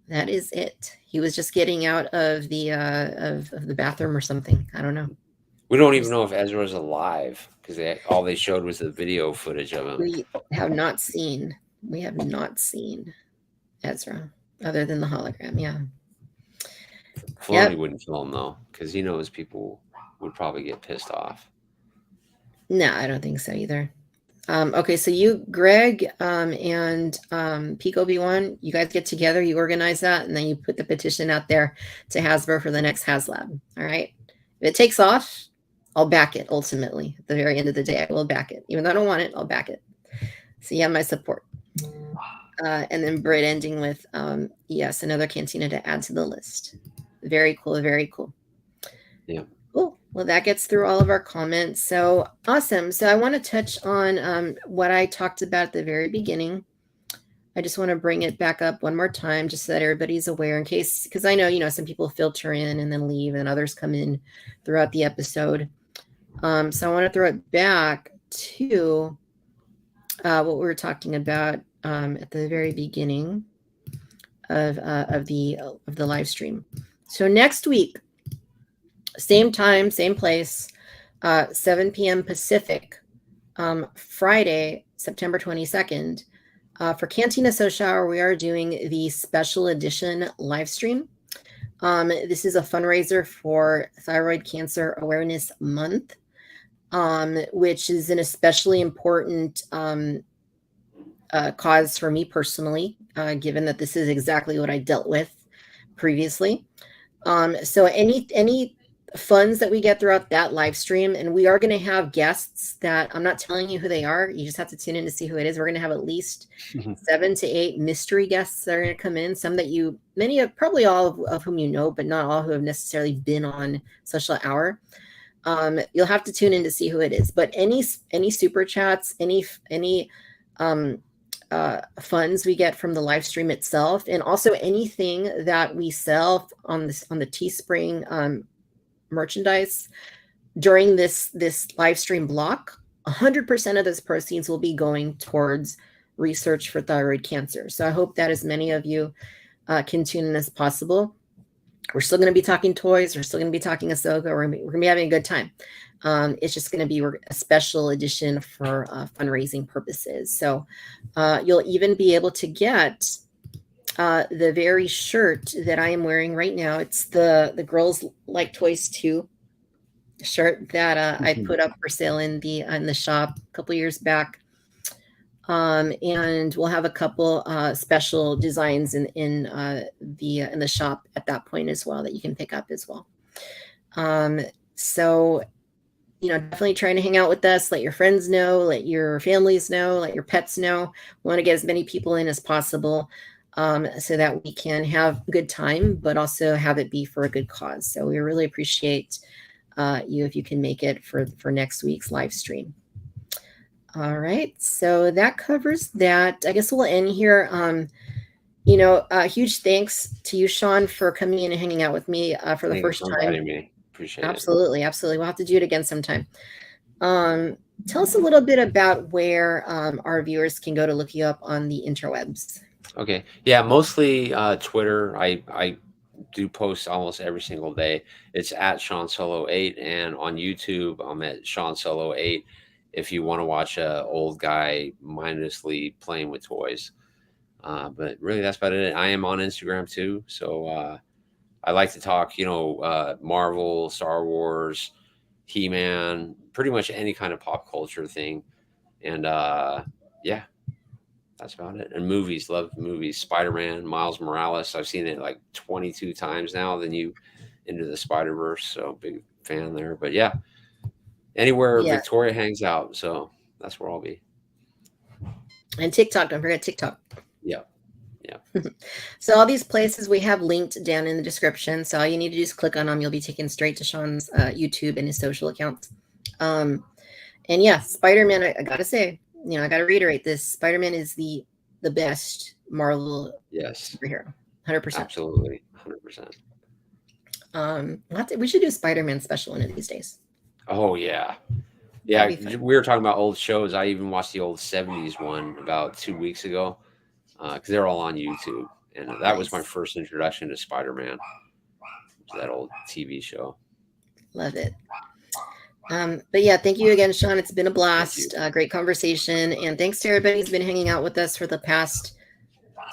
That is it. He was just getting out of the of the bathroom or something. I don't know. We don't even know if Ezra's alive, because all they showed was the video footage of him. We have not seen Ezra other than the hologram. Yeah. Filoni wouldn't film though, because he knows people would probably get pissed off. No, I don't think so either. Okay, so you, Greg, and Pico B1, you guys get together, you organize that, and then you put the petition out there to Hasbro for the next HasLab. All right. If it takes off, I'll back it. Ultimately, at the very end of the day, I will back it. Even though I don't want it, I'll back it. So you have my support. And then Britt ending with, yes, another Cantina to add to the list. Very cool. Very cool. Yeah. Cool. Well, that gets through all of our comments. So awesome. So I want to touch on what I talked about at the very beginning. I just want to bring it back up one more time, just so that everybody's aware, in case, because I know, some people filter in and then leave, and others come in throughout the episode. So I want to throw it back to what we were talking about at the very beginning of the live stream. So next week, same time, same place, 7 p.m. Pacific, Friday, September 22nd. For Cantina Social Hour, we are doing the special edition live stream. This is a fundraiser for Thyroid Cancer Awareness Month, which is an especially important cause for me personally, given that this is exactly what I dealt with previously. So any funds that we get throughout that live stream, and we are going to have guests that I'm not telling you who they are. You just have to tune in to see who it is. We're going to have at least 7 to 8 mystery guests that are going to come in. Some that many of, probably all of whom you know, but not all who have necessarily been on Social Hour. You'll have to tune in to see who it is. But any super chats, any funds we get from the live stream itself, and also anything that we sell on the Teespring merchandise during this live stream block, 100% of those proceeds will be going towards research for thyroid cancer. So I hope that as many of you can tune in as possible. We're still going to be talking toys. We're still going to be talking Ahsoka. We're going to be having a good time. It's just going to be a special edition for fundraising purposes. So you'll even be able to get the very shirt that I am wearing right now. It's the Girls Like Toys Too shirt that I put up for sale in the shop a couple years back. And we'll have a couple special designs in the shop at that point as well that you can pick up as well. So definitely trying to hang out with us. Let your friends know, let your families know, let your pets know. We want to get as many people in as possible so that we can have a good time, but also have it be for a good cause. So we really appreciate you if you can make it for next week's live stream. All right, so that covers that. I guess we'll end here. Huge thanks to you, Sean, for coming in and hanging out with me for the Thank you first for time. inviting me. Appreciate it. Absolutely. We'll have to do it again sometime. Tell us a little bit about where our viewers can go to look you up on the interwebs. Okay. Yeah, mostly Twitter. I do post almost every single day. It's at Sean Solo8, and on YouTube I'm at Sean Solo8. If you want to watch a old guy mindlessly playing with toys, but really that's about it. I am on Instagram too, so I like to talk, Marvel, Star Wars, He-Man, pretty much any kind of pop culture thing, and yeah. That's about it. And movies, love movies. Spider-Man, Miles Morales. I've seen it like 22 times now. Then you Into the Spider-Verse. So big fan there. But yeah, anywhere Yeah. Victoria hangs out. So that's where I'll be. And TikTok. Don't forget TikTok. Yeah. Yeah. So all these places we have linked down in the description. So all you need to do is click on them. You'll be taken straight to Sean's YouTube and his social accounts. And yeah, Spider-Man, I got to say, I got to reiterate this. Spider-Man is the best Marvel superhero. 100%. Absolutely. 100%. We should do a Spider-Man special one of these days. Oh, yeah. Yeah, we were talking about old shows. I even watched the old 70s one about 2 weeks ago because they're all on YouTube. And that was my first introduction to Spider-Man, that old TV show. Love it. But yeah, thank you again, Sean. It's been a blast. Great conversation. And thanks to everybody who's been hanging out with us for the past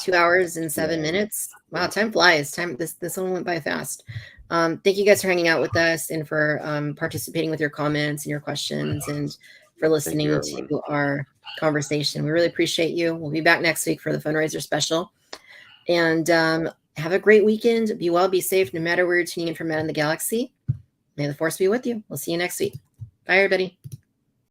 2 hours and 7 minutes. Wow, time flies. This one went by fast. Thank you guys for hanging out with us and for participating with your comments and your questions and for listening to our conversation. We really appreciate you. We'll be back next week for the fundraiser special. And have a great weekend. Be well, be safe, no matter where you're tuning in from out in the galaxy. May the force be with you. We'll see you next week. Bye, everybody.